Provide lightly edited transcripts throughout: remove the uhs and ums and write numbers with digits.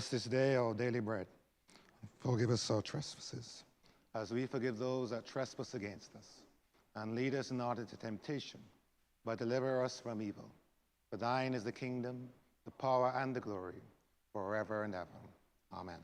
us this day our daily bread. Forgive us our trespasses, as we forgive those that trespass against us. And lead us not into temptation, but deliver us from evil. For thine is the kingdom, the power, and the glory, forever and ever. Amen.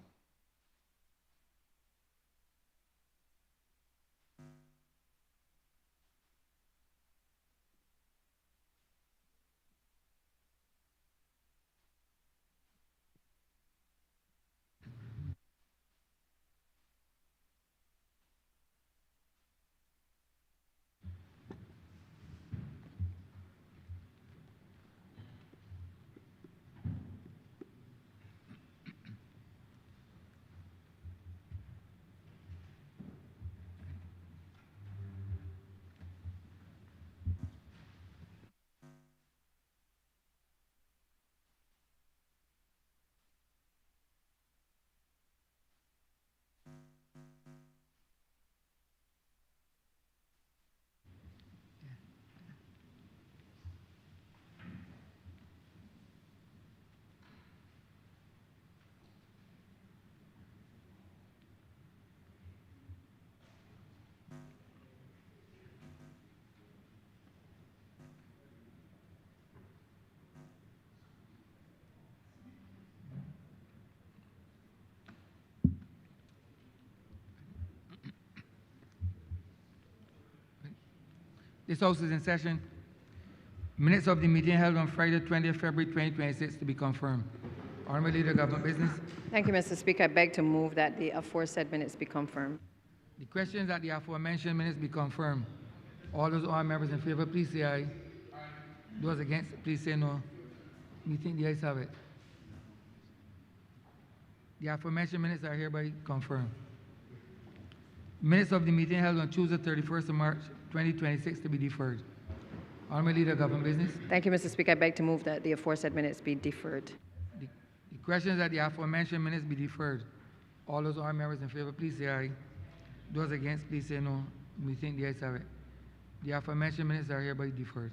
This House is in session. Minutes of the meeting held on Friday, 20th February 2026 to be confirmed. Honourable Leader, Government Business. Thank you, Mr. Speaker. I beg to move that the aforesaid minutes be confirmed. The question is that the aforementioned minutes be confirmed. All those honourable members in favour, please say aye. Those against, please say no. We think the ayes have it. The aforementioned minutes are hereby confirmed. Minutes of the meeting held on Tuesday, 31st of March 2026 to be deferred. Honourable Leader, Government Business. Thank you, Mr. Speaker. I beg to move that the aforesaid minutes be deferred. The question is that the aforementioned minutes be deferred. All those honourable members in favour, please say aye. Those against, please say no. We think the ayes have it. The aforementioned minutes are hereby deferred.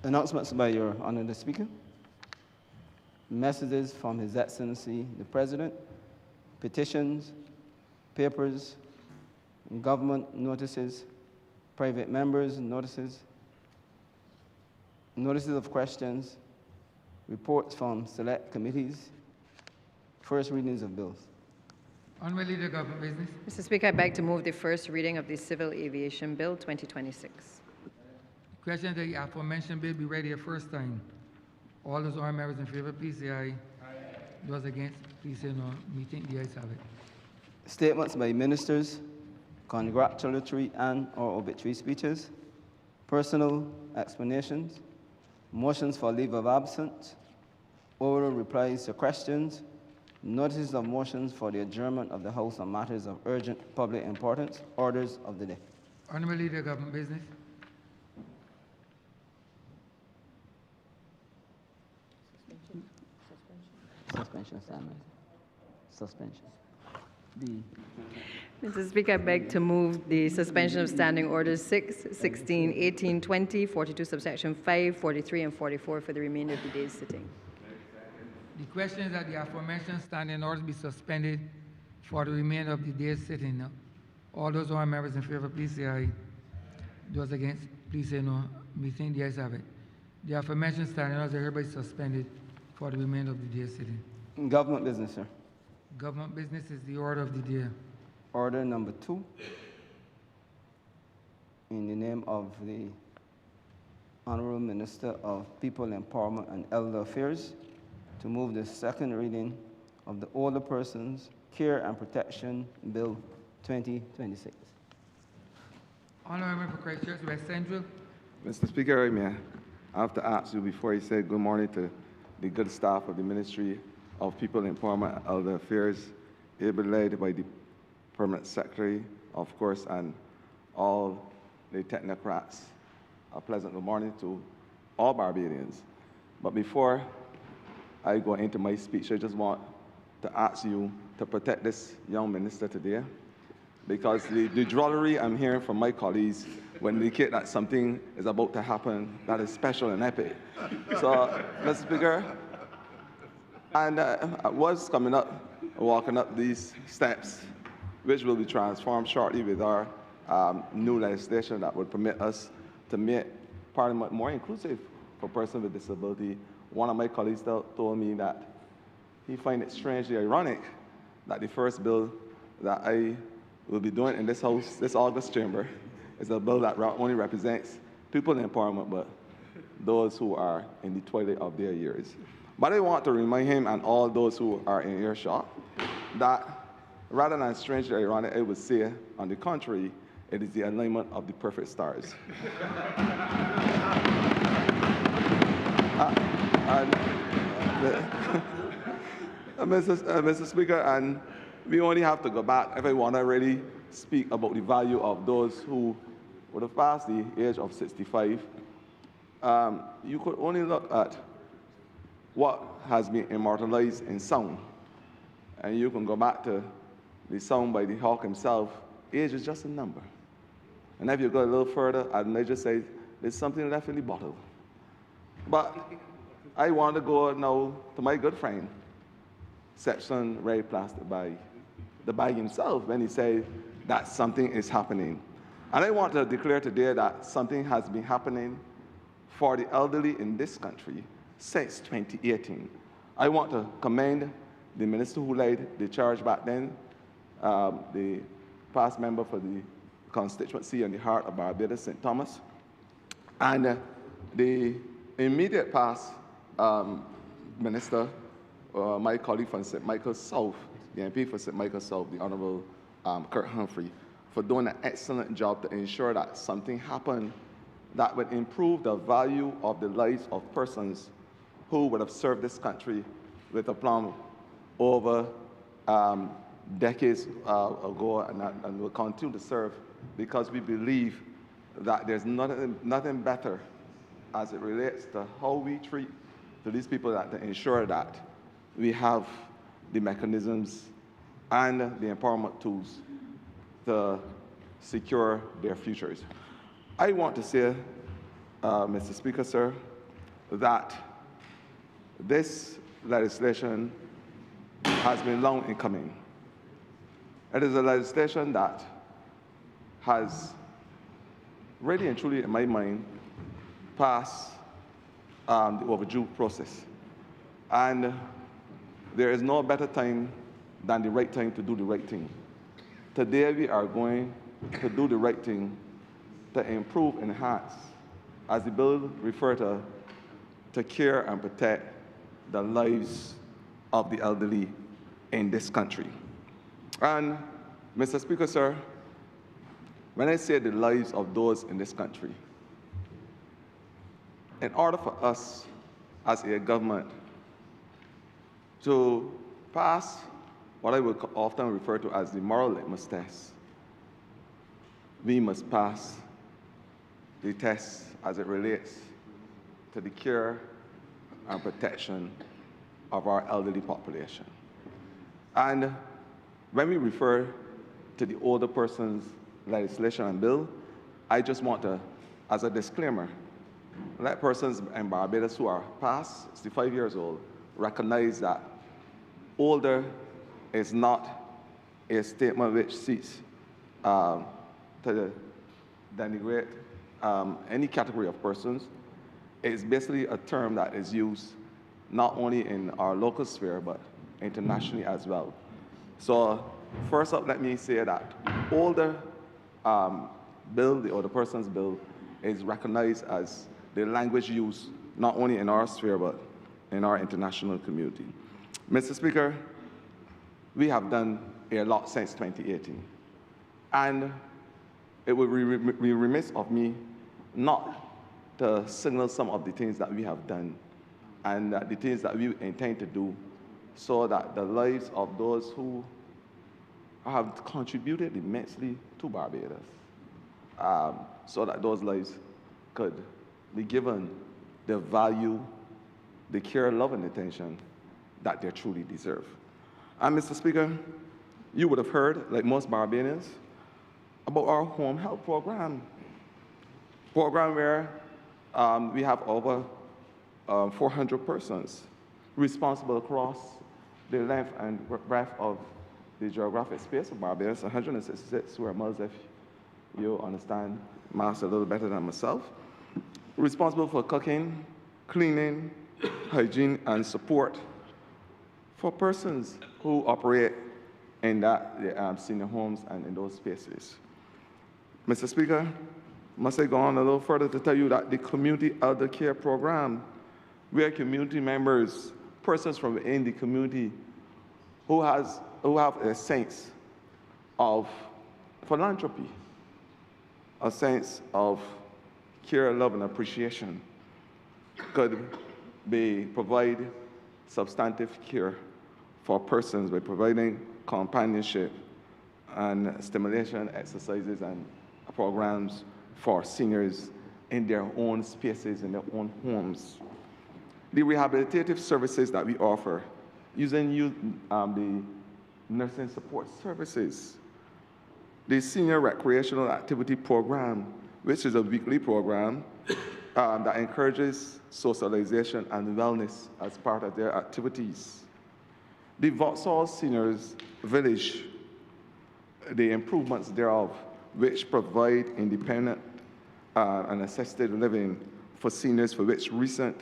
Announcements by Your Honour the Speaker. Messages from His Excellency the President, petitions, papers, government notices, private members' notices, notices of questions, reports from select committees, first readings of bills. Honourable Leader, Government Business. Mr. Speaker, I beg to move the first reading of the Civil Aviation Bill 2026. Question that the aforementioned bill be read here first time. All those honourable members in favour, please say aye. Those against, please say no. We think the ayes have it. Statements by ministers, congratulatory and/or obituary speeches, personal explanations, motions for leave of absence, oral replies to questions, notices of motions for the adjournment of the House on matters of urgent public importance, orders of the day. Honourable Leader, Government Business. Suspension, Simon. Suspension. Mr. Speaker, I beg to move the suspension of standing orders 6, 16, 18, 20, 42 subsection 5, 43, and 44 for the remainder of the day's sitting. The question is that the aforementioned standing orders be suspended for the remainder of the day's sitting. All those honourable members in favour, please say aye. Those against, please say no. We think the ayes have it. The aforementioned standing orders are hereby suspended for the remainder of the day's sitting. Government business, sir. Government business is the order of the day. Order number 2. In the name of the Honourable Minister of People Empowerment and Elder Affairs, to move the second reading of the Older Persons Care and Protection Bill 2026. Honourable Member for Christchurch West Central. Mr. Speaker, I have to ask you before you say good morning to the good staff of the Ministry of People Empowerment and Elder Affairs, ably led by the Permanent Secretary, of course, and all the technocrats. A pleasant good morning to all Barbadians. But before I go into my speech, I just want to ask you to protect this young minister today. because the drollery I'm hearing from my colleagues when they indicate that something is about to happen that is special and epic. So, Mr. Speaker, and I was coming up, walking up these steps, which will be transformed shortly with our new legislation that would permit us to make Parliament more inclusive for persons with disability. One of my colleagues told me that he finds it strangely ironic that the first bill that I will be doing in this House, this August chamber, is a bill that not only represents people in Parliament, but those who are in the twilight of their years. But I want to remind him and all those who are in earshot that rather than strangely ironic, I would say, on the contrary, it is the alignment of the perfect stars. Mr. Speaker, and we only have to go back if I want to really speak about the value of those who would have passed the age of 65. You could only look at what has been immortalized in song, and you can go back to the song by the Hawk himself, age is just a number. And if you go a little further, I may just say, there's something left in the bottle. But I want to go now to my good friend, section Ray Plastic by the bag himself, when he said that something is happening. And I want to declare today that something has been happening for the elderly in this country since 2018. I want to commend the minister who led the charge back then, the past member for the constituency in the heart of Barbados, St. Thomas, and the immediate past minister, my colleague from St. Michael's South, the MP for St. Michael's South, the Honourable Kurt Humphrey, for doing an excellent job to ensure that something happened that would improve the value of the lives of persons who would have served this country with aplomb over decades ago and will continue to serve, because we believe that there's nothing better as it relates to how we treat to these people that to ensure that we have the mechanisms and the empowerment tools to secure their futures. I want to say, Mr. Speaker, sir, that this legislation has been long in coming. It is a legislation that has really and truly, in my mind, passed the overdue process. And there is no better time than the right time to do the right thing. Today we are going to do the right thing to improve, enhance, as the bill refers to care and protect the lives of the elderly in this country. And, Mr. Speaker, sir, when I say the lives of those in this country, in order for us as a government to pass what I would often refer to as the moral litmus test, we must pass the test as it relates to the care and protection of our elderly population. And when we refer to the older persons legislation and bill, I just want to, as a disclaimer, let persons in Barbados who are past 65 years old recognize that older is not a statement which seeks to denigrate any category of persons. It's basically a term that is used not only in our local sphere, but internationally as well. So first up, let me say that older bill, the older persons bill, is recognized as the language used not only in our sphere, but in our international community. Mr. Speaker, we have done a lot since 2018. And it would be remiss of me not to signal some of the things that we have done and the things that we intend to do so that the lives of those who have contributed immensely to Barbados, so that those lives could be given the value, the care, love, and attention that they truly deserve. And Mr. Speaker, you would have heard, like most Barbadians, about our home health program where we have over 400 persons responsible across the length and breadth of the geographic space of Barbados, 166 square miles, if you understand maths a little better than myself, responsible for cooking, cleaning, hygiene, and support for persons who operate in the senior homes and in those spaces. Mr. Speaker, must I go on a little further to tell you that the Community Elder Care Program, where community members, persons from within the community who have a sense of philanthropy, a sense of care, love, and appreciation, could provide substantive care for persons by providing companionship and stimulation exercises and programs for seniors in their own spaces, in their own homes. The rehabilitative services that we offer, using the nursing support services, the senior recreational activity program, which is a weekly program that encourages socialization and wellness as part of their activities. The Vauxhall Seniors Village, the improvements thereof, which provide independent and assisted living for seniors, for which recent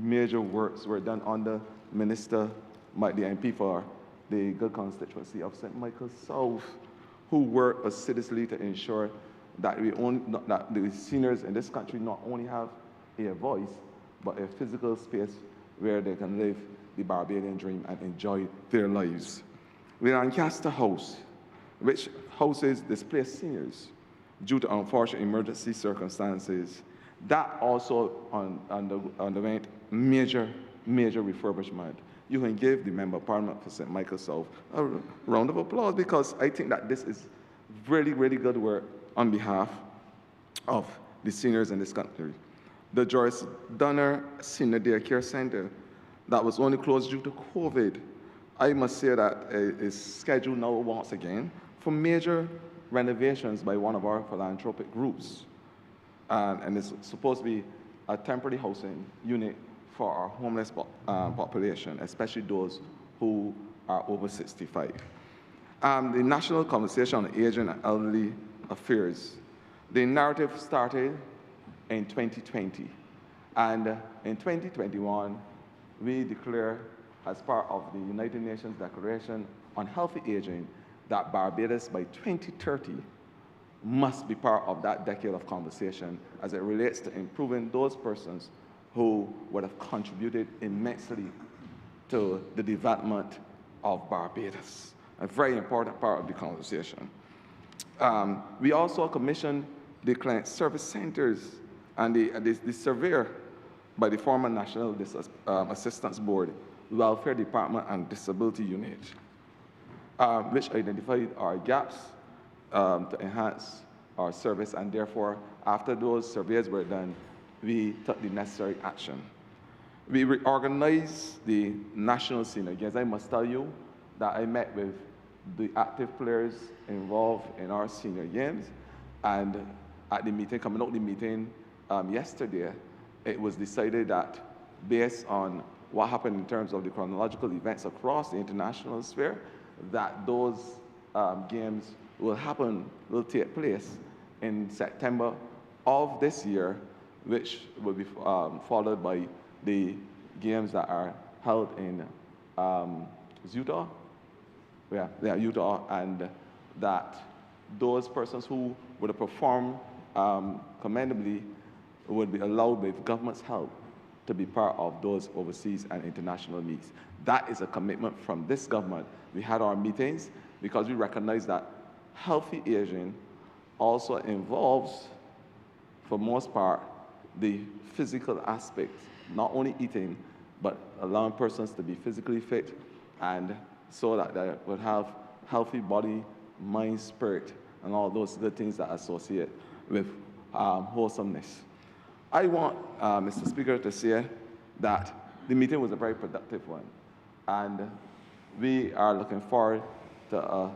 major works were done under Minister Mike, the MP for the good constituency of St. Michael South, who work assiduously to ensure that that the seniors in this country not only have a voice, but a physical space where they can live the Barbadian dream and enjoy their lives. The Lancaster House, which houses displaced seniors due to unfortunate emergency circumstances, that also underwent major refurbishment. You can give the Member of Parliament for St. Michael South a round of applause, because I think that this is really good work on behalf of the seniors in this country. The Joyce Dunner Senior Day Care Center, that was only closed due to COVID, I must say that it is scheduled now once again for major renovations by one of our philanthropic groups. And it's supposed to be a temporary housing unit for our homeless population, especially those who are over 65. The National Conversation on Aging and Elderly Affairs, the narrative started in 2020. And in 2021, we declare, as part of the United Nations Declaration on Healthy Aging, that Barbados by 2030 must be part of that decade of conversation as it relates to improving those persons who would have contributed immensely to the development of Barbados, a very important part of the conversation. We also commissioned the client service centers and the surveyor by the former National Assistance Board, Welfare Department and Disability Unit, which identified our gaps to enhance our service, and therefore, after those surveys were done, we took the necessary action. We reorganized the National Senior Games. I must tell you that I met with the active players involved in our senior games, and at the meeting, coming out the meeting yesterday, it was decided that based on what happened in terms of the chronological events across the international sphere, that those games will take place in September of this year, which will be followed by the games that are held in Utah, Utah, and that those persons who would have performed commendably would be allowed with government's help to be part of those overseas and international meets. That is a commitment from this government. We had our meetings because we recognize that healthy aging also involves, for most part, the physical aspects, not only eating, but allowing persons to be physically fit, and so that they would have healthy body, mind, spirit, and all those good things that associate with wholesomeness. I want, Mr. Speaker, to say that the meeting was a very productive one, and we are looking forward to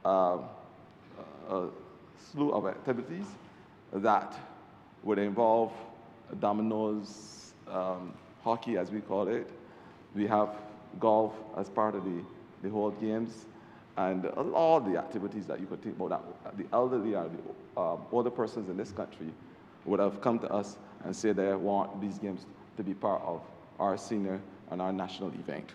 a slew of activities that would involve dominoes, hockey as we call it. We have golf as part of the whole games, and all the activities that you could think about that the elderly or the older persons in this country would have come to us and say they want these games to be part of our senior and our national event.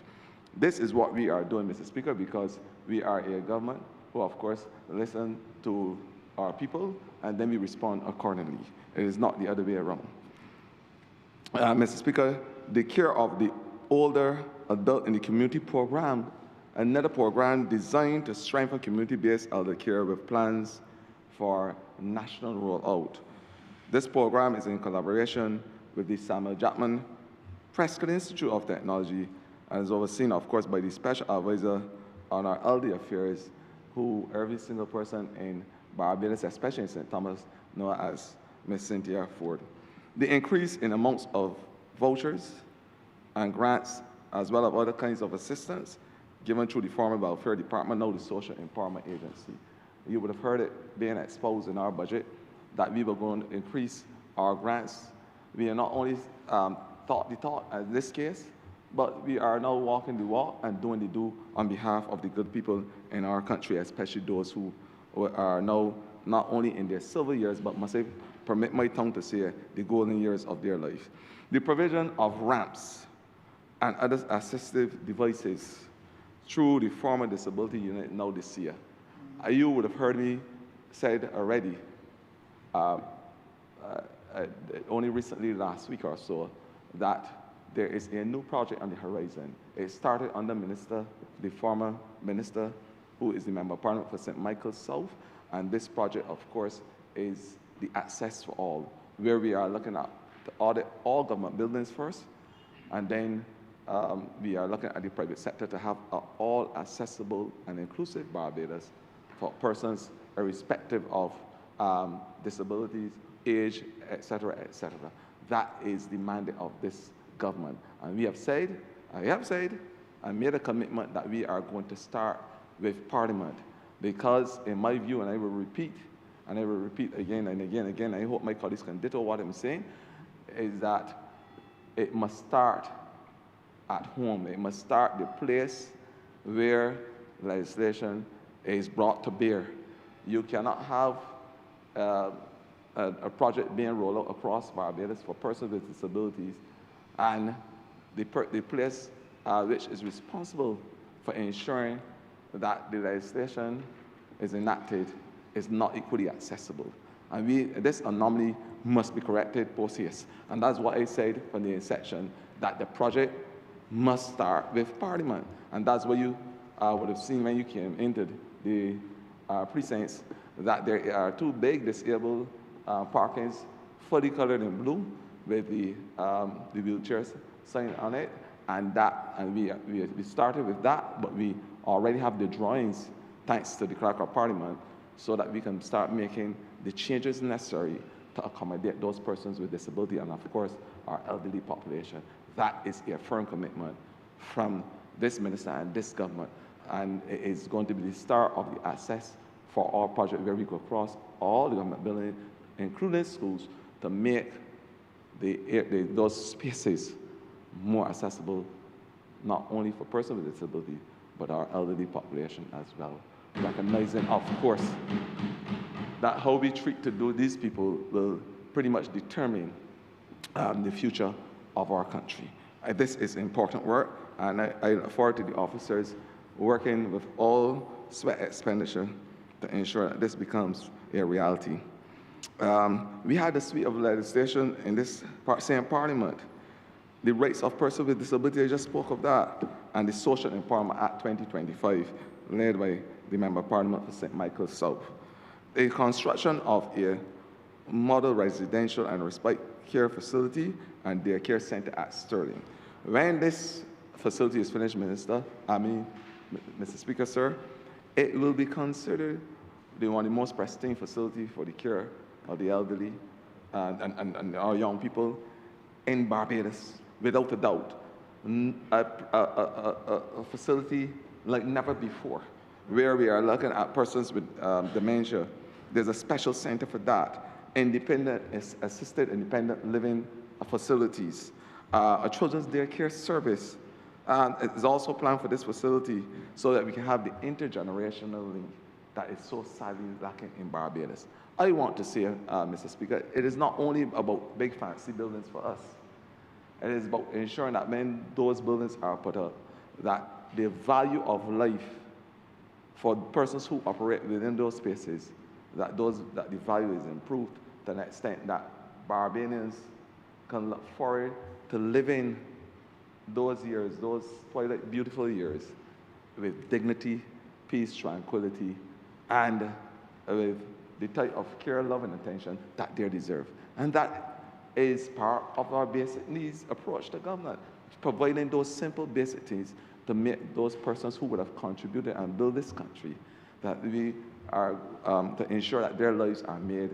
This is what we are doing, Mr. Speaker, because we are a government who, of course, listen to our people, and then we respond accordingly. It is not the other way around. Mr. Speaker, the care of the older adult in the community program, another program designed to strengthen community-based elder care with plans for national rollout. This program is in collaboration with the Samuel Jackman Prescott Institute of Technology and is overseen, of course, by the Special Advisor on our Elderly Affairs, who every single person in Barbados, especially in St. Thomas, know as Ms. Cynthia Ford. The increase in amounts of vouchers and grants, as well as other kinds of assistance given through the former welfare department, now the social empowerment agency. You would have heard it being exposed in our budget that we were going to increase our grants. We are not only thought the thought in this case, but we are now walking the walk and doing the do on behalf of the good people in our country, especially those who are now not only in their silver years, but must I permit my tongue to say the golden years of their life. The provision of ramps and other assistive devices through the former disability unit now this year. You would have heard me said already, only recently last week or so, that there is a new project on the horizon. It started under the former minister, who is the Member of Parliament for St. Michael's South, and this project, of course, is the Access for All, where we are looking at to audit all government buildings first, and then we are looking at the private sector to have all accessible and inclusive Barbados for persons irrespective of disabilities, age, etc., etc. That is the mandate of this government. And we have said, and made a commitment that we are going to start with Parliament, because in my view, and I will repeat again and again and again, I hope my colleagues can ditto what I'm saying, is that it must start at home. It must start the place where legislation is brought to bear. You cannot have a project being rolled out across Barbados for persons with disabilities, and the place which is responsible for ensuring that the legislation is enacted is not equally accessible. And this anomaly must be corrected post haste. And that's what I said from the inception, that the project must start with Parliament. And that's what you would have seen when you came into the precincts, that there are two big disabled parkings, fully colored in blue, with the wheelchairs sign on it, and we started with that, but we already have the drawings, thanks to the Clerk of Parliament, so that we can start making the changes necessary to accommodate those persons with disability and, of course, our elderly population. That is a firm commitment from this minister and this government, and it is going to be the start of the Access for All project, where we go across all the government buildings, including schools, to make those spaces more accessible, not only for persons with disability, but our elderly population as well. Recognizing, of course, that how we treat these people will pretty much determine the future of our country. This is important work, and I look forward to the officers working with all sweat expenditure to ensure that this becomes a reality. We had a suite of legislation in this same Parliament. The rights of persons with disability, I just spoke of that, and the Social Empowerment Act 2025, led by the Member of Parliament for St. Michael's South. The construction of a model residential and respite care facility and daycare center at Sterling. When this facility is finished, Mr. Speaker, sir, it will be considered one of the most pristine facilities for the care of the elderly and our young people in Barbados, without a doubt. A facility like never before, where we are looking at persons with dementia, there's a special center for that. Assisted independent living facilities. A children's daycare service is also planned for this facility so that we can have the intergenerational link that is so sadly lacking in Barbados. I want to say, Mr. Speaker, it is not only about big fancy buildings for us. It is about ensuring that when those buildings are put up, that the value of life for persons who operate within those spaces, that the value is improved to an extent that Barbadians can look forward to living those years, those twilight beautiful years, with dignity, peace, tranquility, and with the type of care, love, and attention that they deserve. And that is part of our basic needs approach to government, providing those simple basic things to make those persons who would have contributed and built this country, that we are, to ensure that their lives are made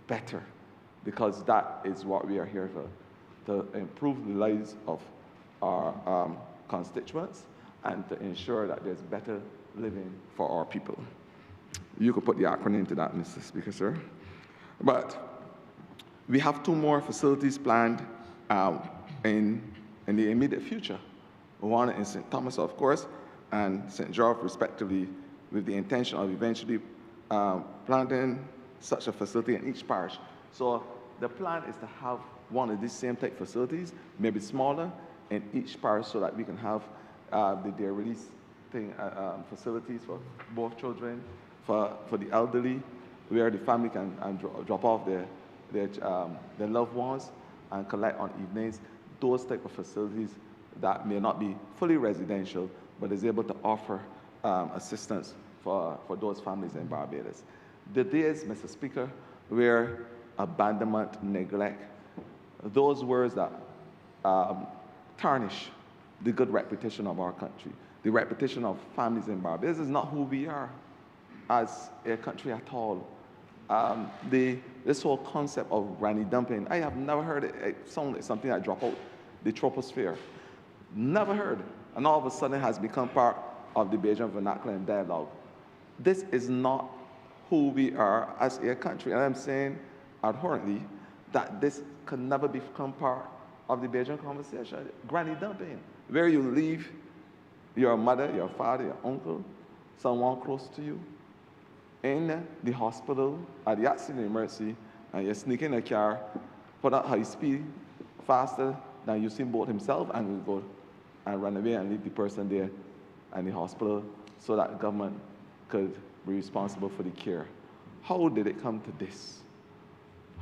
better, because that is what we are here for, to improve the lives of our constituents and to ensure that there's better living for our people. You could put the acronym to that, Mr. Speaker, sir. But we have 2 more facilities planned in the immediate future. One in St. Thomas, of course, and St. George, respectively, with the intention of eventually planting such a facility in each parish. So the plan is to have one of these same type facilities, maybe smaller, in each parish so that we can have the day release facilities for both children, for the elderly, where the family can drop off their loved ones and collect on evenings. Those type of facilities that may not be fully residential, but is able to offer assistance for those families in Barbados. The days, Mr. Speaker, where abandonment, neglect, those words that tarnish the good reputation of our country, the reputation of families in Barbados. This is not who we are as a country at all. This whole concept of granny dumping, I have never heard it sound like something that dropped out the troposphere. Never heard. And all of a sudden it has become part of the Bajan vernacular and dialogue. This is not who we are as a country. And I'm saying abhorrently that this can never become part of the Bajan conversation. Granny dumping, where you leave your mother, your father, your uncle, someone close to you, in the hospital at the accident emergency, and you sneak in a car, put out high speed, faster than Usain Bolt himself, and will go and run away and leave the person there in the hospital so that the government could be responsible for the care. How did it come to this?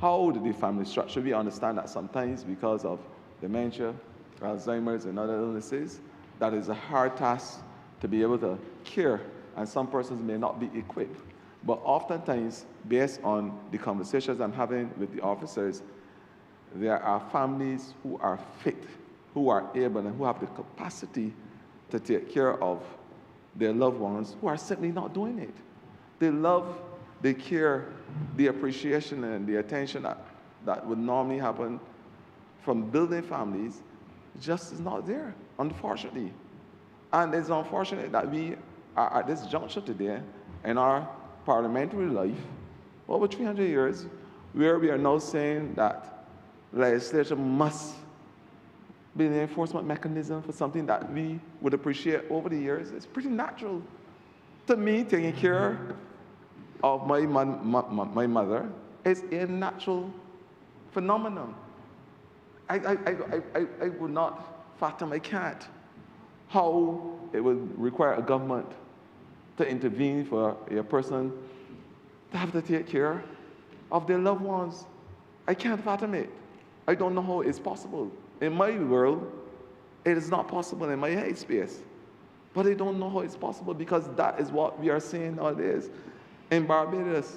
How did the family structure? We understand that sometimes because of dementia, Alzheimer's, and other illnesses, that is a hard task to be able to care, and some persons may not be equipped. But oftentimes, based on the conversations I'm having with the officers, there are families who are fit, who are able, and who have the capacity to take care of their loved ones who are simply not doing it. The love, the care, the appreciation, and the attention that would normally happen from building families just is not there, unfortunately. And it's unfortunate that we are at this juncture today in our parliamentary life, over 300 years, where we are now saying that legislation must be the enforcement mechanism for something that we would appreciate over the years. It's pretty natural to me. Taking care of my mother is a natural phenomenon. I would not fathom, I can't, how it would require a government to intervene for a person to have to take care of their loved ones. I can't fathom it. I don't know how it's possible. In my world, it is not possible in my head space. But I don't know how it's possible because that is what we are seeing nowadays. In Barbados,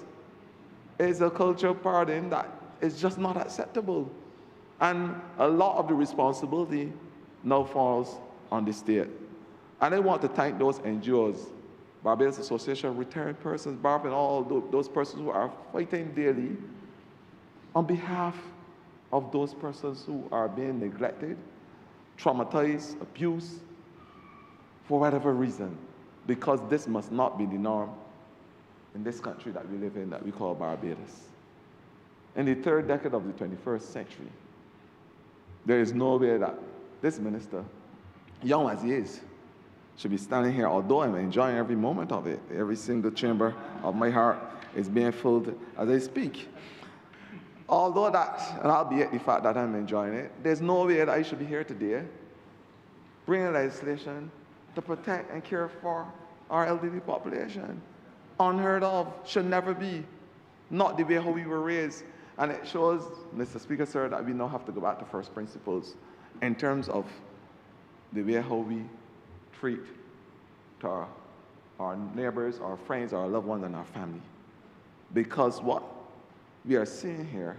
it's a cultural paradigm that is just not acceptable. And a lot of the responsibility now falls on the state. And I want to thank those NGOs, Barbados Association of Retired Persons, BARP, and all those persons who are fighting daily on behalf of those persons who are being neglected, traumatized, abused, for whatever reason, because this must not be the norm in this country that we live in that we call Barbados. In the third decade of the 21st century, there is no way that this minister, young as he is, should be standing here, although I'm enjoying every moment of it. Every single chamber of my heart is being filled as I speak. Although that, and albeit the fact that I'm enjoying it, there's no way that I should be here today bringing legislation to protect and care for our elderly population. Unheard of, should never be, not the way how we were raised. And it shows, Mr. Speaker, sir, that we now have to go back to first principles in terms of the way how we treat to our neighbors, our friends, our loved ones, and our family. Because what we are seeing here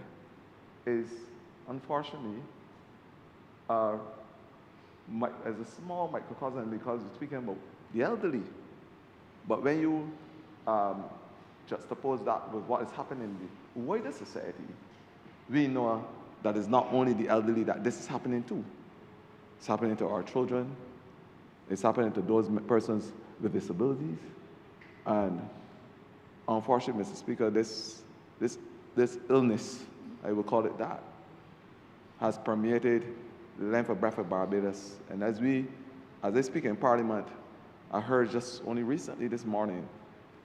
is, unfortunately, as a small microcosm, because we're speaking about the elderly. But when you juxtapose that with what is happening in the wider society, we know that it's not only the elderly that this is happening to. It's happening to our children. It's happening to those persons with disabilities. And unfortunately, Mr. Speaker, this illness, I will call it that, has permeated the length and breadth of Barbados. And as I speak in Parliament, I heard just only recently this morning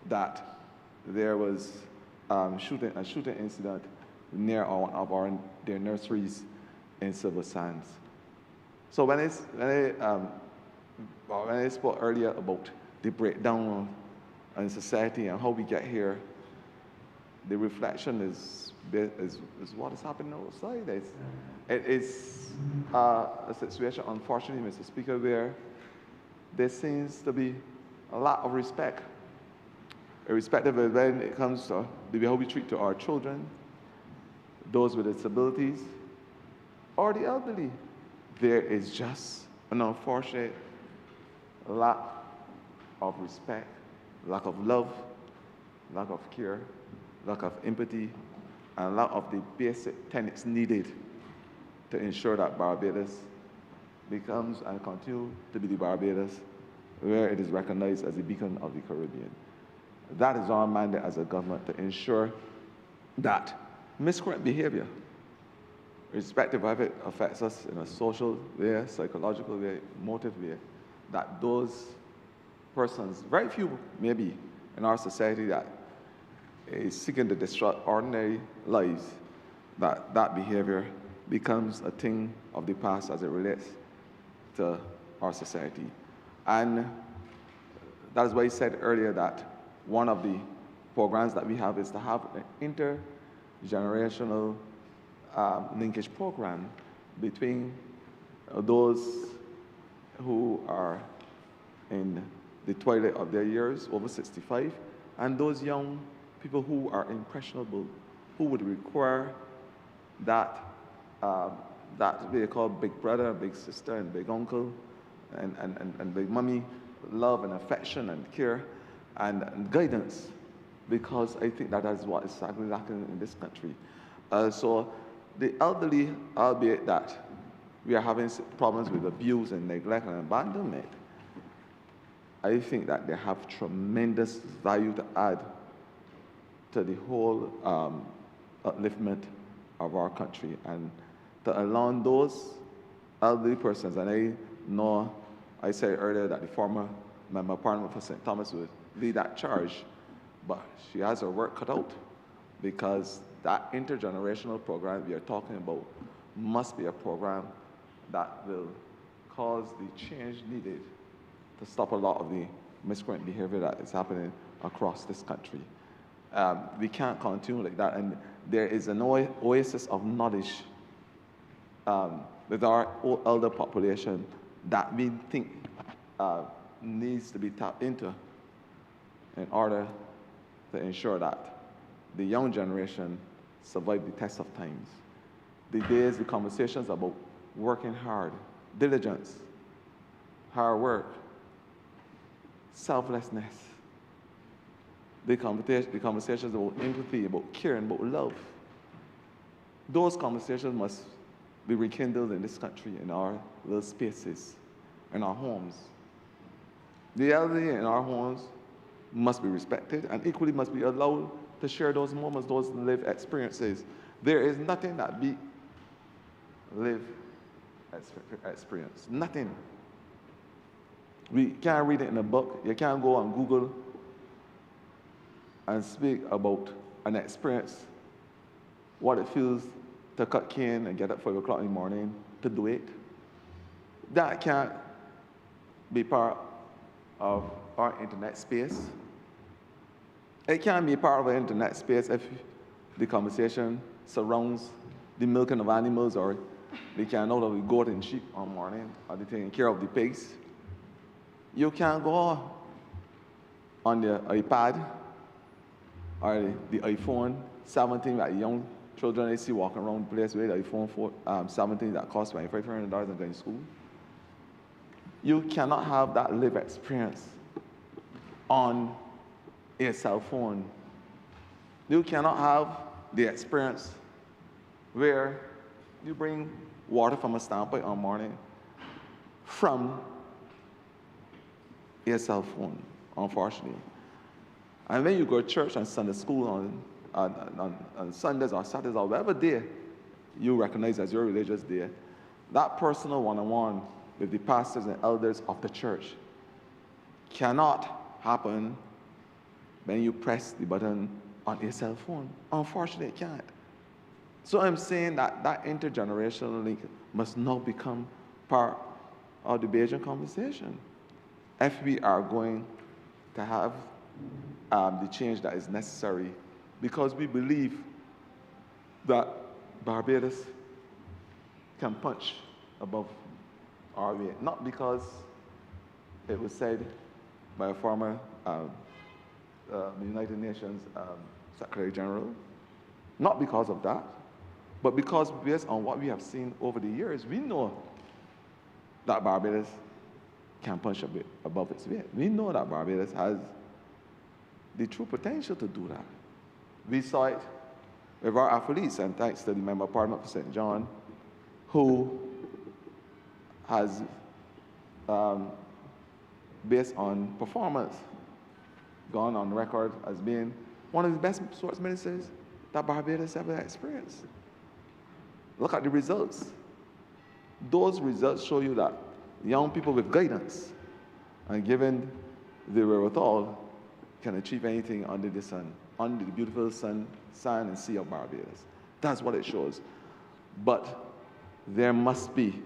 that there was a shooting incident near one of their nurseries in Silver Sands. So when I spoke earlier about the breakdown in society and how we get here, the reflection is what is happening outside. It is a situation, unfortunately, Mr. Speaker, where there seems to be a lack of respect, irrespective of when it comes to the way how we treat to our children, those with disabilities, or the elderly. There is just an unfortunate lack of respect, lack of love, lack of care, lack of empathy, and lack of the basic tenets needed to ensure that Barbados becomes and continue to be the Barbados where it is recognized as a beacon of the Caribbean. That is our mandate as a government, to ensure that miscreant behavior, irrespective of it affects us in a social way, psychological way, emotive way, that those persons, very few maybe in our society, that is seeking to disrupt ordinary lives, that behavior becomes a thing of the past as it relates to our society. And that is why I said earlier that one of the programs that we have is to have an intergenerational linkage program between those who are in the twilight of their years, over 65, and those young people who are impressionable, who would require that we call big brother, big sister, and big uncle, and big mommy, love and affection and care and guidance, because I think that is what is sadly lacking in this country. So the elderly, albeit that we are having problems with abuse and neglect and abandonment, I think that they have tremendous value to add to the whole upliftment of our country, and to allow those elderly persons, and I know I said earlier that the former member of Parliament for St. Thomas would lead that charge, but she has her work cut out, because that intergenerational program we are talking about must be a program that will cause the change needed to stop a lot of the miscreant behavior that is happening across this country. We can't continue like that, and there is an oasis of knowledge with our elder population that we think needs to be tapped into in order to ensure that the young generation survive the test of times. The days, the conversations about working hard, diligence, hard work, selflessness, the conversations about empathy, about care, and about love, those conversations must be rekindled in this country, in our little spaces, in our homes. The elderly in our homes must be respected and equally must be allowed to share those moments, those lived experiences. There is nothing that beat lived experience. Nothing. We can't read it in a book. You can't go on Google and speak about an experience, what it feels to cut cane and get up 5 o'clock in the morning to do it. That can't be part of our internet space. It can't be part of our internet space if the conversation surrounds the milking of animals, or they can't know that we goat and sheep on morning, or they taking care of the pigs. You can't go on the iPad or the iPhone 17 that young children they see walking around the place with the iPhone 17 that costs $2,500 and going to school. You cannot have that lived experience on a cell phone. You cannot have the experience where you bring water from a standpipe on morning from a cell phone, unfortunately. And when you go to church and Sunday school on Sundays or Saturdays or whatever day you recognize as your religious day, that personal one-on-one with the pastors and elders of the church cannot happen when you press the button on a cell phone. Unfortunately, it can't. So I'm saying that that intergenerational link must now become part of the Beijing conversation if we are going to have the change that is necessary, because we believe that Barbados can punch above our weight, not because it was said by a former United Nations Secretary General, not because of that, but because based on what we have seen over the years, we know that Barbados can punch a bit above its weight. We know that Barbados has the true potential to do that. We saw it with our athletes, and thanks to the Member of Parliament for St. John, who has, based on performance, gone on record as being one of the best sports ministers that Barbados ever experienced. Look at the results. Those results show you that young people with guidance and given the wherewithal can achieve anything under the sun, under the beautiful sun and sea of Barbados. That's what it shows. But there must be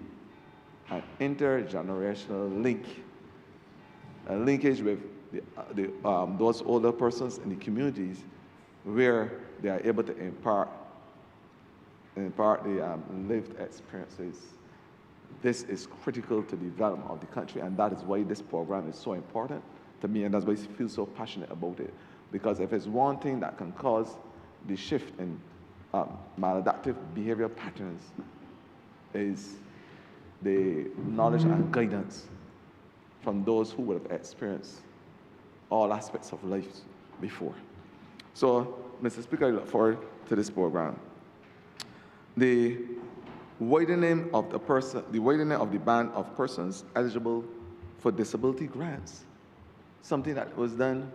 an intergenerational link, a linkage with those older persons in the communities where they are able to impart the lived experiences. This is critical to the development of the country, and that is why this program is so important to me, and that's why I feel so passionate about it. Because if it's one thing that can cause the shift in maladaptive behavior patterns, is the knowledge and guidance from those who would have experienced all aspects of life before. So, Mr. Speaker, I look forward to this program. The widening of the band of persons eligible for disability grants, something that was done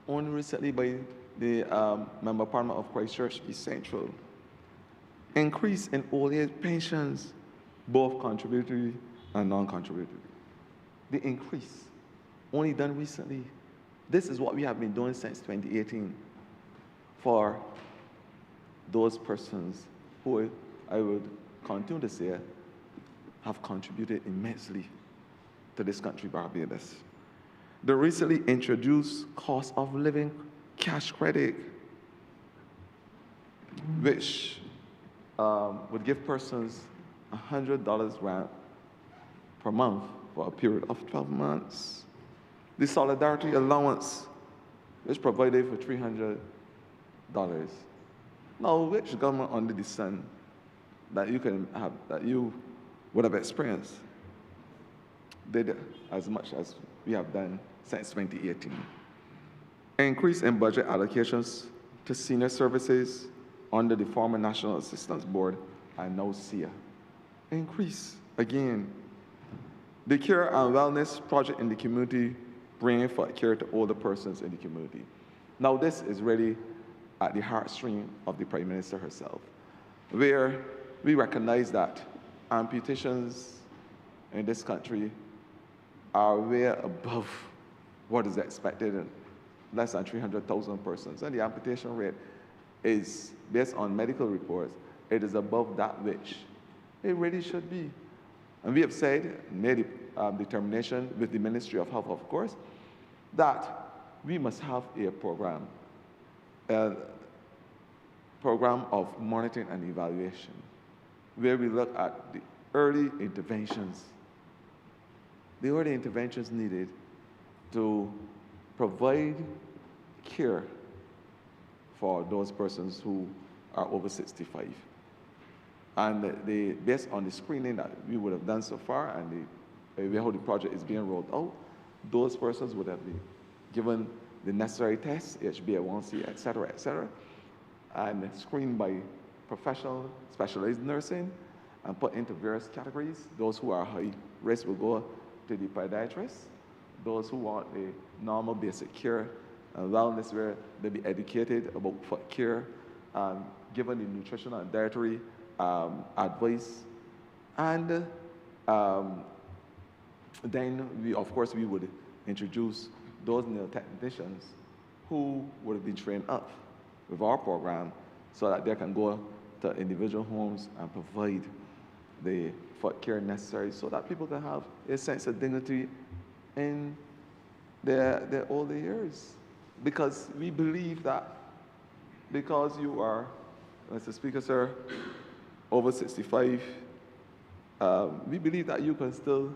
only recently by the Member of Parliament of Christchurch East Central. Increase in old age pensions, both contributory and non-contributory. The increase, only done recently. This is what we have been doing since 2018 for those persons who I would continue to say have contributed immensely to this country, Barbados. The recently introduced cost of living cash credit, which would give persons $100 grant per month for a period of 12 months. The solidarity allowance, which provided for $300. Now, which government under the sun that you would have experienced did as much as we have done since 2018? Increase in budget allocations to senior services under the former National Assistance Board and now SEA. Increase again. The care and wellness project in the community bringing foot care to older persons in the community. Now, this is really at the heartstring of the Prime Minister herself, where we recognize that amputations in this country are way above what is expected in less than 300,000 persons. And the amputation rate is, based on medical reports, it is above that which it really should be. And we have said, made a determination with the Ministry of Health, of course, that we must have a program of monitoring and evaluation, where we look at the early interventions needed to provide care for those persons who are over 65. And based on the screening that we would have done so far and the way how the project is being rolled out, those persons would have been given the necessary tests, HbA1c, et cetera, and screened by professional specialized nursing and put into various categories. Those who are high risk will go to the podiatrist. Those who want a normal basic care and wellness, where they'll be educated about foot care, given the nutritional and dietary advice. And then we would introduce those nail technicians who would have been trained up with our program so that they can go to individual homes and provide the foot care necessary so that people can have a sense of dignity in their older years. Because we believe that because you are, Mr. Speaker, sir, over 65, we believe that you can still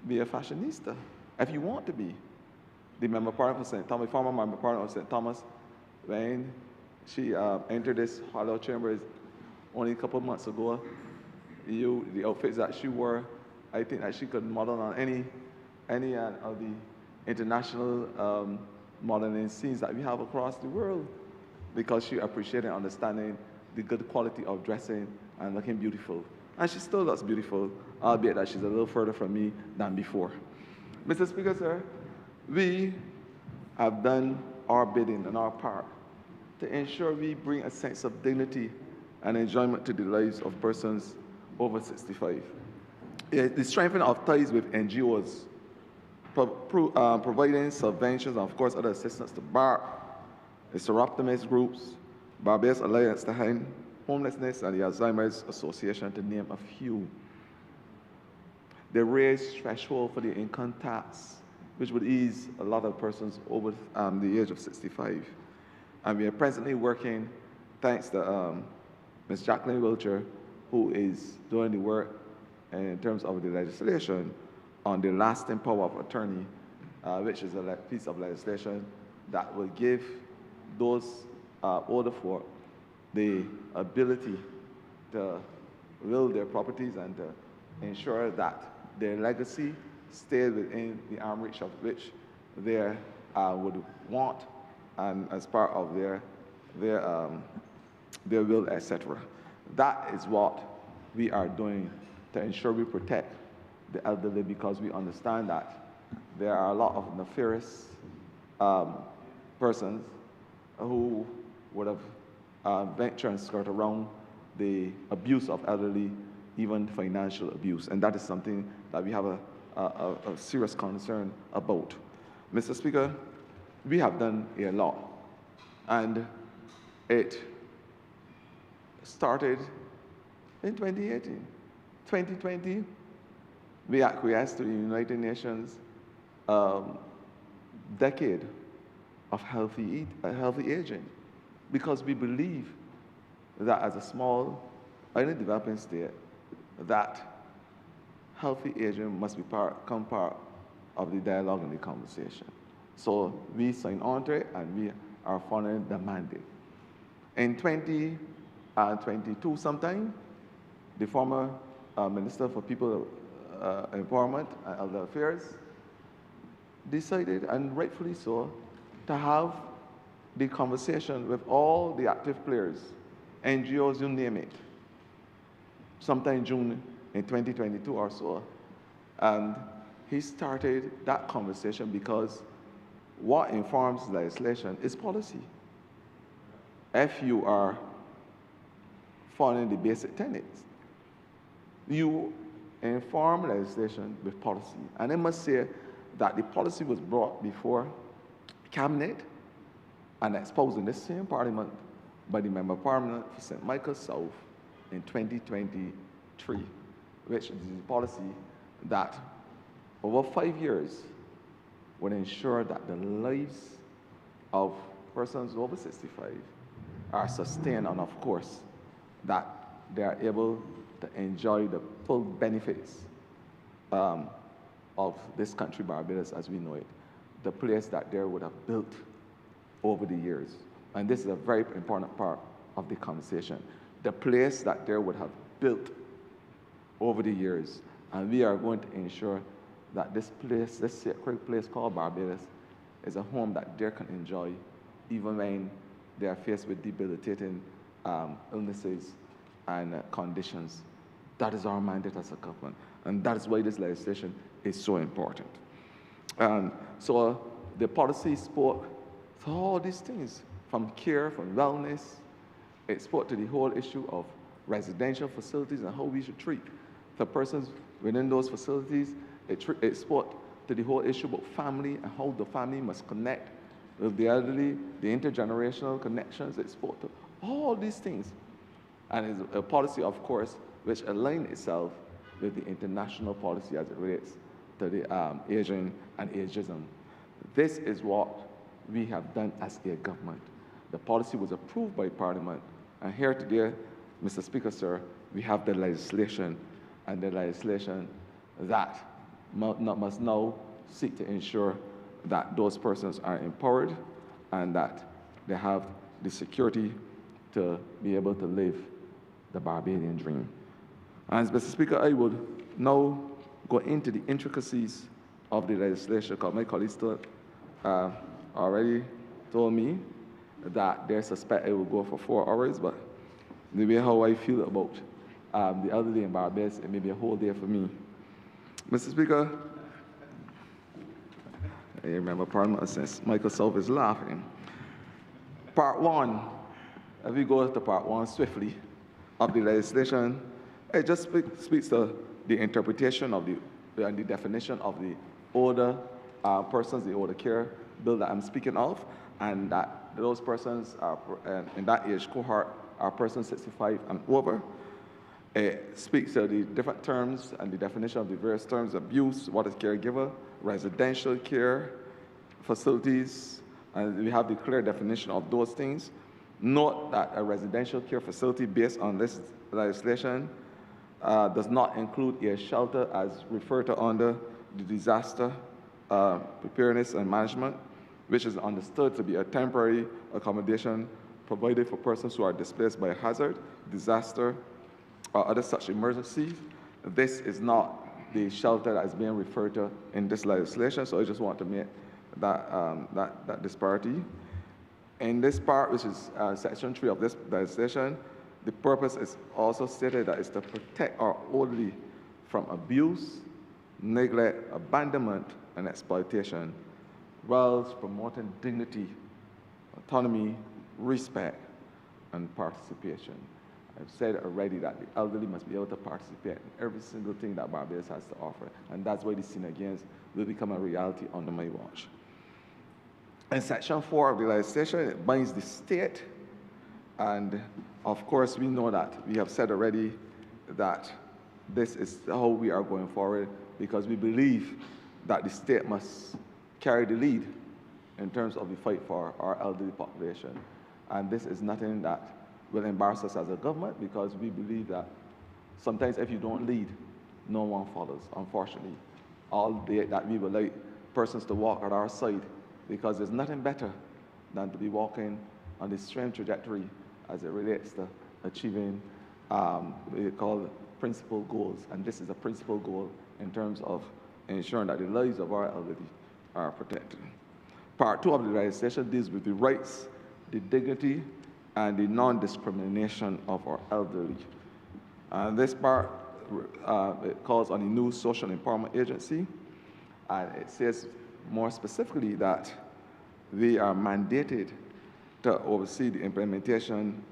be a fashionista if you want to be. The member partner for St. Thomas, former member partner of St. Thomas, when she entered this hollow chamber only a couple of months ago, the outfits that she wore, I think that she could model on any of the international modeling scenes that we have across the world, because she appreciated and understanding the good quality of dressing and looking beautiful. And she still looks beautiful, albeit that she's a little further from me than before. Mr. Speaker, sir, we have done our bidding and our part to ensure we bring a sense of dignity and enjoyment to the lives of persons over 65. The strengthening of ties with NGOs, providing subventions and, of course, other assistance to BARC, the Seroptimist groups, Barbados Alliance to End Homelessness, and the Alzheimer's Association, to name a few. They raised threshold for the income tax, which would ease a lot of persons over the age of 65. And we are presently working, thanks to Ms. Jacqueline Wilcher, who is doing the work in terms of the legislation on the lasting power of attorney, which is a piece of legislation that will give those older folk the ability to will their properties and to ensure that their legacy stays within the arm reach of which they would want, and as part of their will, etc. That is what we are doing to ensure we protect the elderly, because we understand that there are a lot of nefarious persons who would have ventured and skirt around the abuse of elderly, even financial abuse, and that is something that we have a serious concern about. Mr. Speaker, we have done a lot, and it started in 2018. 2020, we acquiesced to the United Nations decade of healthy aging, because we believe that as a small island developing state, that healthy aging must become part of the dialogue and the conversation. So we signed on to it, and we are following the mandate. In 2022 sometime, the former Minister for People Empowerment and Elder Affairs decided, and rightfully so, to have the conversation with all the active players, NGOs, you name it, sometime in June in 2022 or so. And he started that conversation because what informs legislation is policy. If you are following the basic tenets, you inform legislation with policy. And I must say that the policy was brought before Cabinet and exposed in the same Parliament by the Member of Parliament for St. Michael South in 2023, which is a policy that over 5 years would ensure that the lives of persons over 65 are sustained, and of course, that they are able to enjoy the full benefits of this country, Barbados, as we know it, the place that they would have built over the years. And this is a very important part of the conversation. The place that they would have built over the years. And we are going to ensure that this place, this sacred place called Barbados, is a home that they can enjoy even when they are faced with debilitating illnesses and conditions. That is our mandate as a government. And that is why this legislation is so important. So the policy spoke to all these things, from care, from wellness. It spoke to the whole issue of residential facilities and how we should treat the persons within those facilities. It spoke to the whole issue about family and how the family must connect with the elderly, the intergenerational connections. It spoke to all these things. And it's a policy, of course, which aligns itself with the international policy as it relates to the Asian and ageism. This is what we have done as a government. The policy was approved by Parliament, and here today, Mr. Speaker, sir, we have the legislation, and the legislation that must now seek to ensure that those persons are empowered and that they have the security to be able to live the Barbadian dream. And Mr. Speaker, I would now go into the intricacies of the legislation, because my colleagues already told me that they suspect I will go for 4 hours, but the way how I feel about the elderly in Barbados, it may be a whole day for me. Mr. Speaker, I remember Parliament since Michael South is laughing. Part 1, if we go to part 1 swiftly of the legislation, it just speaks to the interpretation of and the definition of the older persons, the older care bill that I'm speaking of, and that those persons are, in that age cohort are persons 65 and over. It speaks to the different terms and the definition of the various terms: abuse, what is caregiver, residential care facilities, and we have the clear definition of those things. Note that a residential care facility based on this legislation does not include a shelter as referred to under the disaster preparedness and management, which is understood to be a temporary accommodation provided for persons who are displaced by a hazard, disaster, or other such emergencies. This is not the shelter that is being referred to in this legislation, so I just want to make that disparity. In this part, which is section 3 of this legislation, the purpose is also stated that it's to protect our elderly from abuse, neglect, abandonment, and exploitation, whilst promoting dignity, autonomy, respect, and participation. I've said already that the elderly must be able to participate in every single thing that Barbados has to offer, and that's why the Sin Against will become a reality under my watch. In section 4 of the legislation, it binds the state, and of course we know that we have said already that this is how we are going forward, because we believe that the state must carry the lead in terms of the fight for our elderly population. And this is nothing that will embarrass us as a government, because we believe that sometimes if you don't lead, no one follows, unfortunately. All day that we would like persons to walk at our side, because there's nothing better than to be walking on the same trajectory as it relates to achieving what we call principal goals. And this is a principal goal in terms of ensuring that the lives of our elderly are protected. Part 2 of the legislation deals with the rights, the dignity, and the non-discrimination of our elderly. And this part, it calls on the new social empowerment agency, and it says more specifically that we are mandated to oversee the implementation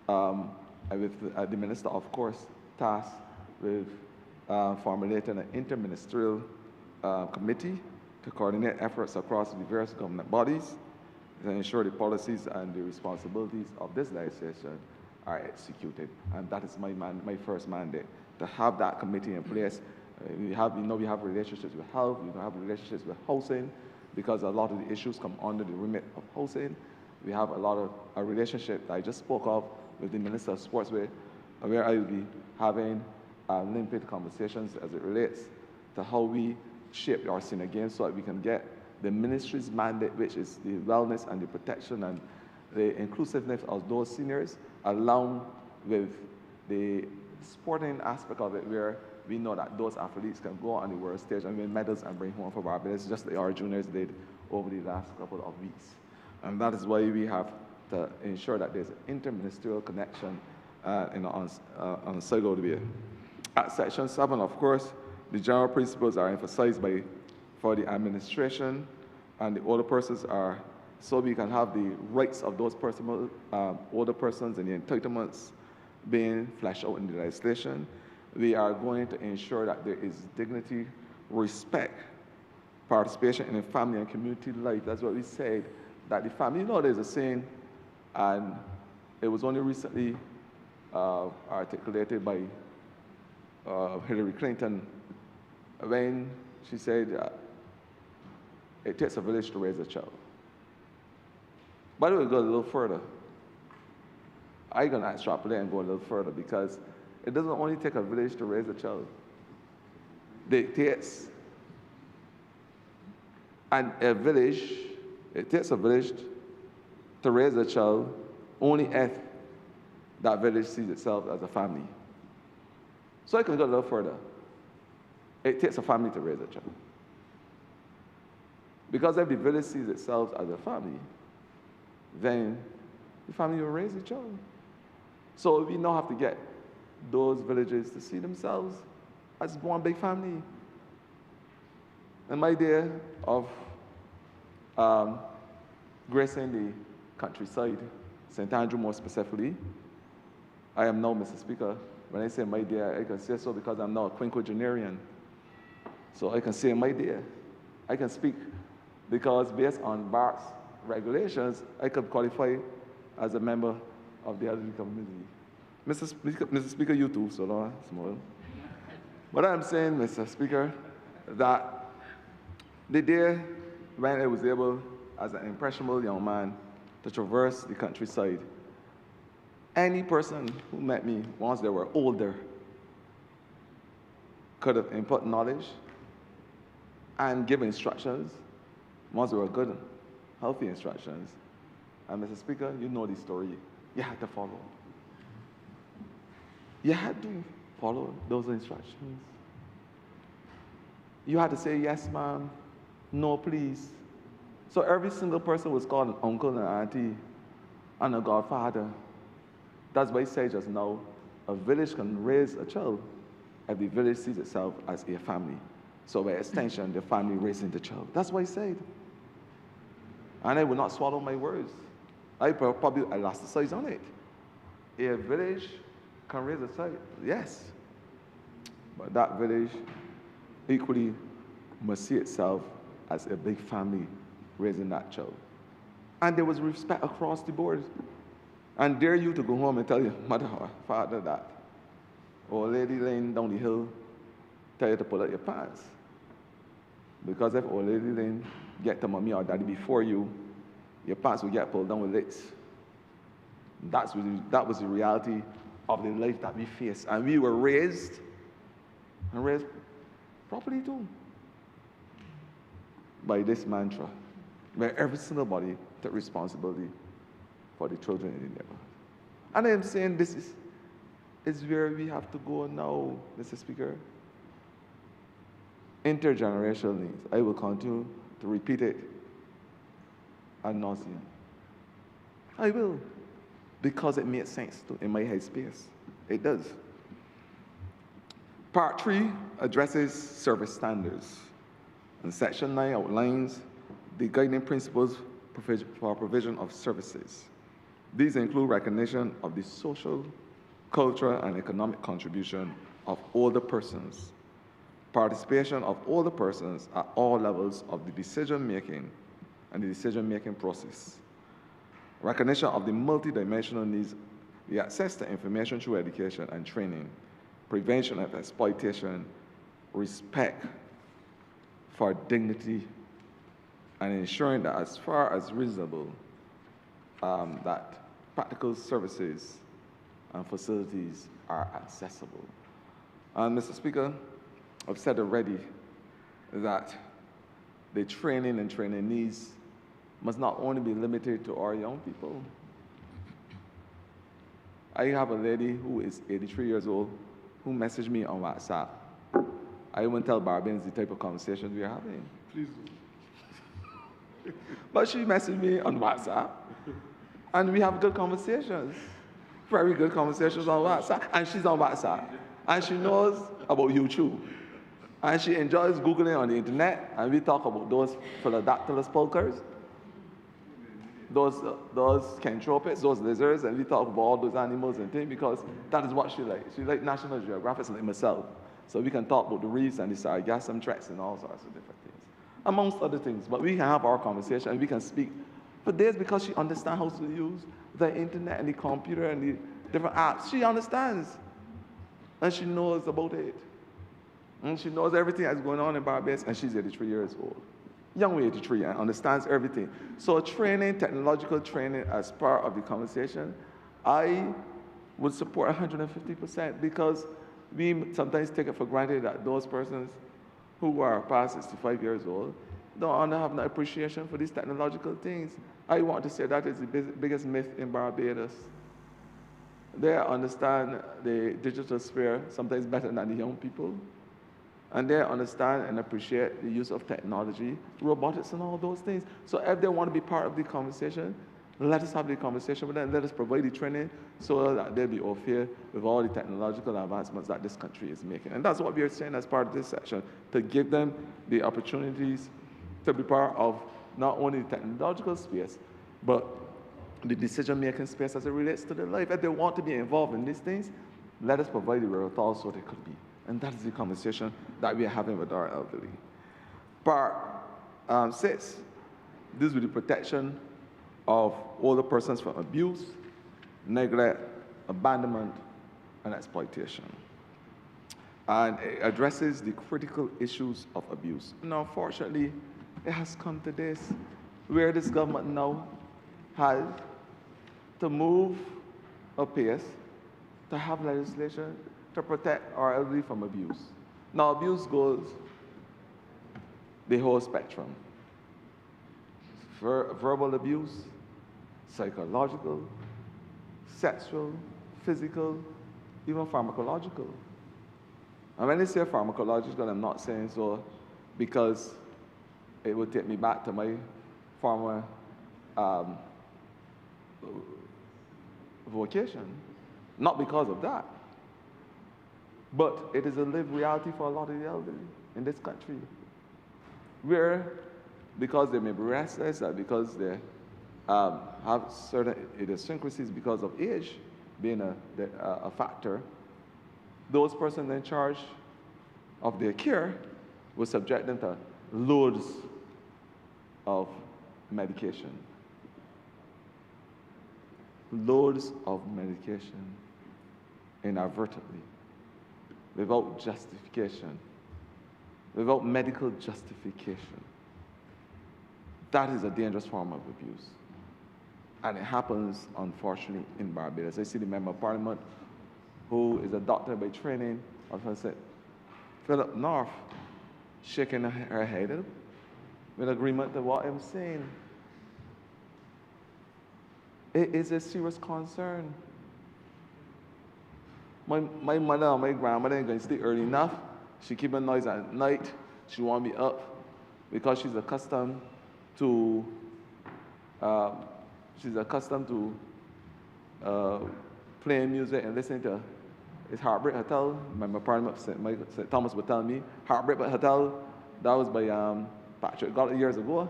with the minister, of course, tasked with formulating an interministerial committee to coordinate efforts across the various government bodies to ensure the policies and the responsibilities of this legislation are executed. And that is my first mandate, to have that committee in place. We have relationships with health, we have relationships with housing, because a lot of the issues come under the remit of housing. We have a lot of a relationship that I just spoke of with the Minister of Sports, where I will be having limited conversations as it relates to how we shape our senior games so that we can get the ministry's mandate, which is the wellness and the protection and the inclusiveness of those seniors, along with the sporting aspect of it, where we know that those athletes can go on the world stage and win medals and bring home for Barbados, just like our juniors did over the last couple of weeks. And that is why we have to ensure that there's an interministerial connection on Sago to be. At Section 7, of course, the general principles are emphasized for the administration, and the older persons are, so we can have the rights of those older persons and the entitlements being fleshed out in the legislation. We are going to ensure that there is dignity, respect, participation in the family and community life. That's what we said, that the family, you know, there's a saying, and it was only recently articulated by Hillary Clinton when she said, it takes a village to raise a child. By the way, go a little further. I'm going to extrapolate and go a little further, because it doesn't only take a village to raise a child. It takes a village to raise a child only if that village sees itself as a family. So I can go a little further. It takes a family to raise a child. Because if the village sees itself as a family, then the family will raise a child. So we now have to get those villages to see themselves as one big family. And my idea of gracing the countryside, St. Andrew more specifically, I am now, Mr. Speaker, when I say my dear, I can say so because I'm now a quinquagenarian. So I can say my dear. I can speak because based on BARC's regulations, I could qualify as a member of the elderly community. Mr. Speaker, you too, so no, small. But I'm saying, Mr. Speaker, that the day when I was able, as an impressionable young man, to traverse the countryside, any person who met me once they were older could have input knowledge and give instructions once they were good, healthy instructions. And Mr. Speaker, you know the story. You had to follow. You had to follow those instructions. You had to say, yes, ma'am, no, please. So every single person was called an uncle and an auntie and a godfather. That's why I say just now, a village can raise a child if the village sees itself as a family. So by extension, the family raising the child. That's what I said. And I will not swallow my words. I probably elasticize on it. A village can raise a child, yes. But that village equally must see itself as a big family raising that child. And there was respect across the board. And dare you to go home and tell your mother or father that old lady laying down the hill tell you to pull out your pants. Because if old lady Lane get to mommy or daddy before you, your pants will get pulled down with it. That was the reality of the life that we face. And we were raised, and raised properly too, by this mantra, where every single body took responsibility for the children in the neighborhood. And I am saying this is where we have to go now, Mr. Speaker. Intergenerational needs. I will continue to repeat it ad nauseum. I will, because it makes sense in my head space. It does. Part 3 addresses service standards. And Section 9 outlines the guiding principles for provision of services. These include recognition of the social, cultural, and economic contribution of older persons, participation of older persons at all levels of the decision-making and the decision-making process, recognition of the multidimensional needs, the access to information through education and training, prevention of exploitation, respect for dignity, and ensuring that as far as reasonable, that practical services and facilities are accessible. And Mr. Speaker, I've said already that the training and training needs must not only be limited to our young people. I have a lady who is 83 years old who messaged me on WhatsApp. I won't tell Barbarians the type of conversations we are having. Please do. But she messaged me on WhatsApp, and we have good conversations. Very good conversations on WhatsApp. And she's on WhatsApp. And she knows about YouTube. And she enjoys Googling on the internet, and we talk about those Philodactylus pulchers, those cantropids, those lizards, and we talk about all those animals and things because that is what she likes. She likes National Geographic like myself. So we can talk about the reefs and the sargassum tracks and all sorts of different things, amongst other things. But we can have our conversation and we can speak for days because she understands how to use the internet and the computer and the different apps. She understands. And she knows about it. And she knows everything that's going on in Barbados, and she's 83 years old. Young 83 and understands everything. So training, technological training as part of the conversation, I would support 150% because we sometimes take it for granted that those persons who are past 65 years old don't have no appreciation for these technological things. I want to say that is the biggest myth in Barbados. They understand the digital sphere sometimes better than the young people. And they understand and appreciate the use of technology, robotics, and all those things. So if they want to be part of the conversation, let us have the conversation with them. Let us provide the training so that they'll be au fait with all the technological advancements that this country is making. And that's what we are saying as part of this section, to give them the opportunities to be part of not only the technological space, but the decision-making space as it relates to their life. If they want to be involved in these things, let us provide the wherewithal so they could be. And that is the conversation that we are having with our elderly. Part 6, this with the protection of older persons from abuse, neglect, abandonment, and exploitation. And it addresses the critical issues of abuse. And unfortunately, it has come to this, where this government now has to move apace to have legislation to protect our elderly from abuse. Now, abuse goes the whole spectrum. Verbal abuse, psychological, sexual, physical, even pharmacological. And when I say pharmacological, I'm not saying so because it would take me back to my former vocation. Not because of that. But it is a lived reality for a lot of the elderly in this country, where, because they may be restless, or because they have certain idiosyncrasies because of age being a factor, those persons in charge of their care will subject them to loads of medication. Loads of medication inadvertently, without justification, without medical justification. That is a dangerous form of abuse. And it happens, unfortunately, in Barbados. I see the Member of Parliament, who is a doctor by training, I said, Philip North, shaking her head with agreement to what I'm saying. It is a serious concern. My mother and my grandmother ain't going to sleep early enough. She keep a noise at night. She want me up because she's accustomed to playing music and listening to it's Heartbreak Hotel. Member of Parliament St. Thomas would tell me Heartbreak Hotel. That was by Patrick Goddard years ago.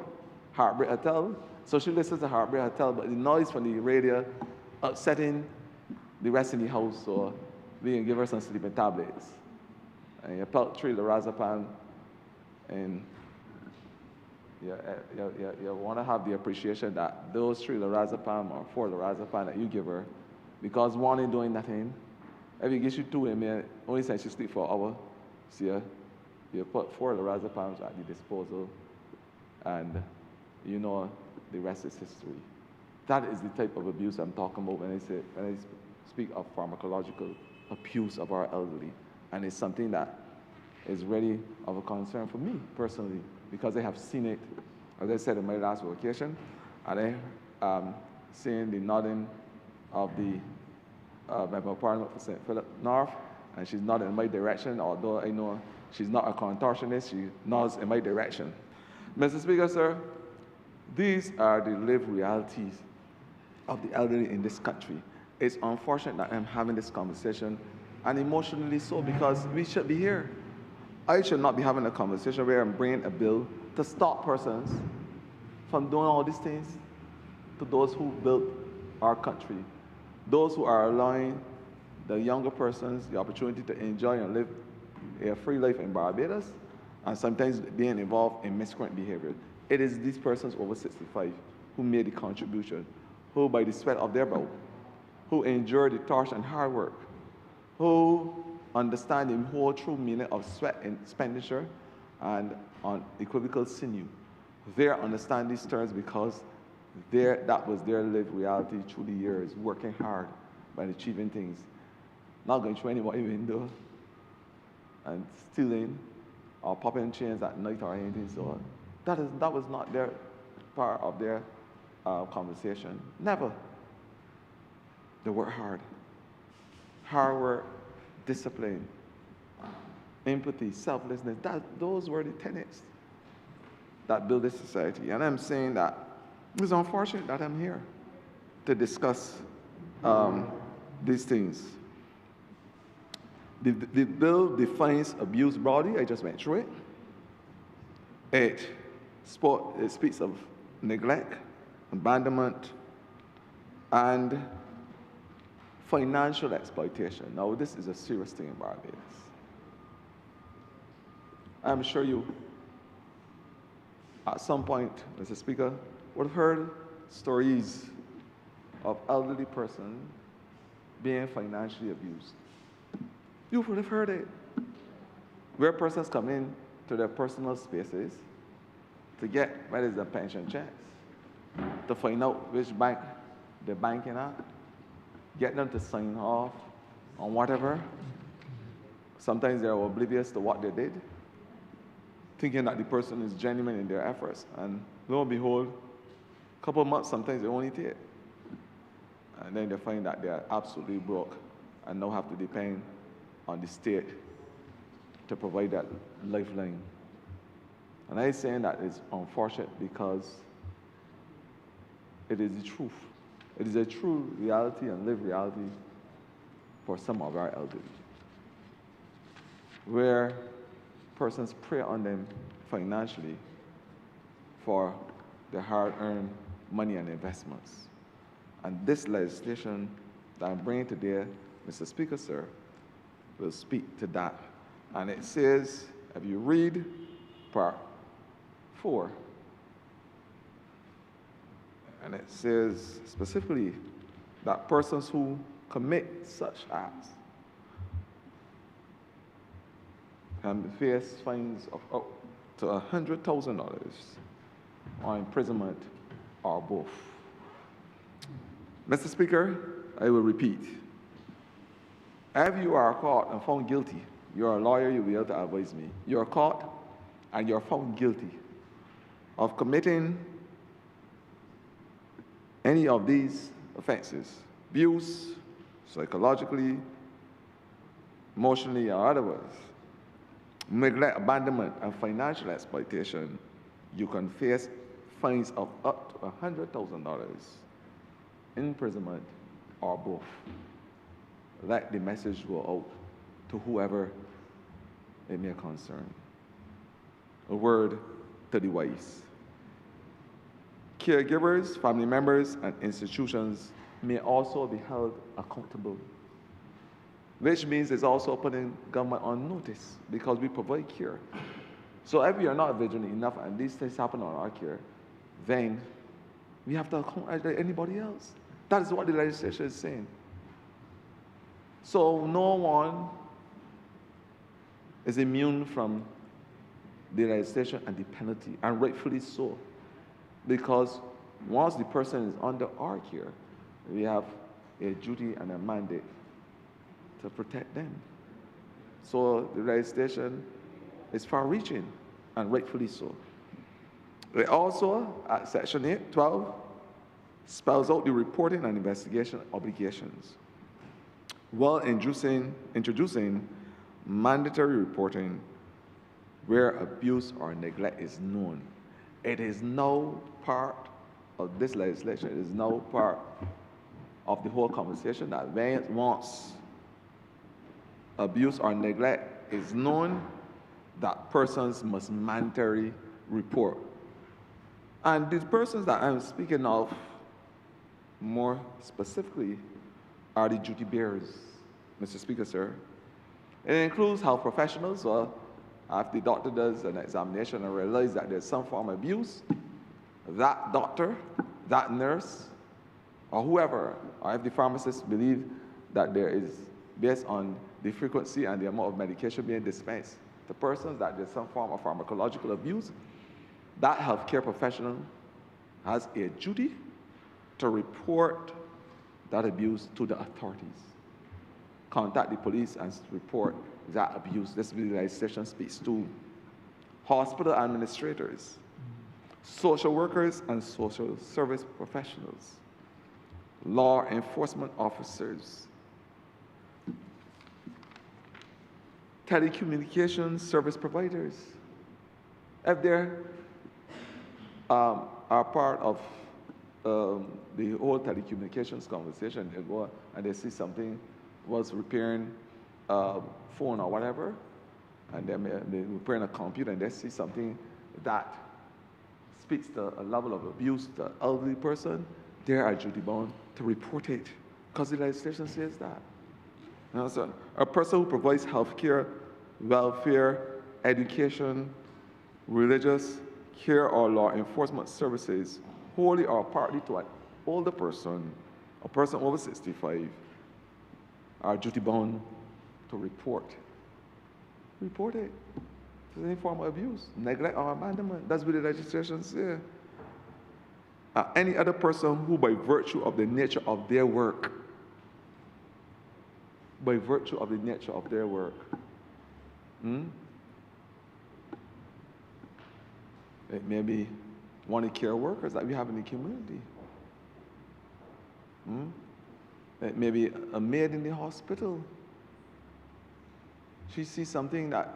Heartbreak Hotel. So she listens to heartbreak and tell, but the noise from the radio upsetting the rest in the house, so we can give her some sleeping tablets. And you pelt three lorazepam, and you want to have the appreciation that those 3 lorazepam or 4 lorazepam that you give her, because one ain't doing nothing. If you give you 2 in there, only since she sleep for an hour, see you put 4 lorazepams at the disposal, and you know the rest is history. That is the type of abuse I'm talking about when I speak of pharmacological abuse of our elderly. And it's something that is really of a concern for me personally, because I have seen it, as I said in my last vacation, and I seen the nodding of the Member of Parliament for St. Philip North, and she's nodding in my direction, although I know she's not a contortionist, she nods in my direction. Mr. Speaker, sir, these are the lived realities of the elderly in this country. It's unfortunate that I'm having this conversation, and emotionally so, because we should be here. I should not be having a conversation where I'm bringing a bill to stop persons from doing all these things to those who built our country, those who are allowing the younger persons the opportunity to enjoy and live a free life in Barbados, and sometimes being involved in miscreant behavior. It is these persons over 65 who made the contribution, who by the sweat of their brow, who endure the torture and hard work, who understand the whole true meaning of sweat and expenditure and on equivocal sinew. They understand these terms because that was their lived reality through the years, working hard by achieving things, not going through anybody's window and stealing or popping chains at night or anything. So that was not their part of their conversation. Never. They work hard. Hard work, discipline, empathy, selflessness, those were the tenets that build this society. And I'm saying that it's unfortunate that I'm here to discuss these things. The bill defines abuse broadly. I just went through it. It speaks of neglect, abandonment, and financial exploitation. Now, this is a serious thing in Barbados. I'm sure you, at some point, Mr. Speaker, would have heard stories of elderly persons being financially abused. You would have heard it. Where persons come in to their personal spaces to get, whether it's a pension checks, to find out which bank they're banking at, get them to sign off on whatever. Sometimes they're oblivious to what they did, thinking that the person is genuine in their efforts. And lo and behold, a couple of months, sometimes they only take. And then they find that they're absolutely broke and now have to depend on the state to provide that lifeline. And I'm saying that it's unfortunate because it is the truth. It is a true reality and lived reality for some of our elderly, where persons prey on them financially for their hard-earned money and investments. And this legislation that I'm bringing today, Mr. Speaker, sir, will speak to that. And it says, if you read part 4, and it says specifically that persons who commit such acts can face fines of up to $100,000 or imprisonment or both. Mr. Speaker, I will repeat. If you are caught and found guilty, you're a lawyer, you'll be able to advise me. You're caught and you're found guilty of committing any of these offenses, abuse, psychologically, emotionally, or otherwise, neglect, abandonment, and financial exploitation, you can face fines of up to $100,000, imprisonment, or both. Let the message go out to whoever it may concern. A word to the wise. Caregivers, family members, and institutions may also be held accountable, which means it's also putting government on notice because we provide care. So if we are not vigilant enough and these things happen on our care, then we have to account like anybody else. That is what the legislation is saying. So no one is immune from the legislation and the penalty, and rightfully so. Because once the person is under our care, we have a duty and a mandate to protect them. So the legislation is far-reaching, and rightfully so. It also, at Section 8:12, spells out the reporting and investigation obligations, while introducing mandatory reporting where abuse or neglect is known. It is now part of this legislation. It is now part of the whole conversation that once abuse or neglect is known, that persons must mandatory report. And these persons that I'm speaking of more specifically are the duty bearers, Mr. Speaker, sir. It includes health professionals. Well, after the doctor does an examination and realizes that there's some form of abuse, that doctor, that nurse, or whoever, or if the pharmacist believe that there is, based on the frequency and the amount of medication being dispensed, the persons that there's some form of pharmacological abuse, that healthcare professional has a duty to report that abuse to the authorities. Contact the police and report that abuse. This legislation speaks to hospital administrators, social workers and social service professionals, law enforcement officers, telecommunications service providers. If they are part of the whole telecommunications conversation, they go and they see something was repairing a phone or whatever, and they're repairing a computer and they see something that speaks to a level of abuse to an elderly person, they are duty bound to report it because the legislation says that. So a person who provides health care, welfare, education, religious care, or law enforcement services wholly or partly to an older person, a person over 65, are duty bound to report. Report it. If there's any form of abuse, neglect, or abandonment. That's what the legislation says. Any other person who, by virtue of the nature of their work, it may be one of the care workers that we have in the community. It may be a maid in the hospital. She sees something that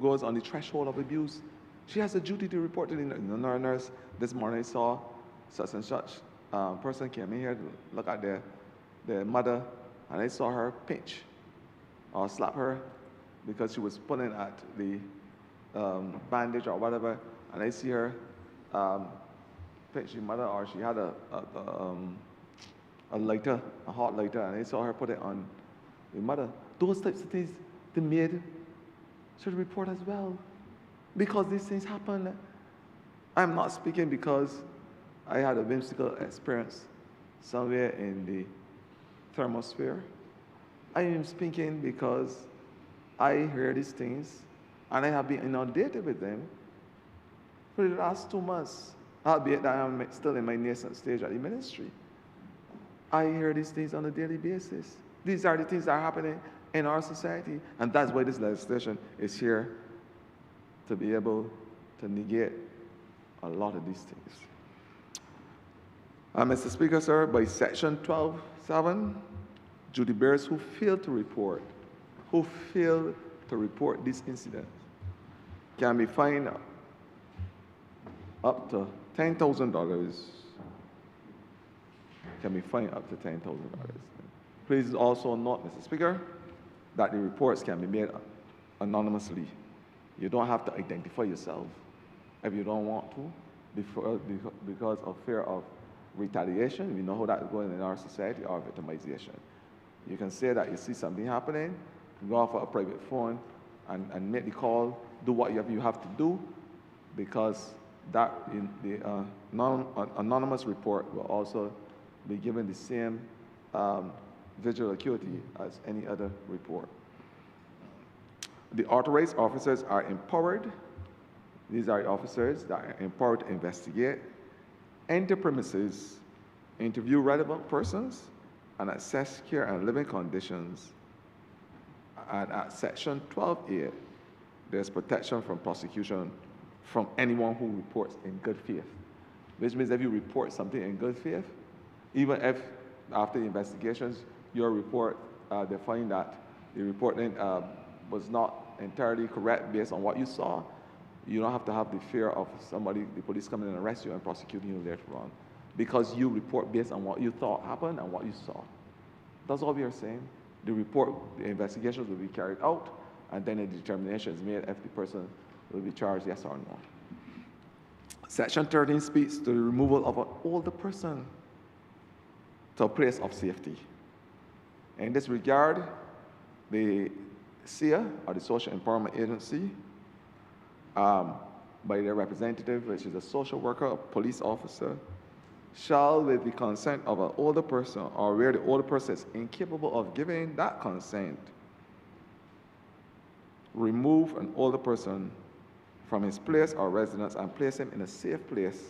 goes on the threshold of abuse. She has a duty to report to the nurse. This morning I saw such and such person came in here to look at their mother, and I saw her pinch or slap her because she was pulling at the bandage or whatever, and I see her pinch the mother, or she had a lighter, a hot lighter, and I saw her put it on the mother. Those types of things, the maid should report as well, because these things happen. I'm not speaking because I had a whimsical experience somewhere in the thermosphere. I am speaking because I hear these things, and I have been inundated with them for the last 2 months, albeit that I'm still in my nascent stage at the ministry. I hear these things on a daily basis. These are the things that are happening in our society, and that's why this legislation is here to be able to negate a lot of these things. Mr. Speaker, sir, by Section 12(7), duty bearers who fail to report this incident can be fined up to $10,000. Please also note, Mr. Speaker, that the reports can be made anonymously. You don't have to identify yourself if you don't want to. because of fear of retaliation. We know how that's going in our society, or victimization. You can say that you see something happening, go off a private phone and make the call, do what you have to do, because that in the anonymous report will also be given the same visual acuity as any other report. The authorized officers are empowered. These are the officers that are empowered to investigate, enter premises, interview relevant persons, and assess care and living conditions. And at Section 12A, there's protection from prosecution from anyone who reports in good faith, which means if you report something in good faith, even if after the investigations, your report, they find that the report was not entirely correct based on what you saw, you don't have to have the fear of somebody, the police coming and arrest you and prosecuting you later on, because you report based on what you thought happened and what you saw. That's all we are saying. The report, the investigations will be carried out, and then a determination is made if the person will be charged, yes or no. Section 13 speaks to the removal of an older person to a place of safety. In this regard, the SEA, or the Social Empowerment Agency, by their representative, which is a social worker, a police officer, shall, with the consent of an older person, or where the older person is incapable of giving that consent, remove an older person from his place or residence and place him in a safe place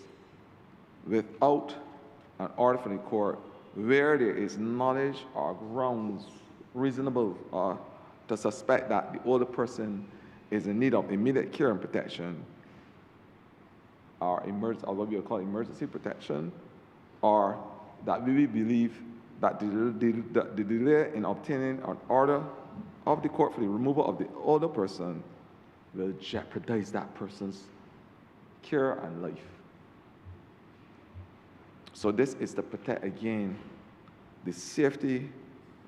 without an order from the court where there is knowledge or grounds reasonable to suspect that the older person is in need of immediate care and protection, or what we would call emergency protection, or that we believe that the delay in obtaining an order of the court for the removal of the older person will jeopardize that person's care and life. So this is to protect, again, the safety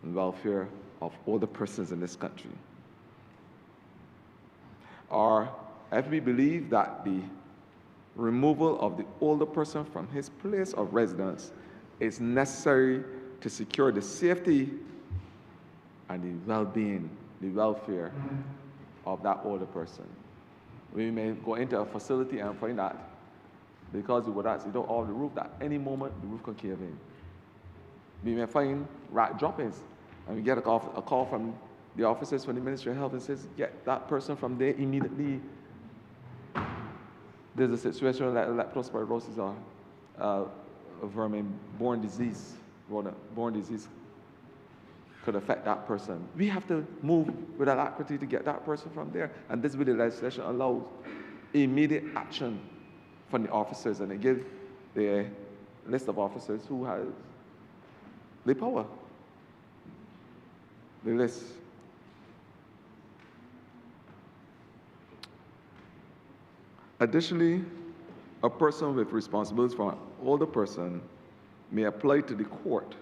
and welfare of older persons in this country. Or if we believe that the removal of the older person from his place of residence is necessary to secure the safety and the well-being, the welfare of that older person. We may go into a facility and find that because we would actually don't all the roof, that any moment the roof can cave in. We may find rat droppings, and we get a call from the officers from the Ministry of Health and says, get that person from there immediately. There's a situation like leptospirosis or a vermin-borne disease, borne disease could affect that person. We have to move with alacrity to get that person from there. And this is where the legislation allows immediate action from the officers, and they give the list of officers who has the power. The list. Additionally, a person with responsibilities for an older person may apply to the court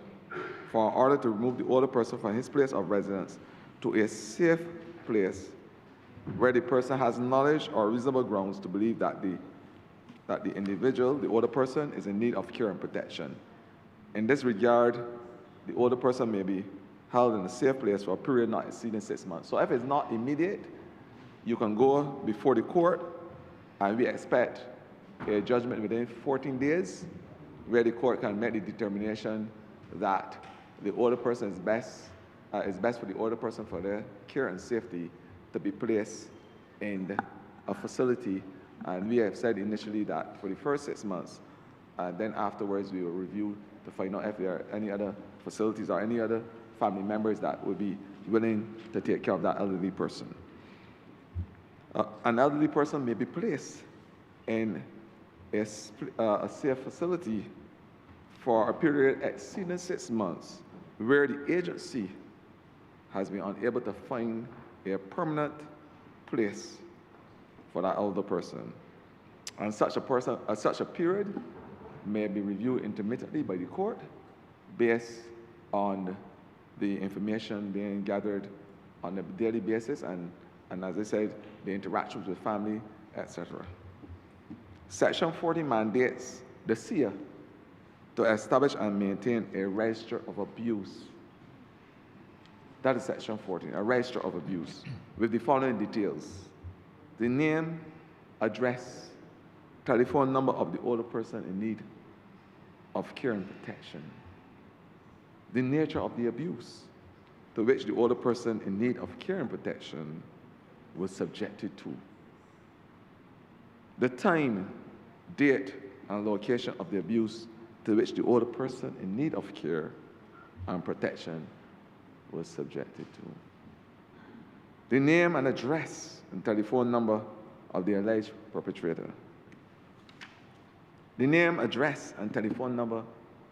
for an order to remove the older person from his place of residence to a safe place where the person has knowledge or reasonable grounds to believe that the individual, the older person, is in need of care and protection. In this regard, the older person may be held in a safe place for a period not exceeding 6 months. So if it's not immediate, you can go before the court, and we expect a judgment within 14 days where the court can make the determination that the older person is best for the older person for their care and safety to be placed in a facility. And we have said initially that for the first 6 months, and then afterwards we will review to find out if there are any other facilities or any other family members that would be willing to take care of that elderly person. An elderly person may be placed in a safe facility for a period exceeding 6 months where the agency has been unable to find a permanent place for that older person. And such a period may be reviewed intermittently by the court based on the information being gathered on a daily basis and as I said, the interactions with family, etc. Section 40 mandates the seer to establish and maintain a register of abuse. That is Section 14, a register of abuse, with the following details: the name, address, telephone number of the older person in need of care and protection, the nature of the abuse to which the older person in need of care and protection was subjected to, the time, date, and location of the abuse to which the older person in need of care and protection was subjected to, the name and address and telephone number of the alleged perpetrator, the name, address, and telephone number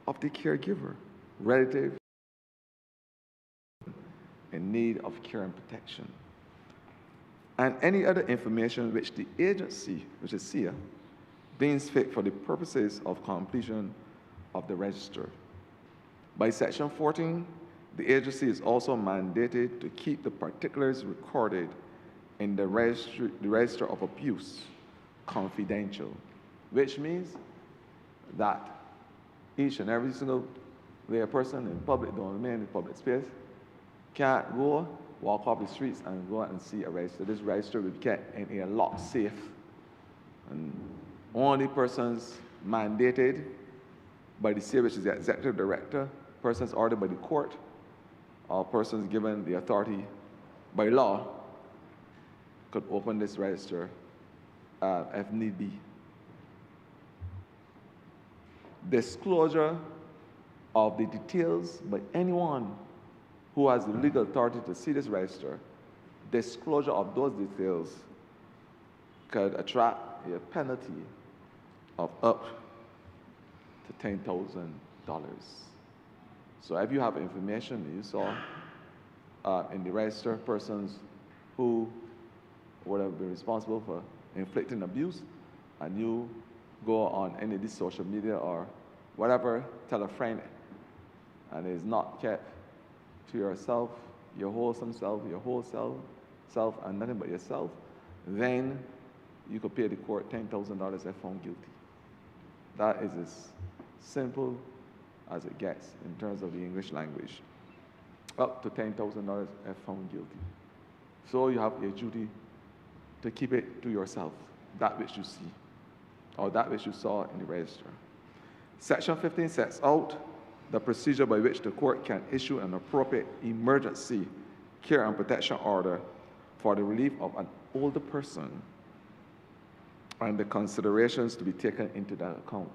of the caregiver, relative in need of care and protection, and any other information which the agency, which is SEER, deems fit for the purposes of completion of the register. By Section 14, the agency is also mandated to keep the particulars recorded in the register of abuse confidential, which means that each and every single lay person in public domain, in public space, can't go walk off the streets and go out and see a register. This register will be kept in a locked safe, and only persons mandated by the SEER, which is the executive director, persons ordered by the court, or persons given the authority by law could open this register if need be. Disclosure of the details by anyone who has the legal authority to see this register, disclosure of those details could attract a penalty of up to $10,000. So if you have information that you saw in the register, persons who would have been responsible for inflicting abuse, and you go on any of these social media or whatever, tell a friend, and it is not kept to yourself, your wholesome self, your whole self, and nothing but yourself, then you could pay the court $10,000 if found guilty. That is as simple as it gets in terms of the English language. Up to $10,000 if found guilty. So you have a duty to keep it to yourself, that which you see, or that which you saw in the register. Section 15 sets out the procedure by which the court can issue an appropriate emergency care and protection order for the relief of an older person and the considerations to be taken into that account.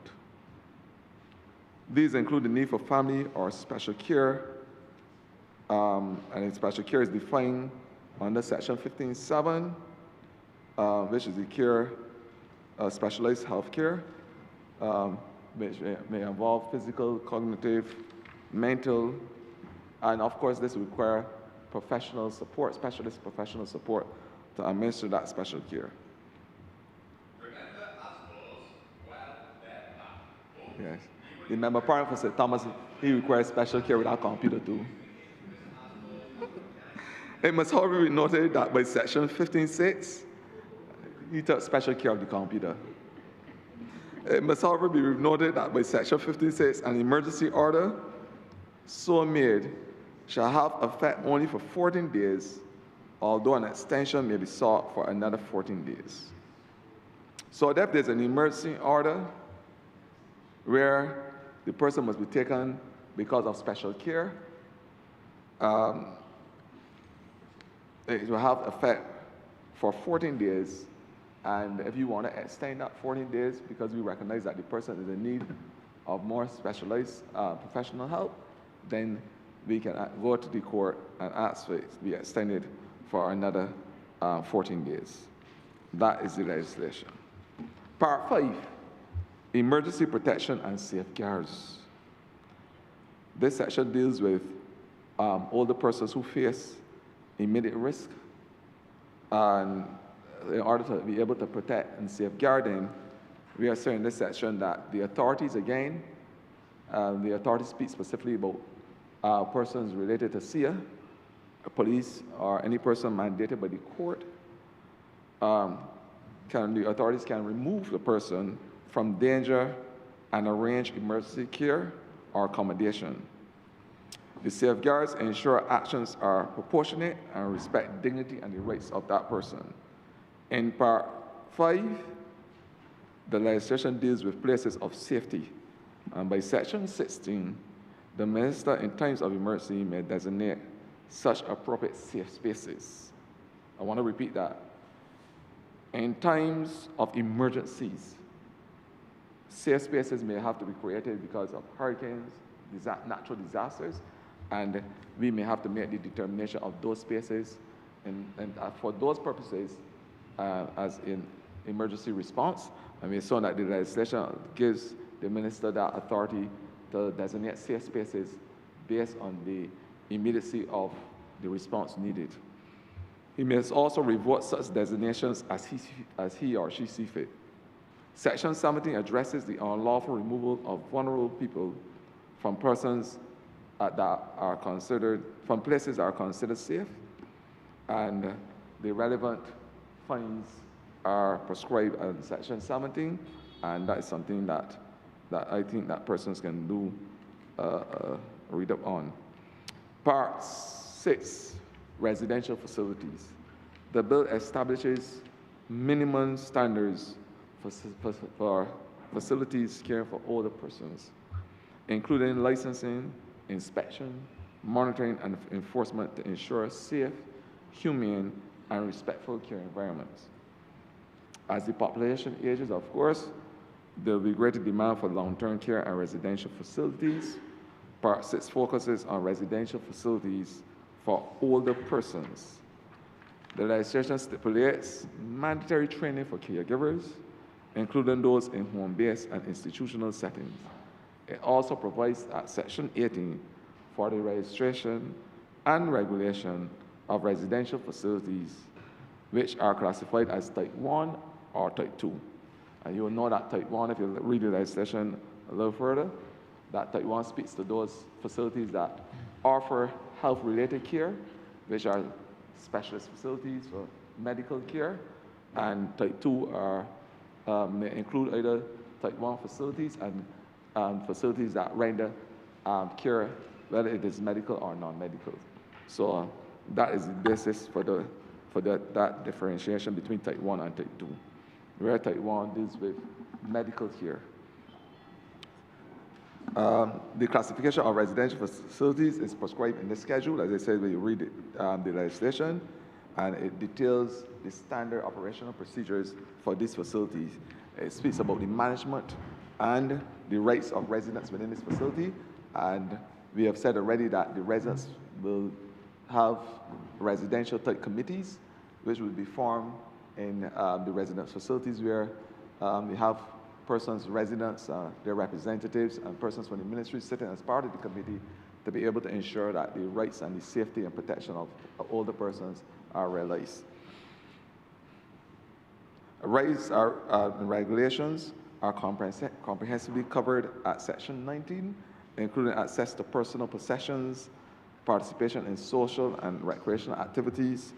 These include the need for family or special care, and special care is defined under Section 15.7, which is the care, specialized health care, which may involve physical, cognitive, mental, and of course this will require professional support, specialist professional support to administer that special care. Yes. The member parent for St. Thomas, he requires special care without computer too. It must however be noted that by Section 15.6, he took special care of the computer. It must however be noted that by Section 15.6, an emergency order so made shall have effect only for 14 days, although an extension may be sought for another 14 days. So if there's an emergency order where the person must be taken because of special care, it will have effect for 14 days. And if you want to extend that 14 days because we recognize that the person is in need of more specialized professional help, then we can go to the court and ask for it to be extended for another 14 days. That is the legislation. Part 5, emergency protection and safeguards. This section deals with older persons who face immediate risk, and in order to be able to protect and safeguard them, we are saying in this section that the authorities, again, the authorities speak specifically about persons related to SEER, police, or any person mandated by the court, the authorities can remove the person from danger and arrange emergency care or accommodation. The safeguards ensure actions are proportionate and respect dignity and the rights of that person. In Part 5, the legislation deals with places of safety, and by Section 16, the Minister in times of emergency may designate such appropriate safe spaces. I want to repeat that. In times of emergencies, safe spaces may have to be created because of hurricanes, natural disasters, and we may have to make the determination of those spaces. And for those purposes, as in emergency response, and we saw that the legislation gives the minister that authority to designate safe spaces based on the immediacy of the response needed. He may also revoke such designations as he or she sees fit. Section 17 addresses the unlawful removal of vulnerable people from persons from places that are considered safe, and the relevant fines are prescribed in Section 17, and that is something that I think that persons can do read up on. Part 6, residential facilities. The bill establishes minimum standards for facilities caring for older persons, including licensing, inspection, monitoring, and enforcement to ensure safe, humane, and respectful care environments. As the population ages, of course, there will be greater demand for long-term care and residential facilities. Part 6 focuses on residential facilities for older persons. The legislation stipulates mandatory training for caregivers, including those in home-based and institutional settings. It also provides at Section 18 for the registration and regulation of residential facilities which are classified as Type 1 or Type 2. And you will know that Type 1, if you read the legislation a little further, that Type 1 speaks to those facilities that offer health-related care, which are specialist facilities for medical care, and Type 2 may include either Type 1 facilities and facilities that render care, whether it is medical or non-medical. So that is the basis for that differentiation between Type 1 and Type 2, where Type 1 deals with medical care. The classification of residential facilities is prescribed in the schedule. As I said, when you read the legislation, and it details the standard operational procedures for these facilities. It speaks about the management and the rights of residents within this facility, and we have said already that the residents will have residential type committees, which will be formed in the residence facilities where we have persons, residents, their representatives, and persons from the ministry sitting as part of the committee to be able to ensure that the rights and the safety and protection of older persons are realized. Rights and regulations are comprehensively covered at Section 19, including access to personal possessions, participation in social and recreational activities,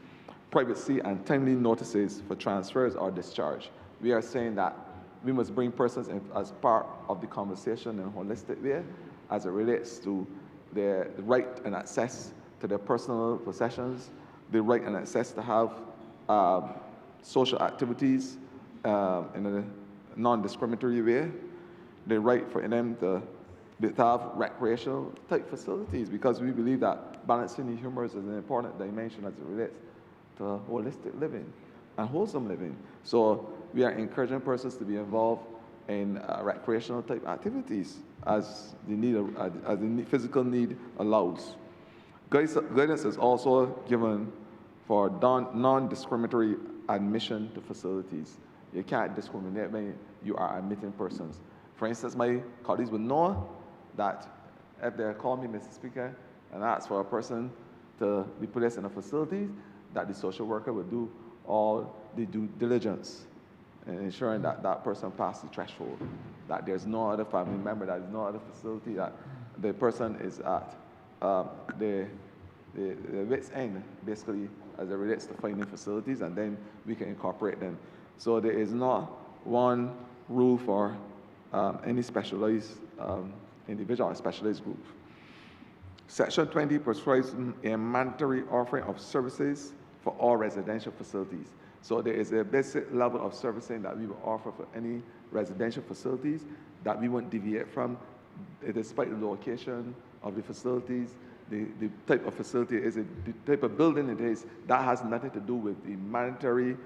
privacy and timely notices for transfers or discharge. We are saying that we must bring persons in as part of the conversation in a holistic way as it relates to the right and access to their personal possessions, the right and access to have social activities in a non-discriminatory way, the right for them to have recreational type facilities, because we believe that balancing the humors is an important dimension as it relates to holistic living and wholesome living. So we are encouraging persons to be involved in recreational type activities as the physical need allows. Guidance is also given for non-discriminatory admission to facilities. You can't discriminate when you are admitting persons. For instance, my colleagues would know that if they call me, Mr. Speaker, and ask for a person to be placed in a facility, that the social worker would do all the due diligence in ensuring that that person passed the threshold, that there's no other family member, that there's no other facility, that the person is at the wit's end, basically, as it relates to finding facilities, and then we can incorporate them. So there is not one rule for any specialized individual or specialized group. Section 20 prescribes a mandatory offering of services for all residential facilities. So there is a basic level of servicing that we will offer for any residential facilities that we won't deviate from, despite the location of the facilities, the type of facility it is, the type of building it is. That has nothing to do with the mandatory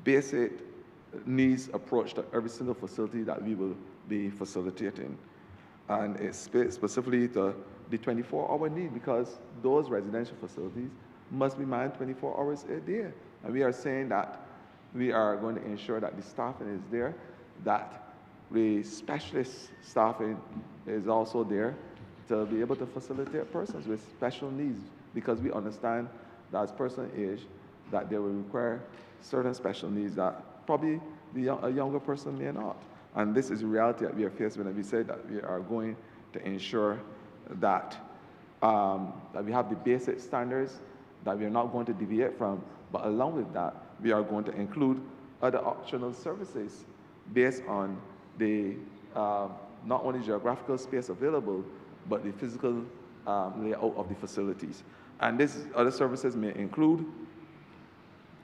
basic needs approach to every single facility that we will be facilitating. And it's specifically the 24-hour need, because those residential facilities must be manned 24 hours a day. And we are saying that we are going to ensure that the staffing is there, that the specialist staffing is also there to be able to facilitate persons with special needs, because we understand that as person age, that they will require certain special needs that probably a younger person may not. And this is a reality that we are faced with, and we say that we are going to ensure that, that we have the basic standards that we are not going to deviate from, but along with that, we are going to include other optional services based on the not only geographical space available, but the physical layout of the facilities. And these other services may include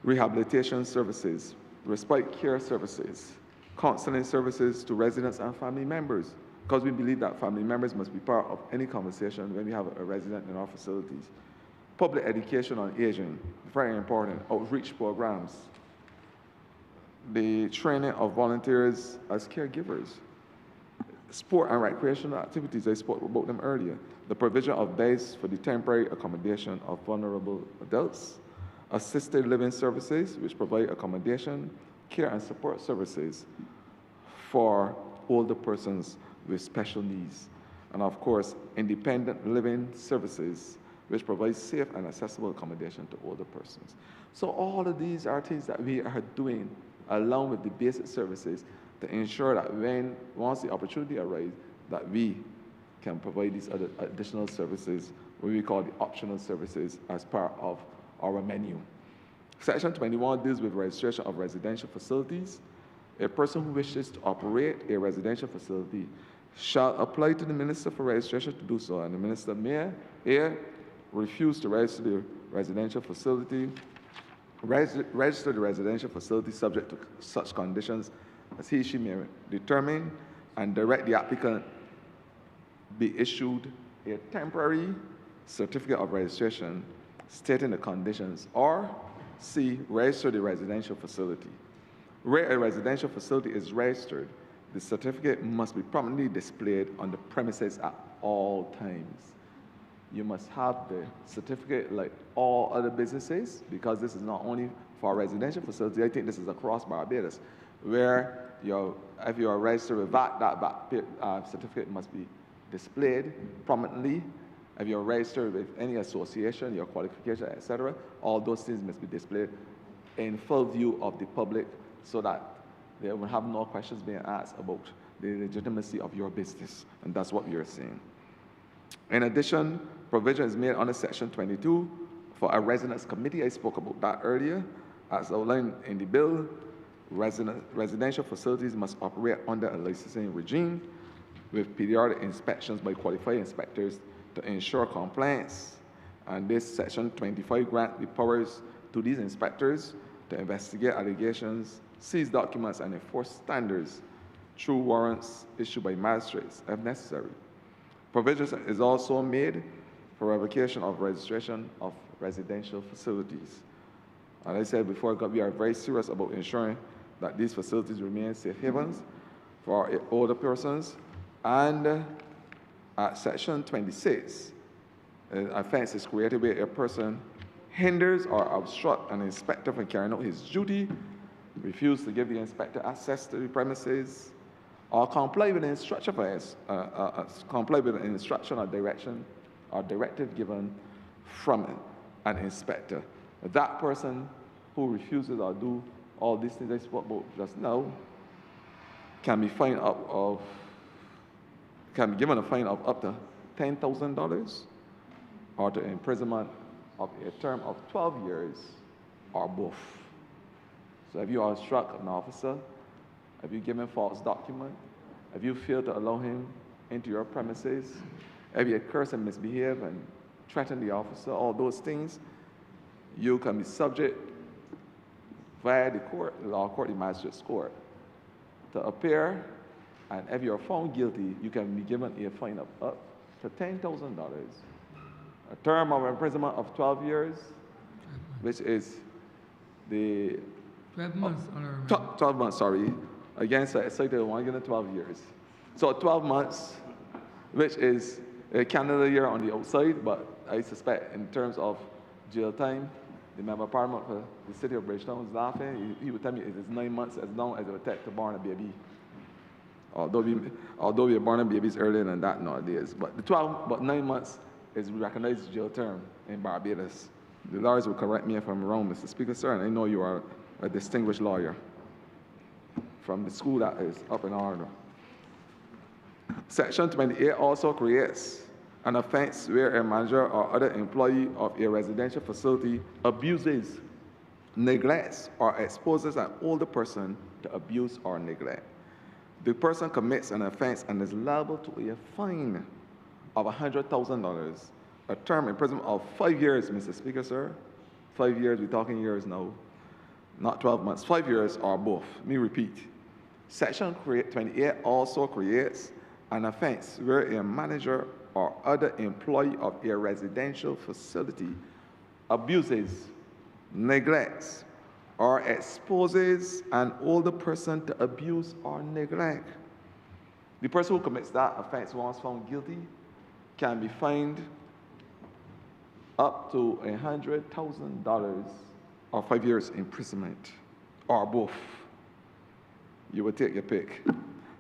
rehabilitation services, respite care services, counseling services to residents and family members, because we believe that family members must be part of any conversation when we have a resident in our facilities. Public education on aging, very important, outreach programs, the training of volunteers as caregivers, sport and recreational activities, I spoke about them earlier, the provision of beds for the temporary accommodation of vulnerable adults, assisted living services, which provide accommodation, care and support services for older persons with special needs, and of course, independent living services, which provide safe and accessible accommodation to older persons. So all of these are things that we are doing along with the basic services to ensure that once the opportunity arises, that we can provide these other additional services, what we call the optional services, as part of our menu. Section 21 deals with registration of residential facilities. A person who wishes to operate a residential facility shall apply to the Minister for registration to do so, and the Minister may refuse to register the residential facility, register the residential facility subject to such conditions as he/she may determine, and direct the applicant be issued a temporary certificate of registration stating the conditions, or C, register the residential facility. Where a residential facility is registered, the certificate must be prominently displayed on the premises at all times. You must have the certificate like all other businesses, because this is not only for a residential facility. I think this is across Barbados, where if you are registered with VAT, that certificate must be displayed prominently. If you're registered with any association, your qualification, etc., all those things must be displayed in full view of the public, so that they will have no questions being asked about the legitimacy of your business. And that's what we are saying. In addition, provision is made under Section 22 for a residence committee. I spoke about that earlier. As outlined in the bill, residential facilities must operate under a licensing regime with periodic inspections by qualified inspectors to ensure compliance. And this Section 25 grants the powers to these inspectors to investigate allegations, seize documents, and enforce standards through warrants issued by magistrates if necessary. Provisions is also made for revocation of registration of residential facilities. As I said before, we are very serious about ensuring that these facilities remain safe havens for older persons. And Section 26, an offense is created where a person hinders or obstructs an inspector from carrying out his duty, refuse to give the inspector access to the premises, or comply with an instruction or direction or directive given from an inspector. That person who refuses or do all these things I spoke about just now can be fined can be given a fine of up to $10,000 or to imprisonment of a term of 12 years or both. So if you obstruct an officer, if you give him false document, if you fail to allow him into your premises, if you curse and misbehave and threaten the officer, all those things, you can be subject via the court, the law court, the magistrate's court, to appear, and if you're found guilty, you can be given a fine of up to $10,000, a term of imprisonment of 12 years, which is the 12 months, Honourable. 12 months, sorry. Again, so it's like they want to get 12 years. So 12 months, which is a calendar year on the outside, but I suspect in terms of jail time, the member of parliament for the city of Bridgetown was laughing. He would tell me it is 9 months as long as it would take to born a baby. Although we are born babies earlier than that nowadays. But 9 months is recognized jail term in Barbados. The lawyers will correct me if I'm wrong, Mr. Speaker, sir, and I know you are a distinguished lawyer from the school that is up in Arnold. Section 28 also creates an offense where a manager or other employee of a residential facility abuses, neglects, or exposes an older person to abuse or neglect. The person commits an offense and is liable to a fine of $100,000, a term in prison of 5 years, Mr. Speaker, sir. 5 years, we're talking years now, not 12 months, 5 years or both. Let me repeat. Section 28 also creates an offense where a manager or other employee of a residential facility abuses, neglects, or exposes an older person to abuse or neglect. The person who commits that offense, once found guilty, can be fined up to $100,000 or 5 years imprisonment, or both. You will take your pick.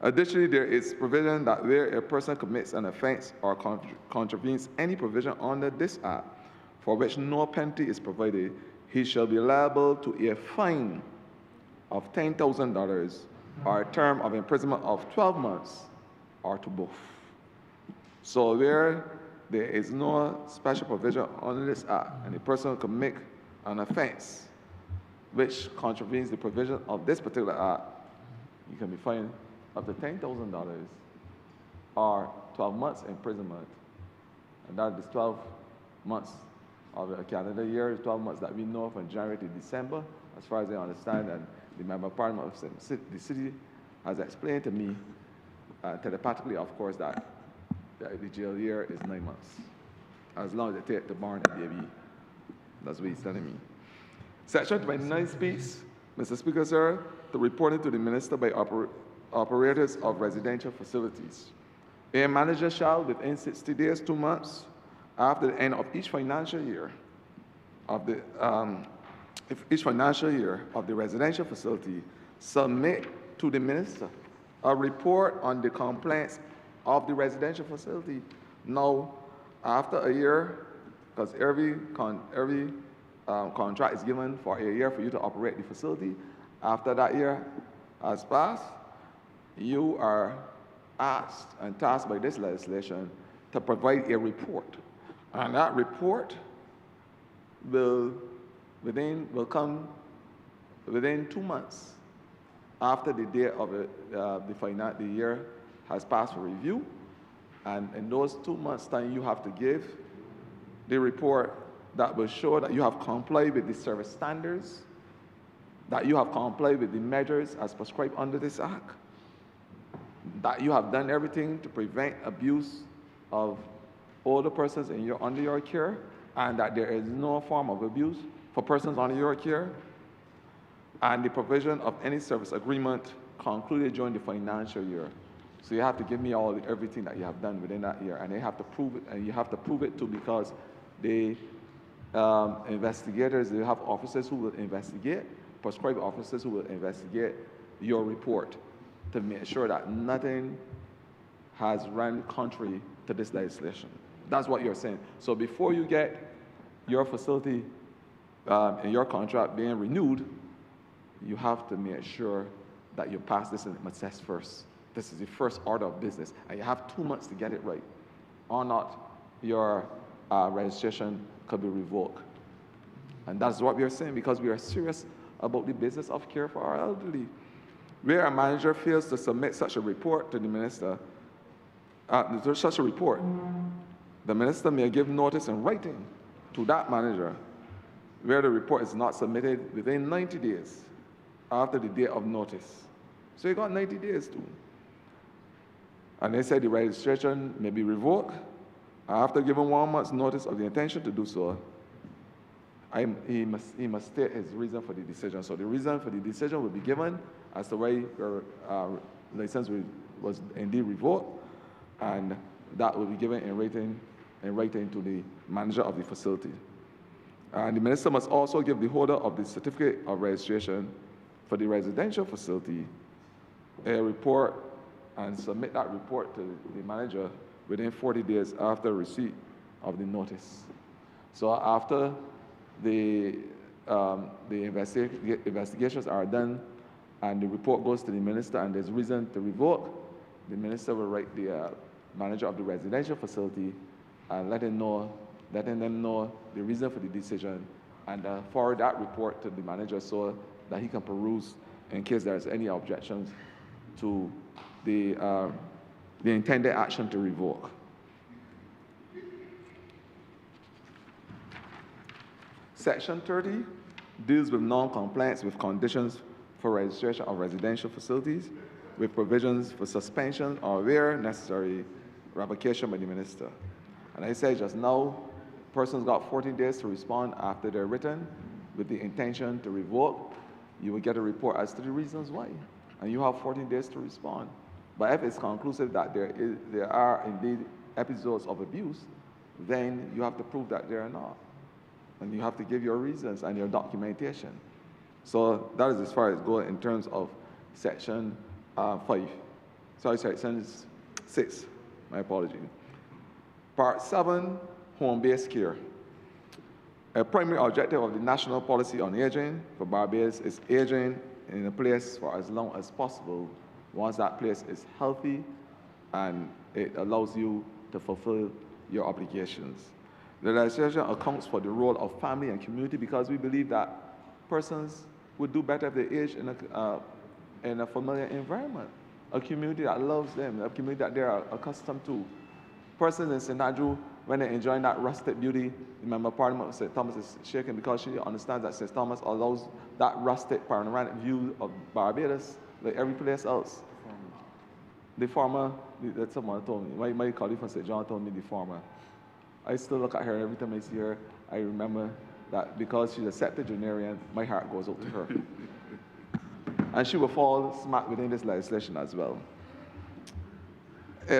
Additionally, there is provision that where a person commits an offense or contravenes any provision under this act for which no penalty is provided, he shall be liable to a fine of $10,000 or a term of imprisonment of 12 months or to both. So where there is no special provision under this act and a person commit an offense which contravenes the provision of this particular act, you can be fined up to $10,000 or 12 months imprisonment. And that is 12 months of a calendar year, 12 months that we know from January to December, as far as I understand, and the Member of Parliament of the city has explained to me, telepathically, of course, that the jail year is 9 months, as long as it takes to born a baby. That's what he's telling me. Section 29 speaks, Mr. Speaker, sir, to reporting to the minister by operators of residential facilities. A manager shall, within 60 days, 2 months, after the end of each financial year of the residential facility, submit to the minister a report on the complaints of the residential facility. Now, after a year, because every contract is given for a year for you to operate the facility, after that year has passed, you are asked and tasked by this legislation to provide a report. And that report will come within 2 months after the day of the year has passed for review. And in those 2 months' time, you have to give the report that will show that you have complied with the service standards, that you have complied with the measures as prescribed under this act, that you have done everything to prevent abuse of older persons under your care, and that there is no form of abuse for persons under your care, and the provision of any service agreement concluded during the financial year. So you have to give me everything that you have done within that year, and they have to prove it, and you have to prove it too, because the investigators, they have officers who will investigate, prescribed officers who will investigate your report to make sure that nothing has run contrary to this legislation. That's what you're saying. So before you get your facility and your contract being renewed, you have to make sure that you pass this litmus first. This is the first order of business, and you have 2 months to get it right, or not your registration could be revoked. And that's what we are saying, because we are serious about the business of care for our elderly. Where a manager fails to submit such a report to the minister, the minister may give notice in writing to that manager where the report is not submitted within 90 days after the date of notice. So you got 90 days too. And they said the registration may be revoked after giving 1 month's notice of the intention to do so. He must state his reason for the decision. So the reason for the decision will be given as to why your license was indeed revoked, and that will be given in writing to the manager of the facility. And the minister must also give the holder of the certificate of registration for the residential facility a report and submit that report to the manager within 40 days after receipt of the notice. So after the investigations are done and the report goes to the minister and there's reason to revoke, the minister will write the manager of the residential facility and letting them know the reason for the decision and forward that report to the manager so that he can peruse in case there's any objections to the intended action to revoke. Section 30 deals with non-compliance with conditions for registration of residential facilities with provisions for suspension or, where necessary, revocation by the minister. And I said just now, persons got 14 days to respond after they're written with the intention to revoke. You will get a report as to the reasons why, and you have 14 days to respond. But if it's conclusive that there are indeed episodes of abuse, then you have to prove that there are not. And you have to give your reasons and your documentation. So that is as far as goes in terms of section 6, my apology. Part 7, home-based care. A primary objective of the National Policy on Aging for Barbados is aging in a place for as long as possible once that place is healthy and it allows you to fulfill your obligations. The legislation accounts for the role of family and community because we believe that persons would do better if they age in a familiar environment, a community that loves them, a community that they are accustomed to. Persons in St. Andrew, when they're enjoying that rustic beauty, remember Parliament of St. Thomas is shaking because she understands that St. Thomas allows that rustic panoramic view of Barbados like every place else. The farmer, that's someone told me, my colleague from St. John told me the farmer. I still look at her every time I see her. I remember that because she's a septuagenarian, my heart goes out to her. And she will fall smack within this legislation as well.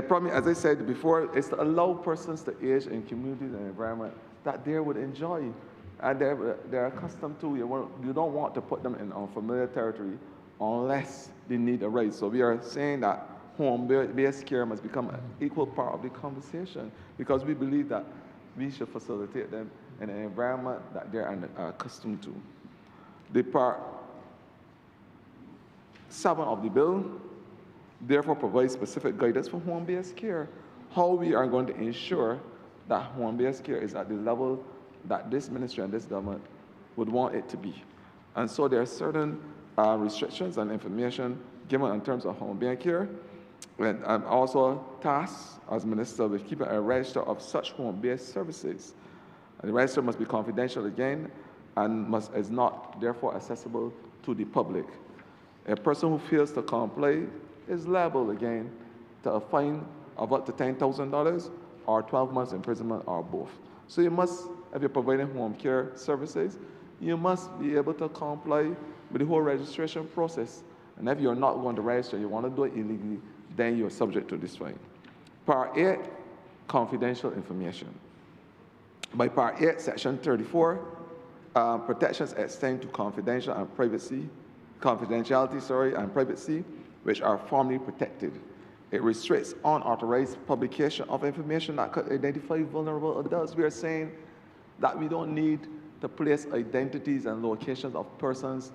Probably, as I said before, is to allow persons to age in communities and environment that they would enjoy and they're accustomed to. You don't want to put them in unfamiliar territory unless the need arises. So we are saying that home-based care must become an equal part of the conversation because we believe that we should facilitate them in an environment that they're accustomed to. The part 7 of the bill therefore provides specific guidance for home-based care, how we are going to ensure that home-based care is at the level that this ministry and this government would want it to be. And so there are certain restrictions and information given in terms of home-based care. And I'm also tasked as minister with keeping a register of such home-based services. And the register must be confidential again and is not therefore accessible to the public. A person who fails to comply is liable again to a fine of up to $10,000 or 12 months imprisonment or both. So you must, if you're providing home care services, you must be able to comply with the whole registration process. And if you're not going to register, you want to do it illegally, then you're subject to this fine. Part 8, confidential information. By Part 8, Section 34, protections extend to confidentiality and privacy, which are formally protected. It restricts unauthorized publication of information that could identify vulnerable adults. We are saying that we don't need to place identities and locations of persons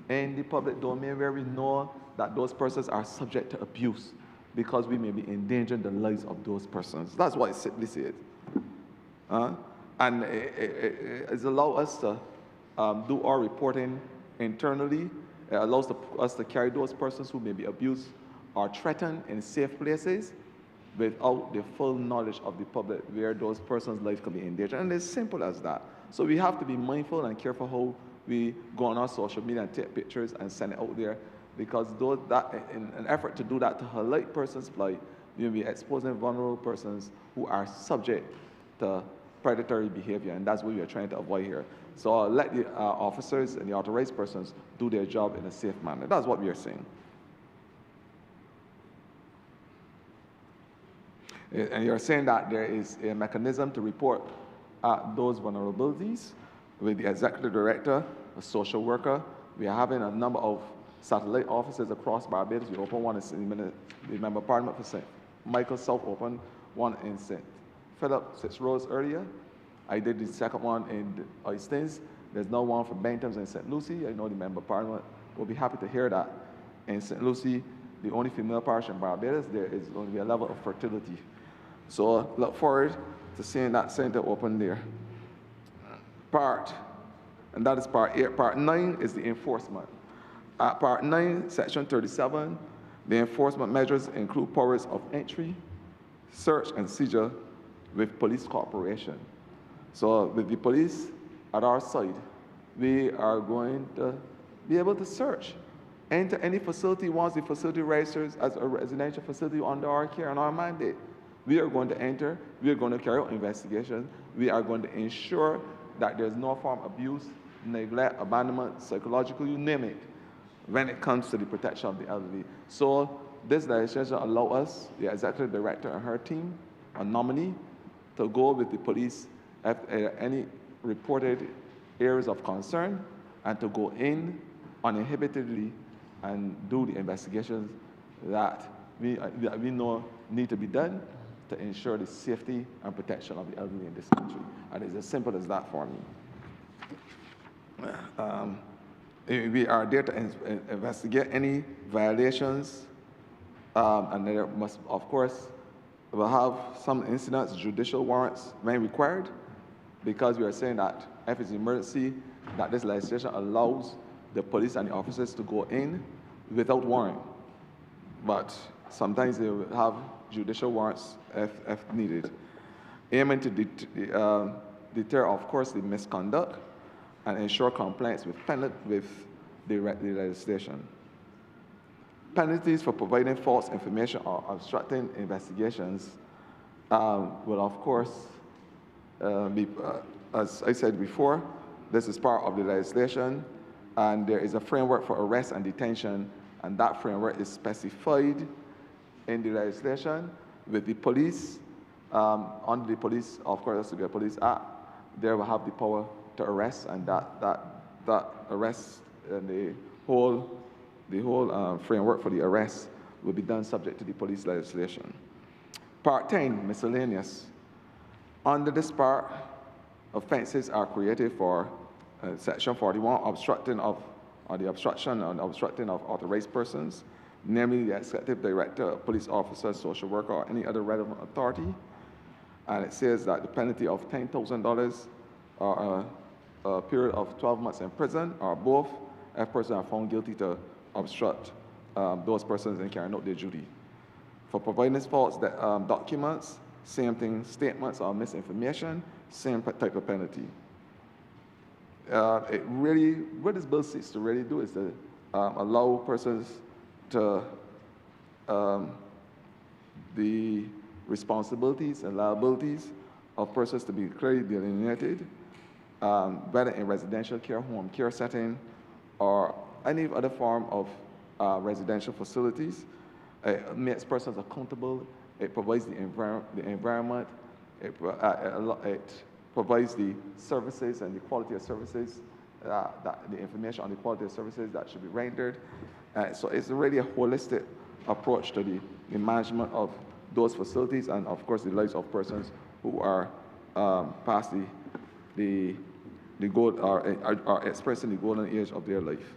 in the public domain where we know that those persons are subject to abuse because we may be endangering the lives of those persons. That's what it simply says. And it allows us to do our reporting internally. It allows us to carry those persons who may be abused or threatened in safe places without the full knowledge of the public where those persons' life can be endangered. And it's simple as that. So we have to be mindful and careful how we go on our social media and take pictures and send it out there, because in an effort to do that, to highlight persons' plight, you'll be exposing vulnerable persons who are subject to predatory behavior, and that's what we are trying to avoid here. So let the officers and the authorized persons do their job in a safe manner. That's what we are saying. And you're saying that there is a mechanism to report those vulnerabilities with the executive director, a social worker. We are having a number of satellite offices across Barbados. We opened one in the Member Parliament for St. Michael South, opened one in St. Philip, 6 Roads earlier. I did the second one in Oistins. There's now one for Bentham's in St. Lucie. I know the Member Parliament will be happy to hear that. In St. Lucie, the only female parish in Barbados, there is going to be a level of fertility. So look forward to seeing that center open there. And that is part 8. Part 9 is the enforcement. At part 9, section 37, the enforcement measures include powers of entry, search, and seizure with police cooperation. So with the police at our side, we are going to be able to search, enter any facility once the facility registers as a residential facility under our care and our mandate. We are going to enter, we are going to carry out investigations, we are going to ensure that there's no form of abuse, neglect, abandonment, psychological, you name it, when it comes to the protection of the elderly. So this legislation allows us, the executive director and her team, a nominee, to go with the police at any reported areas of concern and to go in uninhibitedly and do the investigations that we know need to be done to ensure the safety and protection of the elderly in this country. And it's as simple as that for me. We are there to investigate any violations, and there must, of course, we'll have some incidents, judicial warrants when required, because we are saying that if it's an emergency, that this legislation allows the police and the officers to go in without warrant. But sometimes they will have judicial warrants if needed, aiming to deter, of course, the misconduct and ensure compliance with the legislation. Penalties for providing false information or obstructing investigations will, of course, be, as I said before, this is part of the legislation, and there is a framework for arrest and detention, and that framework is specified in the legislation with the police. Under the police, of course, has to be a police act. They will have the power to arrest, and that arrest and the whole framework for the arrest will be done subject to the police legislation. Part 10, miscellaneous. Under this part, offenses are created for Section 41, obstructing of authorized persons, namely the executive director, police officer, social worker, or any other relevant authority. And it says that the penalty of $10,000 or a period of 12 months in prison, or both, if persons are found guilty to obstruct those persons in carrying out their duty. For providing false documents, same thing, statements or misinformation, same type of penalty. What this bill seeks to really do is to allow persons to the responsibilities and liabilities of persons to be clearly delineated, whether in residential care, home care setting, or any other form of residential facilities. It makes persons accountable. It provides the environment. It provides the services and the quality of services, the information on the quality of services that should be rendered. So it's really a holistic approach to the management of those facilities and, of course, the lives of persons who are past the goal, are expressing the golden age of their life.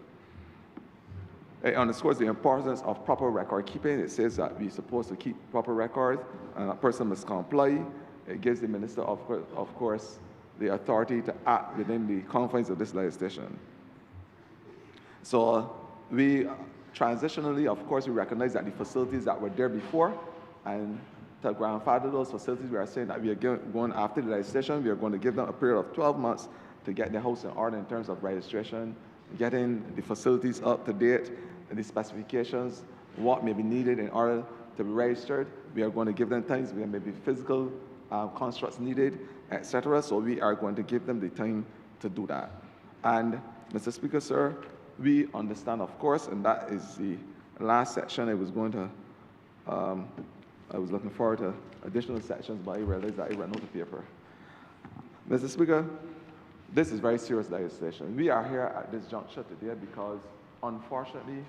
It underscores the importance of proper record keeping. It says that we're supposed to keep proper records, and a person must comply. It gives the minister, of course, the authority to act within the confines of this legislation. So we transitionally, of course, we recognize that the facilities that were there before, and to grandfather those facilities, we are saying that we are going after the legislation, we are going to give them a period of 12 months to get their house in order in terms of registration, getting the facilities up to date, and the specifications, what may be needed in order to be registered. We are going to give them things, there may be physical constructs needed, etc. So we are going to give them the time to do that. And Mr. Speaker, sir, we understand, of course, and that is the last section I was going to, I was looking forward to additional sections, but I realized that I ran out of paper. Mr. Speaker, this is very serious legislation. We are here at this juncture today because, unfortunately,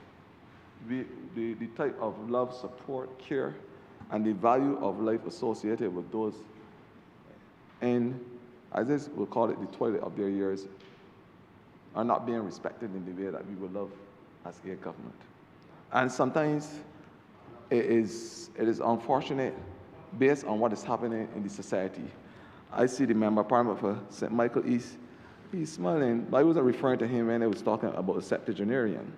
the type of love, support, care, and the value of life associated with those in, as we'll call it, the toilet of their years, are not being respected in the way that we would love as a government. And sometimes it is unfortunate based on what is happening in the society. I see the Member of Parliament for St. Michael East, he's smiling, but I wasn't referring to him when I was talking about the septuagenarian.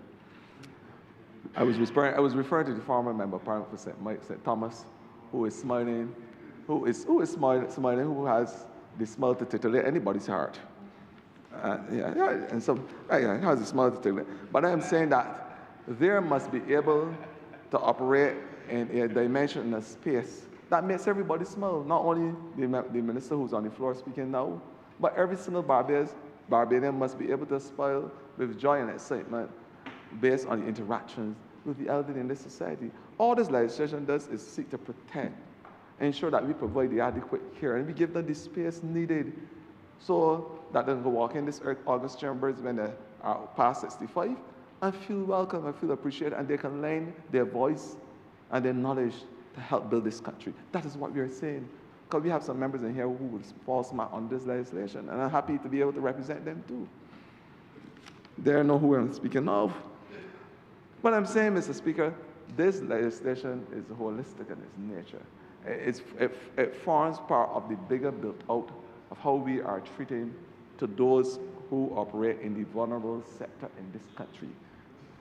I was referring to the former Member of Parliament for St. Thomas, who is smiling, who smiling, who has the smile to titillate anybody's heart. And so, it has a smile to titillate. But I am saying that there must be able to operate in a dimension, in a space that makes everybody smile, not only the minister who's on the floor speaking now, but every single Barbadian must be able to smile with joy and excitement based on the interactions with the elderly in this society. All this legislation does is seek to protect, ensure that we provide the adequate care, and we give them the space needed so that they can walk in this August chambers when they are past 65 and feel welcome and feel appreciated, and they can lend their voice and their knowledge to help build this country. That is what we are saying. Because we have some members in here who will fall smart on this legislation, and I'm happy to be able to represent them too. They know who I'm speaking of. But I'm saying, Mr. Speaker, this legislation is holistic in its nature. It forms part of the bigger build-out of how we are treating to those who operate in the vulnerable sector in this country.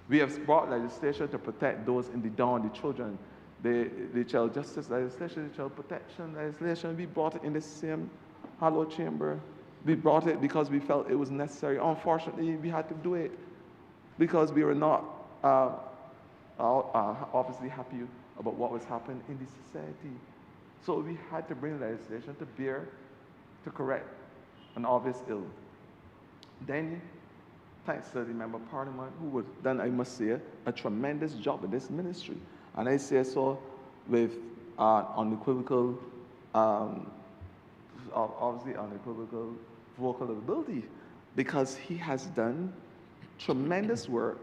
We have brought legislation to protect those in the down, the children, the child justice legislation, the child protection legislation. We brought it in the same hollow chamber. We brought it because we felt it was necessary. Unfortunately, we had to do it because we were not obviously happy about what was happening in the society. So we had to bring legislation to bear to correct an obvious ill. Then, thanks to the Member of Parliament, who was done, I must say, a tremendous job in this ministry. And I say so with unequivocal, obviously unequivocal vocal ability, because he has done tremendous work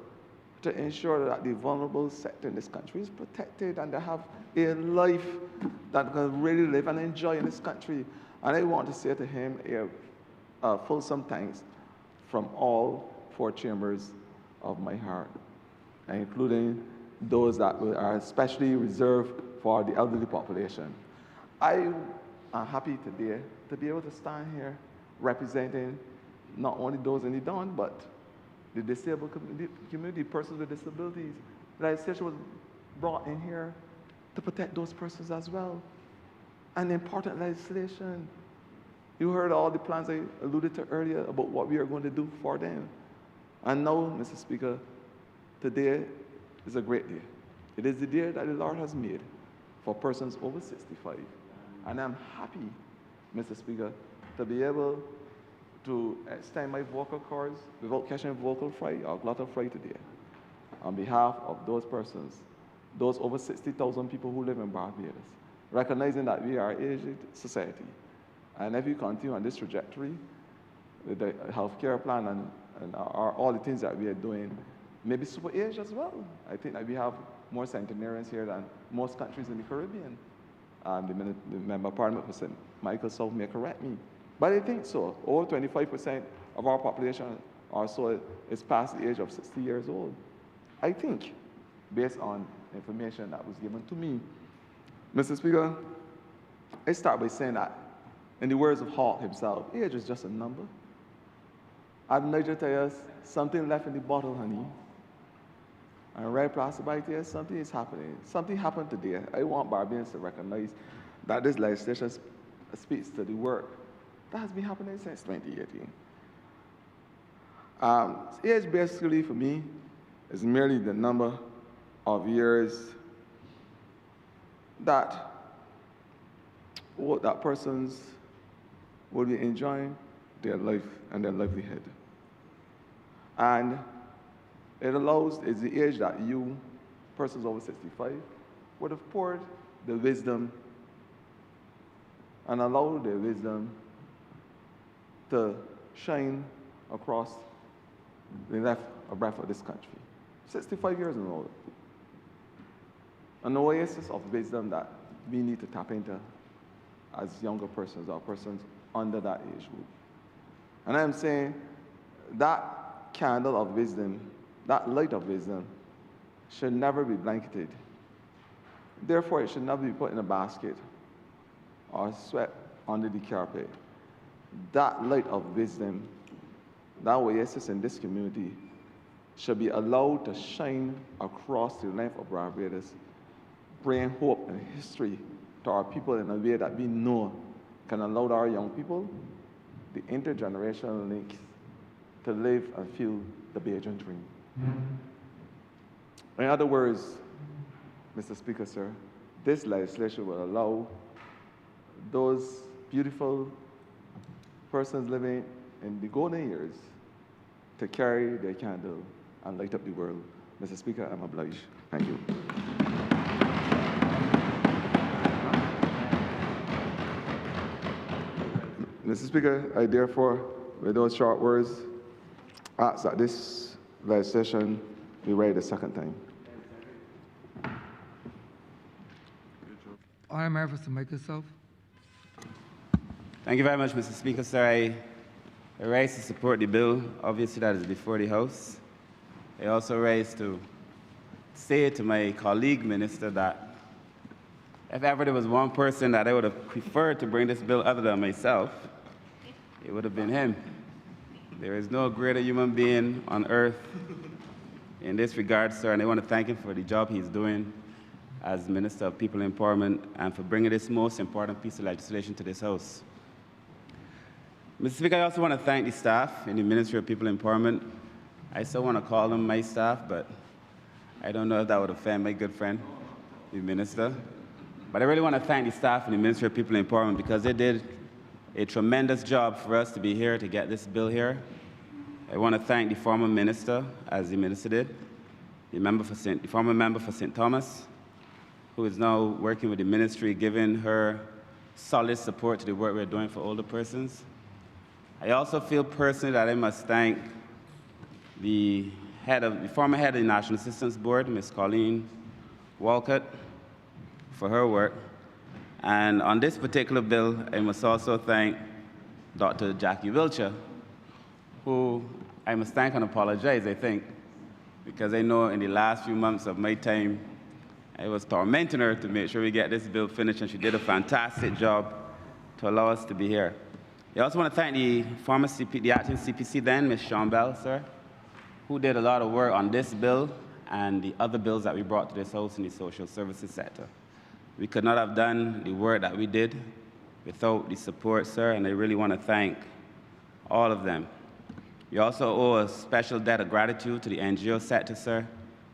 to ensure that the vulnerable sector in this country is protected and they have a life that they can really live and enjoy in this country. And I want to say to him a fulsome thanks from all four chambers of my heart, including those that are especially reserved for the elderly population. I am happy today to be able to stand here representing not only those in the Don, but the disabled community, persons with disabilities. Legislation was brought in here to protect those persons as well. And important legislation. You heard all the plans I alluded to earlier about what we are going to do for them. And now, Mr. Speaker, today is a great day. It is the day that the Lord has made for persons over 65. And I'm happy, Mr. Speaker, to be able to extend my vocal cords without catching vocal fry or glottal fry today on behalf of those persons, those over 60,000 people who live in Barbados, recognizing that we are an aged society. And if we continue on this trajectory, with the healthcare plan and all the things that we are doing, maybe super age as well. I think that we have more centenarians here than most countries in the Caribbean. The Member of Parliament for St. Michael South may correct me, but I think so. Over 25% of our population or so is past the age of 60 years old. I think, based on information that was given to me. Mr. Speaker, I start by saying that, in the words of Hall himself, age is just a number. I'd like to tell you something left in the bottle, honey. And right plastic by here, something is happening. Something happened today. I want Barbadians to recognize that this legislation speaks to the work that has been happening since 2018. Age basically for me is merely the number of years that that persons will be enjoying their life and their livelihood. And it's the age that you, persons over 65, would have poured the wisdom and allowed their wisdom to shine across the left or breadth of this country. 65 years in all. An oasis of wisdom that we need to tap into as younger persons or persons under that age group. And I'm saying that candle of wisdom, that light of wisdom, should never be blanketed. Therefore, it should never be put in a basket or swept under the carpet. That light of wisdom, that oasis in this community, should be allowed to shine across the length of Barbados, bring hope and history to our people in a way that we know can allow our young people the intergenerational links to live and feel the Bajan dream. In other words, Mr. Speaker, sir, this legislation will allow those beautiful persons living in the golden years to carry their candle and light up the world. Mr. Speaker, I'm obliged. Thank you. Mr. Speaker, I therefore, with those short words, ask that this legislation be read a second time. Honourable member for Microsoft. Thank you very much, Mr. Speaker. Sir, I rise to support the bill. Obviously, that is before the House. I also rise to say to my colleague minister that if ever there was one person that I would have preferred to bring this bill other than myself, it would have been him. There is no greater human being on earth in this regard, sir, and I want to thank him for the job he's doing as Minister of People Empowerment and for bringing this most important piece of legislation to this House. Mr. Speaker, I also want to thank the staff in the Ministry of People Empowerment. I still want to call them my staff, but I don't know if that would offend my good friend, the Minister. But I really want to thank the staff in the Ministry of People Empowerment because they did a tremendous job for us to be here to get this bill here. I want to thank the former minister, as the minister did, the former member for St. Thomas, who is now working with the ministry, giving her solid support to the work we're doing for older persons. I also feel personally that I must thank the former head of the National Assistance Board, Ms. Colleen Walcott, for her work. And on this particular bill, I must also thank Dr. Jackie Wilcher, who I must thank and apologize, I think, because I know in the last few months of my time, I was tormenting her to make sure we get this bill finished, and she did a fantastic job to allow us to be here. I also want to thank the acting CPC then, Ms. Chambel, sir, who did a lot of work on this bill and the other bills that we brought to this House in the social services sector. We could not have done the work that we did without the support, sir, and I really want to thank all of them. We also owe a special debt of gratitude to the NGO sector, sir,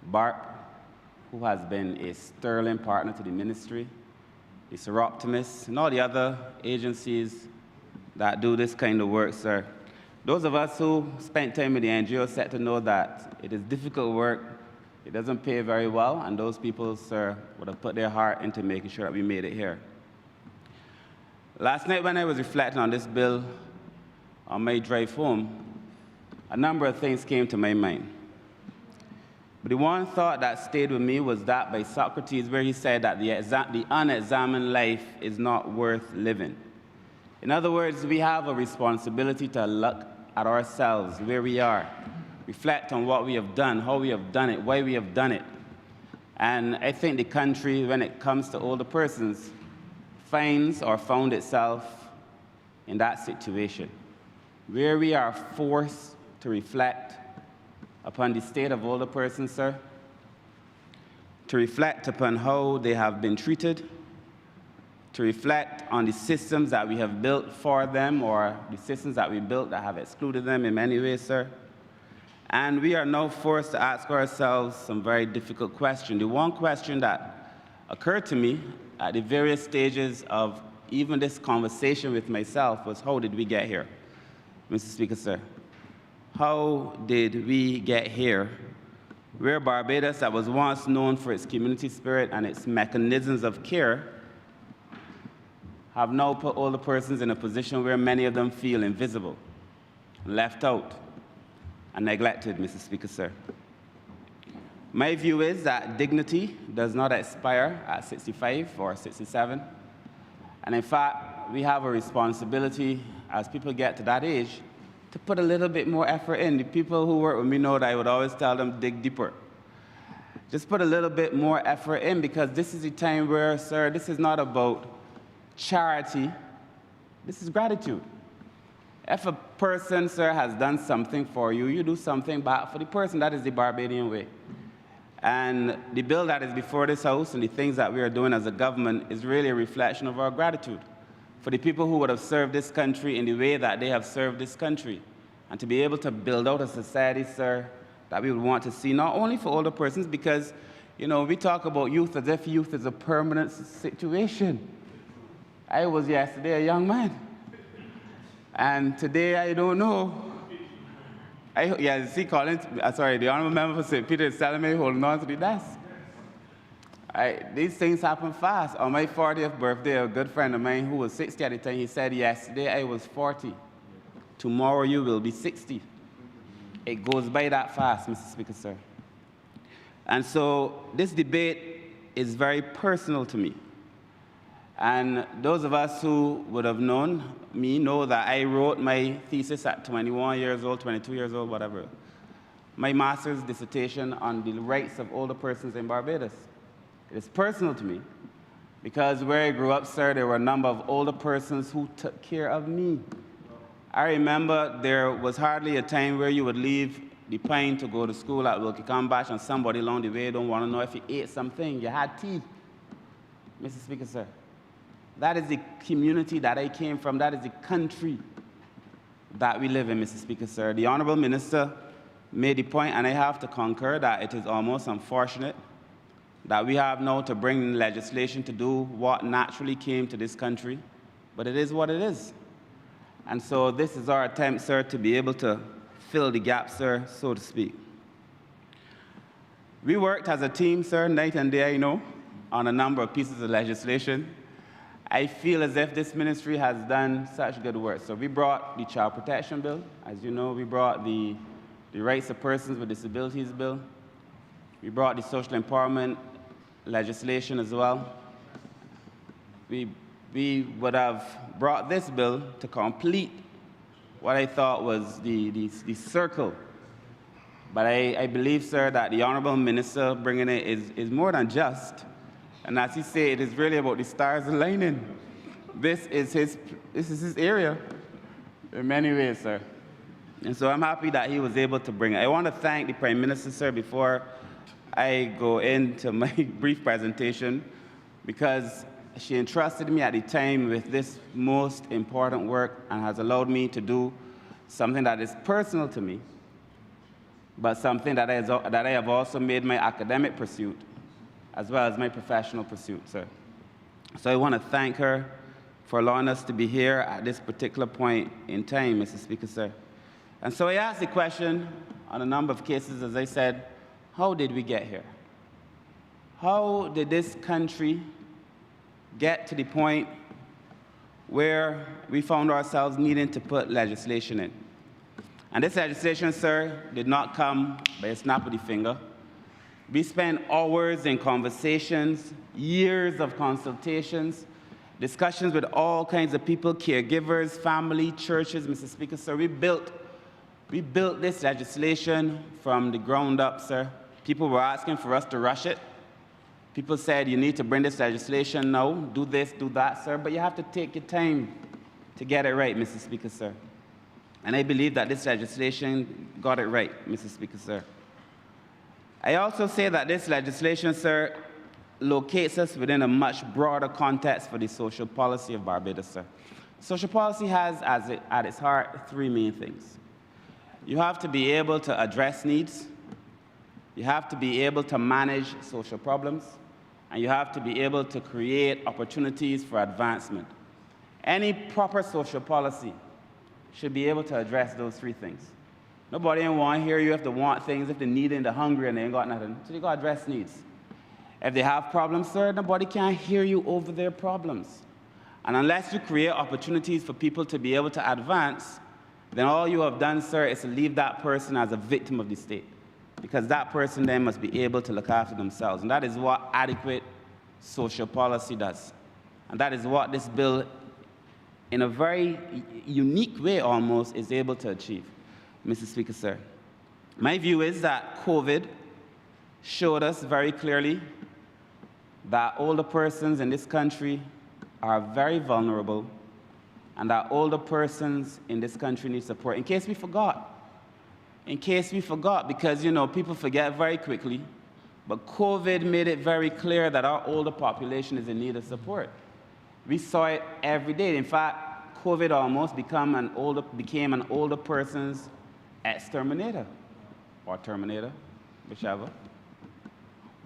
BARP, who has been a sterling partner to the ministry, the Seroptimists, and all the other agencies that do this kind of work, sir. Those of us who spent time in the NGO sector know that it is difficult work, it doesn't pay very well, and those people, sir, would have put their heart into making sure that we made it here. Last night when I was reflecting on this bill on my drive home, a number of things came to my mind. But the one thought that stayed with me was that by Socrates, where he said that the unexamined life is not worth living. In other words, we have a responsibility to look at ourselves, where we are, reflect on what we have done, how we have done it, why we have done it. And I think the country, when it comes to older persons, finds or found itself in that situation, where we are forced to reflect upon the state of older persons, sir, to reflect upon how they have been treated, to reflect on the systems that we have built for them or the systems that we built that have excluded them in many ways, sir. And we are now forced to ask ourselves some very difficult questions. The one question that occurred to me at the various stages of even this conversation with myself was, how did we get here? Mr. Speaker, sir, how did we get here where Barbados, that was once known for its community spirit and its mechanisms of care, have now put older persons in a position where many of them feel invisible, left out, and neglected, Mr. Speaker, sir. My view is that dignity does not expire at 65 or 67. And in fact, we have a responsibility as people get to that age to put a little bit more effort in. The people who work with me know that I would always tell them, dig deeper. Just put a little bit more effort in, because this is a time where, sir, this is not about charity, this is gratitude. If a person, sir, has done something for you, you do something back for the person. That is the Barbadian way. And the bill that is before this House and the things that we are doing as a government is really a reflection of our gratitude for the people who would have served this country in the way that they have served this country. And to be able to build out a society, sir, that we would want to see, not only for older persons, because, you know, we talk about youth as if youth is a permanent situation. I was yesterday a young man. And today, I don't know. Colin, the Honourable Member for St. Peter is telling me holding on to the desk. These things happen fast. On my 40th birthday, a good friend of mine who was 60 at the time, he said, yesterday I was 40. Tomorrow you will be 60. It goes by that fast, Mr. Speaker, sir. And so this debate is very personal to me. And those of us who would have known me know that I wrote my thesis at 21 years old, 22 years old, whatever. My master's dissertation on the rights of older persons in Barbados. It is personal to me because where I grew up, sir, there were a number of older persons who took care of me. I remember there was hardly a time where you would leave the Pine to go to school at Wilkie Cambash and somebody along the way don't want to know if you ate something. You had tea. Mr. Speaker, sir. That is the community that I came from. That is the country that we live in, Mr. Speaker, sir. The Honourable Minister made the point, and I have to concur, that it is almost unfortunate that we have now to bring legislation to do what naturally came to this country, but it is what it is. And so this is our attempt, sir, to be able to fill the gap, sir, so to speak. We worked as a team, sir, night and day, I know, on a number of pieces of legislation. I feel as if this ministry has done such good work. So we brought the Child Protection Bill. As you know, we brought the Rights of Persons with Disabilities Bill. We brought the Social Empowerment legislation as well. We would have brought this bill to complete what I thought was the circle. But I believe, sir, that the Honourable Minister bringing it is more than just. And as he said, it is really about the stars aligning. This is his area in many ways, sir. And so I'm happy that he was able to bring it. I want to thank the Prime Minister, sir, before I go into my brief presentation, because she entrusted me at the time with this most important work and has allowed me to do something that is personal to me, but something that I have also made my academic pursuit as well as my professional pursuit, sir. So I want to thank her for allowing us to be here at this particular point in time, Mr. Speaker, sir. And so I asked the question on a number of cases, as I said, how did we get here? How did this country get to the point where we found ourselves needing to put legislation in? And this legislation, sir, did not come by a snap of the finger. We spent hours in conversations, years of consultations, discussions with all kinds of people, caregivers, family, churches, Mr. Speaker, sir. We built this legislation from the ground up, sir. People were asking for us to rush it. People said, you need to bring this legislation now, do this, do that, sir, but you have to take your time to get it right, Mr. Speaker, sir. And I believe that this legislation got it right, Mr. Speaker, sir. I also say that this legislation, sir, locates us within a much broader context for the social policy of Barbados, sir. Social policy has at its heart three main things. You have to be able to address needs, you have to be able to manage social problems, and you have to be able to create opportunities for advancement. Any proper social policy should be able to address those three things. Nobody ain't want to hear you if they want things, if they need it and they're hungry and they ain't got nothing. So you got to address needs. If they have problems, sir, nobody can hear you over their problems. And unless you create opportunities for people to be able to advance, then all you have done, sir, is to leave that person as a victim of the state. Because that person then must be able to look after themselves. And that is what adequate social policy does. And that is what this bill, in a very unique way almost, is able to achieve. Mr. Speaker, sir, my view is that COVID showed us very clearly that older persons in this country are very vulnerable and that older persons in this country need support. In case we forgot, because, you know, people forget very quickly, but COVID made it very clear that our older population is in need of support. We saw it every day. In fact, COVID almost became an older person's exterminator, or terminator, whichever.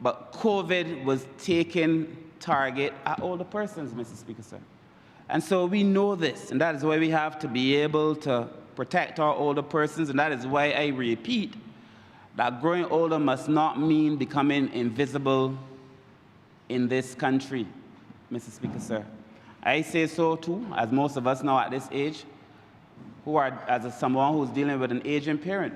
But COVID was taking target at older persons, Mr. Speaker, sir. And so we know this, and that is why we have to be able to protect our older persons, and that is why I repeat that growing older must not mean becoming invisible in this country, Mr. Speaker, sir. I say so too, as most of us now at this age, who are, as someone who's dealing with an aging parent.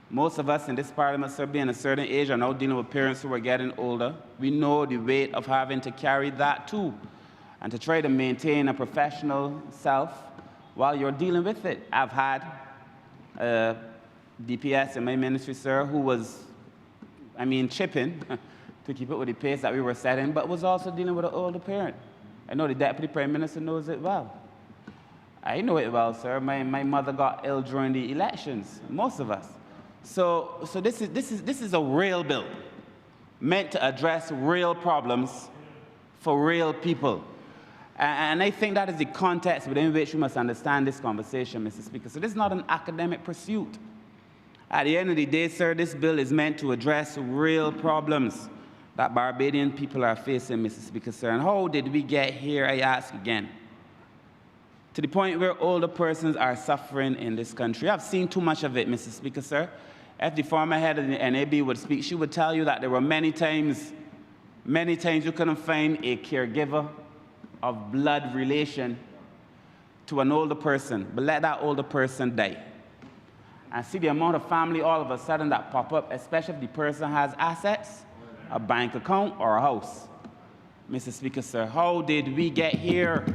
Most of us in this parliament, sir, being a certain age, are now dealing with parents who are getting older. We know the weight of having to carry that too, and to try to maintain a professional self while you're dealing with it. I've had DPS in my ministry, sir, who was, chipping to keep up with the pace that we were setting, but was also dealing with an older parent. I know the Deputy Prime Minister knows it well. I know it well, sir. My mother got ill during the elections, most of us. So this is a real bill, meant to address real problems for real people. And I think that is the context within which we must understand this conversation, Mr. Speaker. So this is not an academic pursuit. At the end of the day, sir, this bill is meant to address real problems that Barbadian people are facing, Mr. Speaker, sir. And how did we get here, I ask again? To the point where older persons are suffering in this country. I've seen too much of it, Mr. Speaker, sir. If the former head of the NAB would speak, she would tell you that there were many times you couldn't find a caregiver of blood relation to an older person, but let that older person die. And see the amount of family all of a sudden that pop up, especially if the person has assets, a bank account, or a house. Mr. Speaker, sir, how did we get here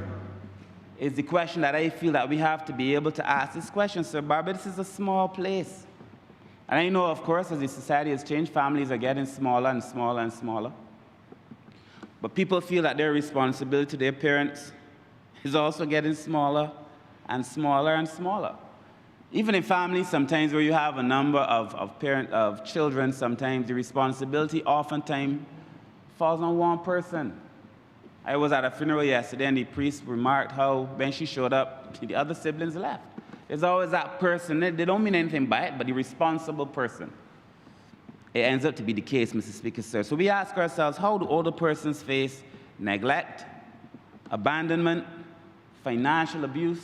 is the question that I feel that we have to be able to ask this question, sir. Barbados is a small place. And I know, of course, as the society has changed, families are getting smaller and smaller and smaller. But people feel that their responsibility to their parents is also getting smaller and smaller and smaller. Even in families, sometimes where you have a number of children, sometimes the responsibility oftentimes falls on one person. I was at a funeral yesterday, and the priest remarked how when she showed up, the other siblings left. There's always that person. They don't mean anything by it, but the responsible person. It ends up to be the case, Mr. Speaker, sir. So we ask ourselves, how do older persons face neglect, abandonment, financial abuse,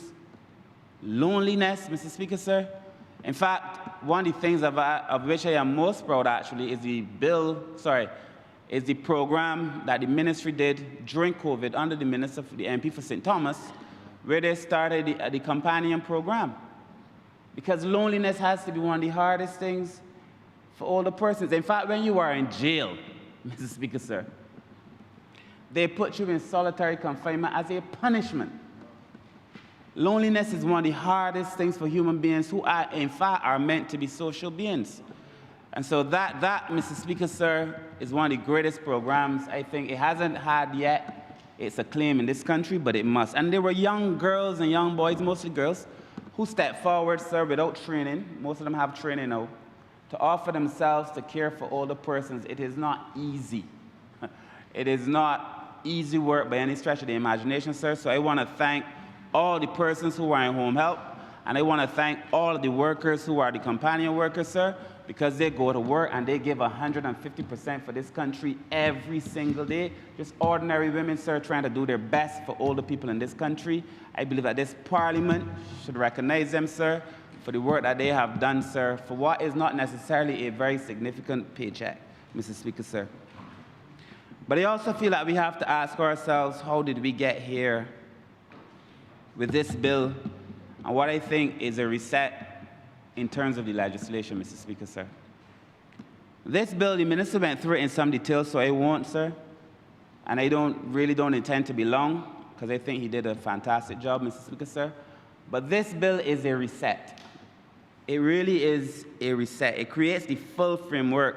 loneliness, Mr. Speaker, sir? In fact, one of the things of which I am most proud, actually, is the program that the ministry did during COVID under the Minister for the MP for St. Thomas, where they started the companion program. Because loneliness has to be one of the hardest things for older persons. In fact, when you are in jail, Mr. Speaker, sir, they put you in solitary confinement as a punishment. Loneliness is one of the hardest things for human beings who are, in fact, are meant to be social beings. And so that, Mr. Speaker, sir, is one of the greatest programs. I think it hasn't had yet its acclaim in this country, but it must. And there were young girls and young boys, mostly girls, who step forward, sir, without training. Most of them have training now, to offer themselves to care for older persons. It is not easy. It is not easy work by any stretch of the imagination, sir. So I want to thank all the persons who are in home help, and I want to thank all of the workers who are the companion workers, sir, because they go to work and they give 150% for this country every single day. Just ordinary women, sir, trying to do their best for older people in this country. I believe that this Parliament should recognize them, sir, for the work that they have done, sir, for what is not necessarily a very significant paycheck, Mr. Speaker, sir. But I also feel that we have to ask ourselves, how did we get here with this bill, and what I think is a reset in terms of the legislation, Mr. Speaker, sir. This bill, the minister went through it in some detail, so I won't, sir. And I really don't intend to be long, because I think he did a fantastic job, Mr. Speaker, sir. But this bill is a reset. It really is a reset. It creates the full framework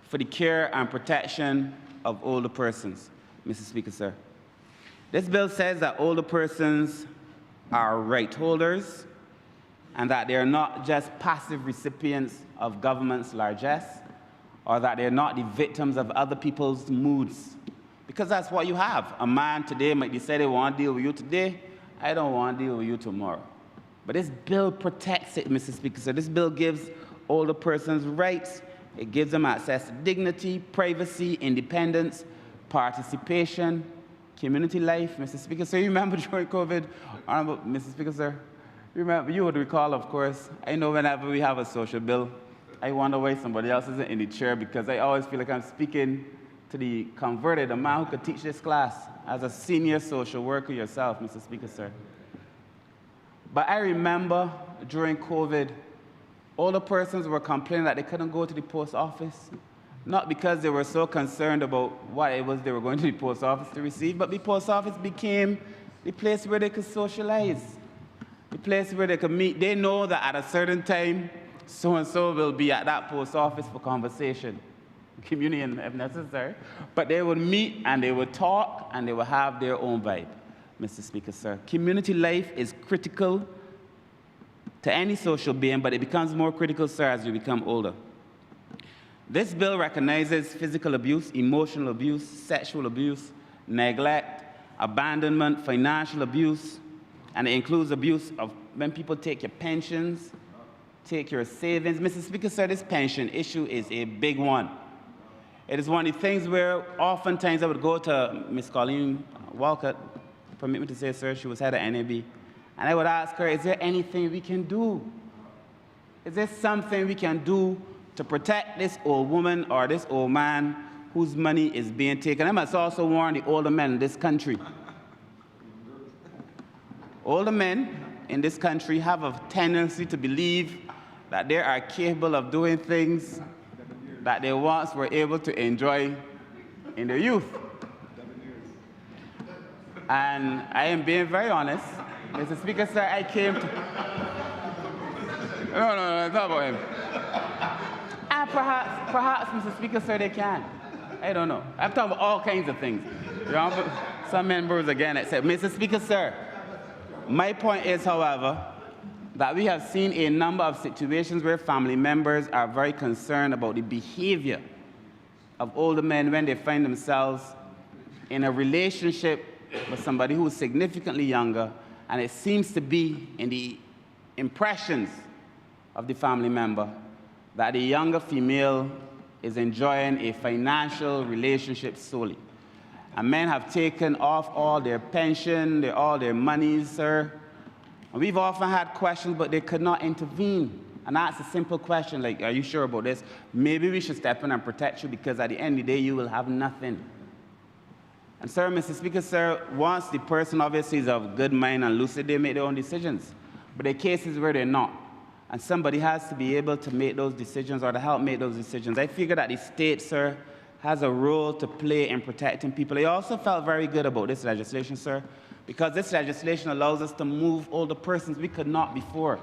for the care and protection of older persons, Mr. Speaker, sir. This bill says that older persons are right holders, and that they are not just passive recipients of government's largesse, or that they're not the victims of other people's moods. Because that's what you have. A man today might decide they want to deal with you today. I don't want to deal with you tomorrow. But this bill protects it, Mr. Speaker. So this bill gives older persons rights. It gives them access to dignity, privacy, independence, participation, community life, Mr. Speaker. So you remember during COVID, Honourable Mr. Speaker, sir, you would recall, of course, I know whenever we have a social bill, I wonder why somebody else isn't in the chair, because I always feel like I'm speaking to the converted, a man who could teach this class as a senior social worker yourself, Mr. Speaker, sir. But I remember during COVID, older persons were complaining that they couldn't go to the post office, not because they were so concerned about what it was they were going to the post office to receive, but the post office became the place where they could socialize, the place where they could meet. They know that at a certain time, so-and-so will be at that post office for conversation, communion if necessary. But they would meet and they would talk and they would have their own vibe, Mr. Speaker, sir. Community life is critical to any social being, but it becomes more critical, sir, as you become older. This bill recognizes physical abuse, emotional abuse, sexual abuse, neglect, abandonment, financial abuse, and it includes abuse of when people take your pensions, take your savings. Mr. Speaker, sir, this pension issue is a big one. It is one of the things where oftentimes I would go to Ms. Colleen Walcott, permit me to say, sir, she was head of NAB, and I would ask her, is there anything we can do? Is there something we can do to protect this old woman or this old man whose money is being taken? I must also warn the older men in this country. Older men in this country have a tendency to believe that they are capable of doing things that they once were able to enjoy in their youth. And I am being very honest. Mr. Speaker, sir, I came to... No, it's not about him. And perhaps, Mr. Speaker, sir, they can. I don't know. I'm talking about all kinds of things. You know, some members again that said, Mr. Speaker, sir, my point is, however, that we have seen a number of situations where family members are very concerned about the behavior of older men when they find themselves in a relationship with somebody who is significantly younger, and it seems to be in the impressions of the family member that the younger female is enjoying a financial relationship solely. And men have taken off all their pension, all their monies, sir. And we've often had questions, but they could not intervene. And that's a simple question, like, are you sure about this? Maybe we should step in and protect you, because at the end of the day, you will have nothing. And, sir, Mr. Speaker, sir, once the person obviously is of good mind and lucid, they make their own decisions. But there are cases where they're not. And somebody has to be able to make those decisions or to help make those decisions. I figure that the state, sir, has a role to play in protecting people. I also felt very good about this legislation, sir, because this legislation allows us to move older persons we could not before.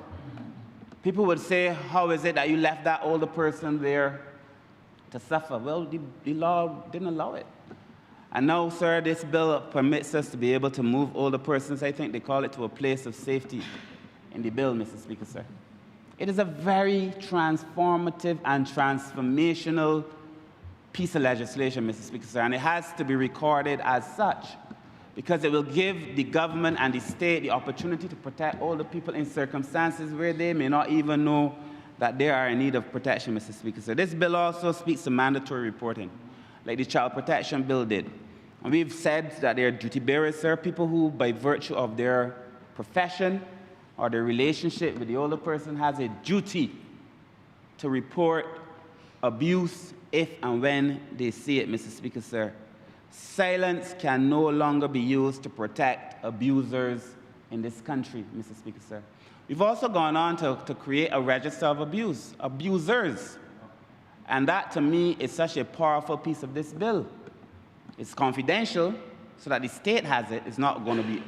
People would say, how is it that you left that older person there to suffer? Well, the law didn't allow it. And now, sir, this bill permits us to be able to move older persons, I think they call it, to a place of safety. in the bill, Mr. Speaker, sir. It is a very transformative and transformational piece of legislation, Mr. Speaker, sir, and it has to be recorded as such because it will give the government and the state the opportunity to protect all the people in circumstances where they may not even know that they are in need of protection, Mr. Speaker. So this bill also speaks to mandatory reporting, like the Child Protection Bill did. And we've said that they are duty bearers, sir, people who, by virtue of their profession or their relationship with the older person, has a duty to report abuse if and when they see it, Mr. Speaker, sir. Silence can no longer be used to protect abusers in this country, Mr. Speaker, sir. We've also gone on to create a register of abusers. And that, to me, is such a powerful piece of this bill. It's confidential, so that the state has it. It's not going to be,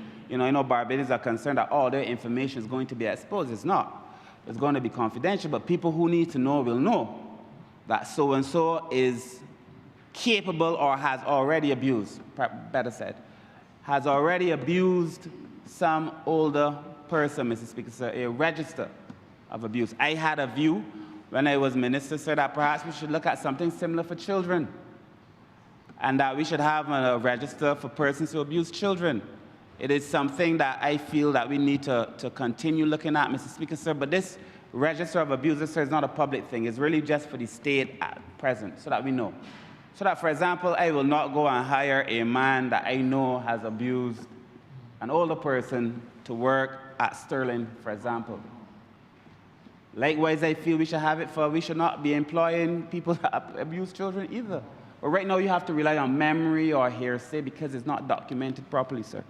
Barbadians are concerned that all their information is going to be exposed. It's not. It's going to be confidential, but people who need to know will know that so-and-so is capable or has already abused, better said, has already abused some older person, Mr. Speaker, sir, a register of abuse. I had a view when I was minister, sir, that perhaps we should look at something similar for children, and that we should have a register for persons who abuse children. It is something that I feel that we need to continue looking at, Mr. Speaker, sir, but this register of abusers, sir, is not a public thing. It's really just for the state at present, so that we know. So that, for example, I will not go and hire a man that I know has abused an older person to work at Sterling, for example. Likewise, I feel we should not be employing people that abuse children either. But right now, you have to rely on memory or hearsay because it's not documented properly, sir.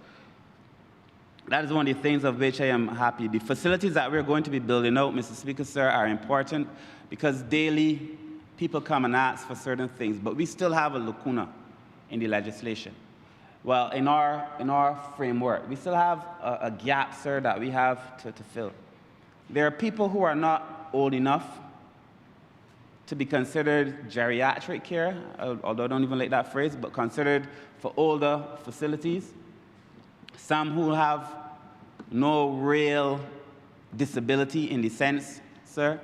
That is one of the things of which I am happy. The facilities that we're going to be building out, Mr. Speaker, sir, are important because daily people come and ask for certain things, but we still have a lacuna in the legislation. Well, in our framework, we still have a gap, sir, that we have to fill. There are people who are not old enough to be considered geriatric care, although I don't even like that phrase, but considered for older facilities. Some who have no real disability in the sense, sir,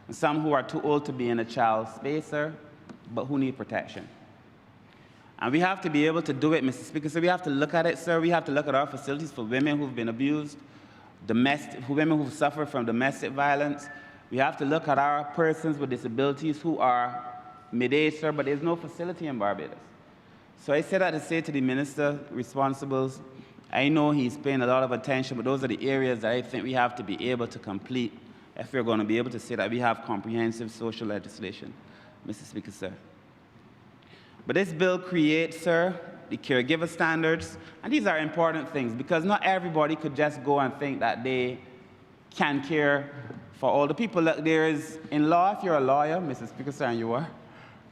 and some who are too old to be in a child space, sir, but who need protection. And we have to be able to do it, Mr. Speaker. So we have to look at it, sir. We have to look at our facilities for women who've been abused, women who've suffered from domestic violence. We have to look at our persons with disabilities who are mid-age, sir, but there's no facility in Barbados. So I say that to say to the minister responsible, I know he's paying a lot of attention, but those are the areas that I think we have to be able to complete if we're going to be able to say that we have comprehensive social legislation, Mr. Speaker, sir. But this bill creates, sir, the caregiver standards, and these are important things because not everybody could just go and think that they can care for all the people. Look, there is, in law, if you're a lawyer, Mr. Speaker, sir, and you are,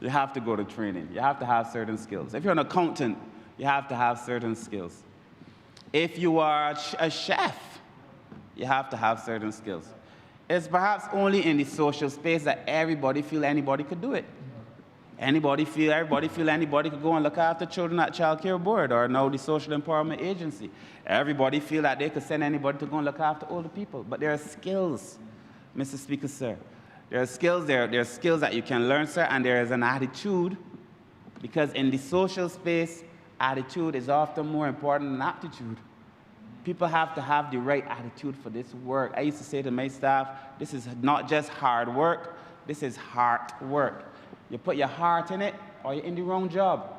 you have to go to training. You have to have certain skills. If you're an accountant, you have to have certain skills. If you are a chef, you have to have certain skills. It's perhaps only in the social space that everybody feel anybody could do it. Everybody feel anybody could go and look after children at Child Care Board or now the Social Empowerment Agency. Everybody feel that they could send anybody to go and look after older people. But there are skills, Mr. Speaker, sir. There are skills that you can learn, sir, and there is an attitude, because in the social space, attitude is often more important than aptitude. People have to have the right attitude for this work. I used to say to my staff, this is not just hard work, this is heart work. You put your heart in it, or you're in the wrong job,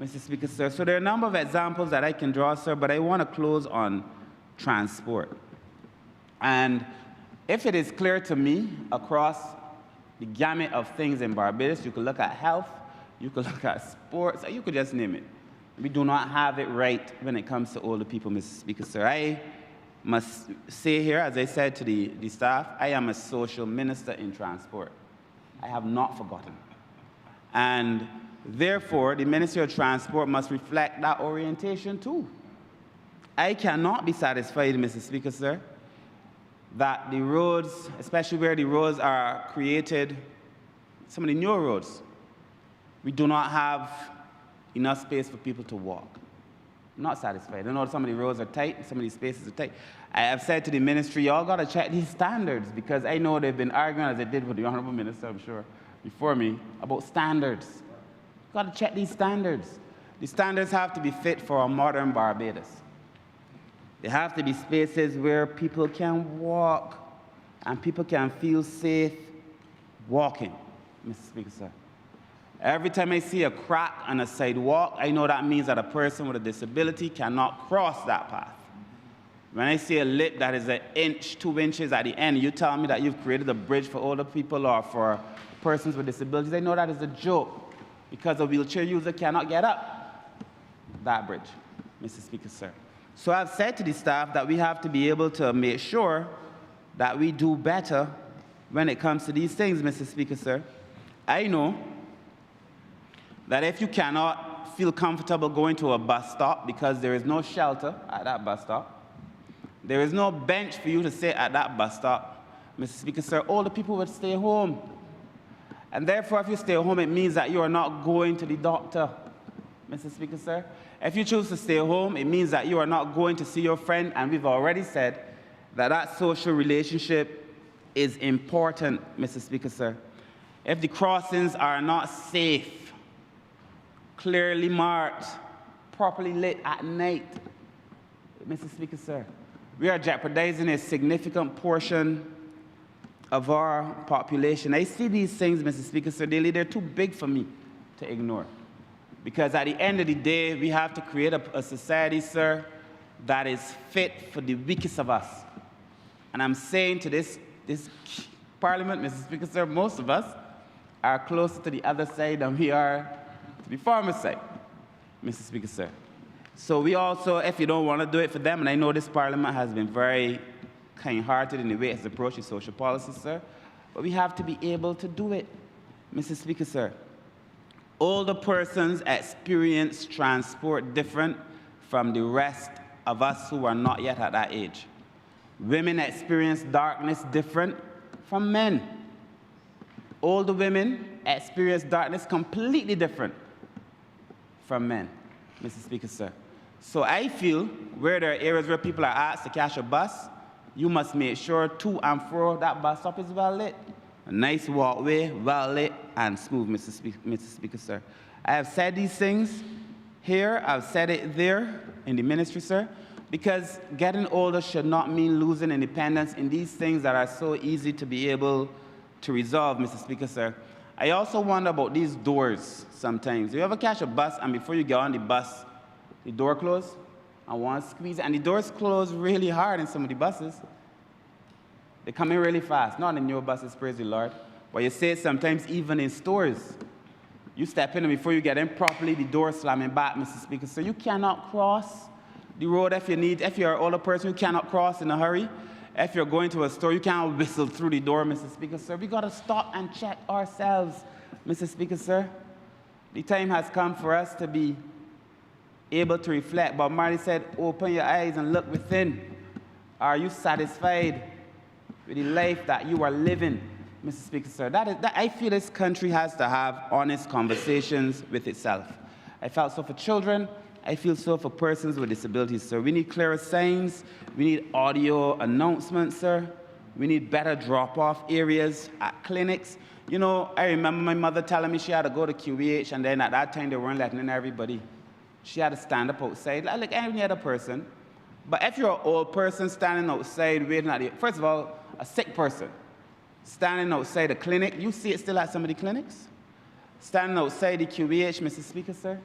Mr. Speaker, sir. So there are a number of examples that I can draw, sir, but I want to close on transport. And if it is clear to me across the gamut of things in Barbados, you could look at health, you could look at sports, or you could just name it. We do not have it right when it comes to older people, Mr. Speaker, sir. I must say here, as I said to the staff, I am a social minister in transport. I have not forgotten. And therefore, the Ministry of Transport must reflect that orientation too. I cannot be satisfied, Mr. Speaker, sir, that the roads, especially where the roads are created, some of the newer roads, we do not have enough space for people to walk. I'm not satisfied. I know some of the roads are tight, some of these spaces are tight. I have said to the ministry, y'all got to check these standards, because I know they've been arguing, as they did with the Honourable Minister, I'm sure, before me, about standards. You've got to check these standards. The standards have to be fit for a modern Barbados. They have to be spaces where people can walk and people can feel safe walking, Mr. Speaker, sir. Every time I see a crack on a sidewalk, I know that means that a person with a disability cannot cross that path. When I see a lip that is 1 inch, 2 inches at the end, you tell me that you've created a bridge for older people or for persons with disabilities, I know that is a joke, because a wheelchair user cannot get up that bridge, Mr. Speaker, sir. So I've said to the staff that we have to be able to make sure that we do better when it comes to these things, Mr. Speaker, sir. I know that if you cannot feel comfortable going to a bus stop because there is no shelter at that bus stop, there is no bench for you to sit at that bus stop, Mr. Speaker, sir, older people would stay home. And therefore, if you stay home, it means that you are not going to the doctor, Mr. Speaker, sir. If you choose to stay home, it means that you are not going to see your friend, and we've already said that that social relationship is important, Mr. Speaker, sir. If the crossings are not safe, clearly marked, properly lit at night, Mr. Speaker, sir, we are jeopardizing a significant portion of our population. I see these things, Mr. Speaker, sir, they're too big for me to ignore. Because at the end of the day, we have to create a society, sir, that is fit for the weakest of us. And I'm saying to this Parliament, Mr. Speaker, sir, most of us are closer to the other side than we are to the former side, Mr. Speaker, sir. So we also, if you don't want to do it for them, and I know this Parliament has been very kind-hearted in the way it's approached social policy, sir, but we have to be able to do it, Mr. Speaker, sir. Older persons experience transport different from the rest of us who are not yet at that age. Women experience darkness different from men. Older women experience darkness completely different from men, Mr. Speaker, sir. So I feel where there are areas where people are asked to catch a bus, you must make sure to and fro that bus stop is well lit. A nice walkway, well lit and smooth, Mr. Speaker, sir. I have said these things here, I've said it there in the ministry, sir, because getting older should not mean losing independence in these things that are so easy to be able to resolve, Mr. Speaker, sir. I also wonder about these doors sometimes. You ever catch a bus and before you get on the bus, the door closed and one squeeze, and the doors close really hard in some of the buses. They come in really fast, not in your buses, praise the Lord. But you see it sometimes even in stores. You step in and before you get in properly, the door slamming back, Mr. Speaker. So you cannot cross the road if you're an older person, you cannot cross in a hurry. If you're going to a store, you can't whistle through the door, Mr. Speaker, sir. We got to stop and check ourselves, Mr. Speaker, sir. The time has come for us to be able to reflect. Bob Marley said, open your eyes and look within. Are you satisfied with the life that you are living, Mr. Speaker, sir? I feel this country has to have honest conversations with itself. I felt so for children. I feel so for persons with disabilities, sir. We need clearer signs. We need audio announcements, sir. We need better drop-off areas at clinics. You know, I remember my mother telling me she had to go to QEH, and then at that time they weren't letting in everybody. She had to stand up outside, like any other person. But if you're an old person standing outside waiting at the, first of all, a sick person standing outside a clinic, you see it still at some of the clinics? Standing outside the QEH, Mr. Speaker, sir?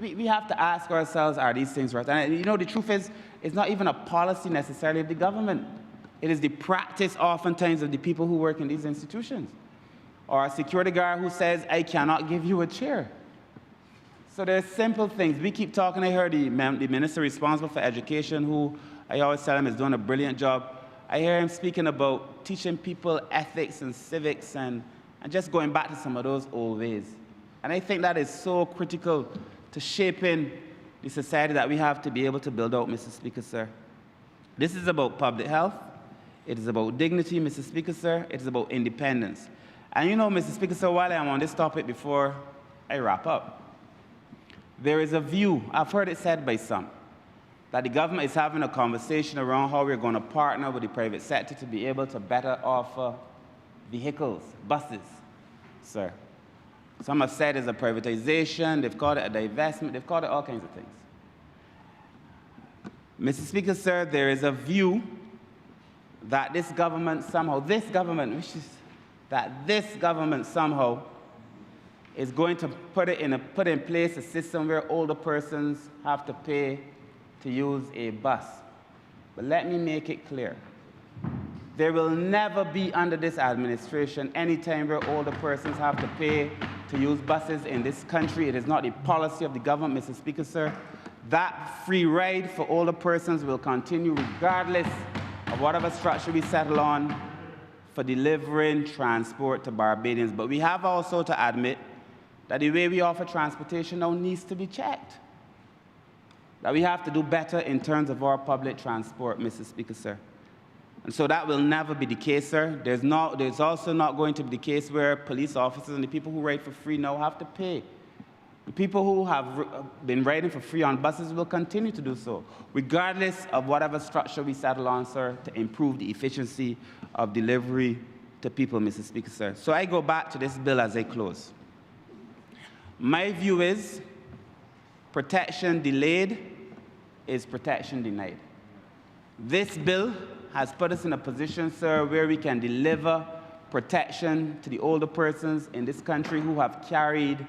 We have to ask ourselves, are these things right? And you know, the truth is, it's not even a policy necessarily of the government. It is the practice oftentimes of the people who work in these institutions. Or a security guard who says, I cannot give you a chair. So there's simple things. We keep talking. I heard the minister responsible for education, who I always tell him is doing a brilliant job. I hear him speaking about teaching people ethics and civics and just going back to some of those old ways. And I think that is so critical to shaping the society that we have to be able to build out, Mr. Speaker, sir. This is about public health. It is about dignity, Mr. Speaker, sir. It is about independence. And you know, Mr. Speaker, sir, while I'm on this topic before I wrap up, there is a view, I've heard it said by some, that the government is having a conversation around how we're going to partner with the private sector to be able to better offer vehicles, buses, sir. Some have said it's a privatization, they've called it a divestment, they've called it all kinds of things. Mr. Speaker, sir, there is a view that this government somehow is going to put in place a system where older persons have to pay to use a bus. But let me make it clear. There will never be under this administration any time where older persons have to pay to use buses in this country. It is not the policy of the government, Mr. Speaker, sir. That free ride for older persons will continue regardless of whatever structure we settle on for delivering transport to Barbadians. But we have also to admit that the way we offer transportation now needs to be checked. That we have to do better in terms of our public transport, Mr. Speaker, sir. And so that will never be the case, sir. There's also not going to be the case where police officers and the people who ride for free now have to pay. The people who have been riding for free on buses will continue to do so, regardless of whatever structure we settle on, sir, to improve the efficiency of delivery to people, Mr. Speaker, sir. So I go back to this bill as I close. My view is protection delayed is protection denied. This bill has put us in a position, sir, where we can deliver protection to the older persons in this country who have carried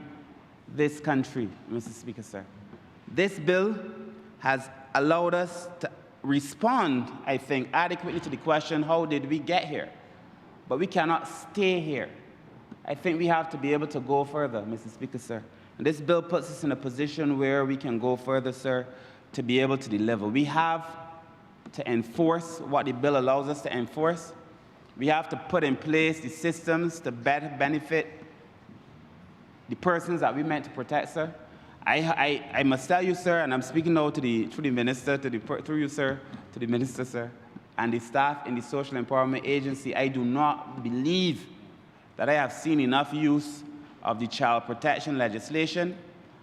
this country, Mr. Speaker, sir. This bill has allowed us to respond, I think, adequately to the question, how did we get here? But we cannot stay here. I think we have to be able to go further, Mr. Speaker, sir. And this bill puts us in a position where we can go further, sir, to be able to deliver. We have to enforce what the bill allows us to enforce. We have to put in place the systems to better benefit the persons that we meant to protect, sir. I must tell you, sir, and I'm speaking now to the minister, through you, sir, to the minister, sir, and the staff in the Social Empowerment Agency, I do not believe that I have seen enough use of the child protection legislation.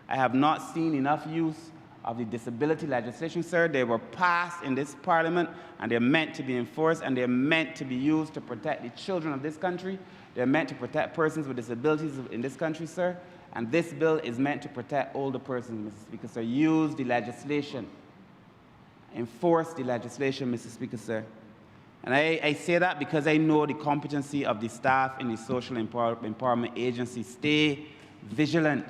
I have not seen enough use of the disability legislation, sir. They were passed in this parliament, and they're meant to be enforced, and they're meant to be used to protect the children of this country. They're meant to protect persons with disabilities in this country, sir. And this bill is meant to protect older persons, Mr. Speaker, sir. Use the legislation. Enforce the legislation, Mr. Speaker, sir. And I say that because I know the competency of the staff in the Social Empowerment Agency. Stay vigilant,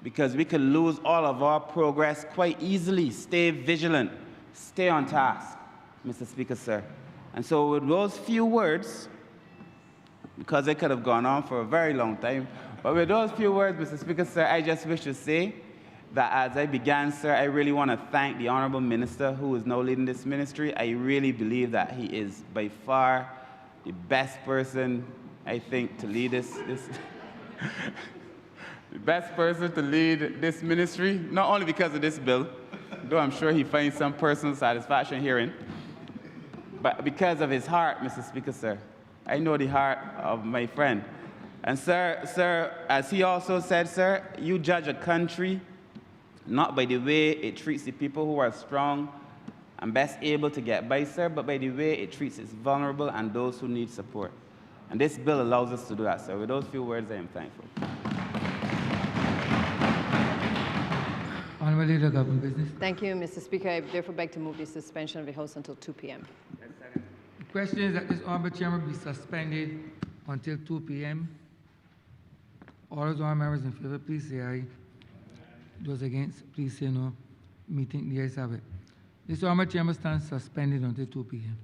because we could lose all of our progress quite easily. Stay vigilant. Stay on task, Mr. Speaker, sir. And so with those few words, because it could have gone on for a very long time, but with those few words, Mr. Speaker, sir, I just wish to say that as I began, sir, I really want to thank the Honourable Minister who is now leading this ministry. I really believe that he is by far the best person, I think, to lead this the best person to lead this ministry, not only because of this bill, though I'm sure he finds some personal satisfaction herein, but because of his heart, Mr. Speaker, sir. I know the heart of my friend. And sir, as he also said, sir, you judge a country not by the way it treats the people who are strong and best able to get by, sir, but by the way it treats its vulnerable and those who need support. And this bill allows us to do that, sir. With those few words, I am thankful. Honourable Leader, Government Business. Thank you, Mr. Speaker. I therefore beg to move the suspension of the House until 2 p.m. The question is that this honourable chamber be suspended until 2 p.m. All those honourable members in favour, please say aye. Those against, please say no. Meeting, the ayes have it. This honourable chamber stands suspended until 2 p.m.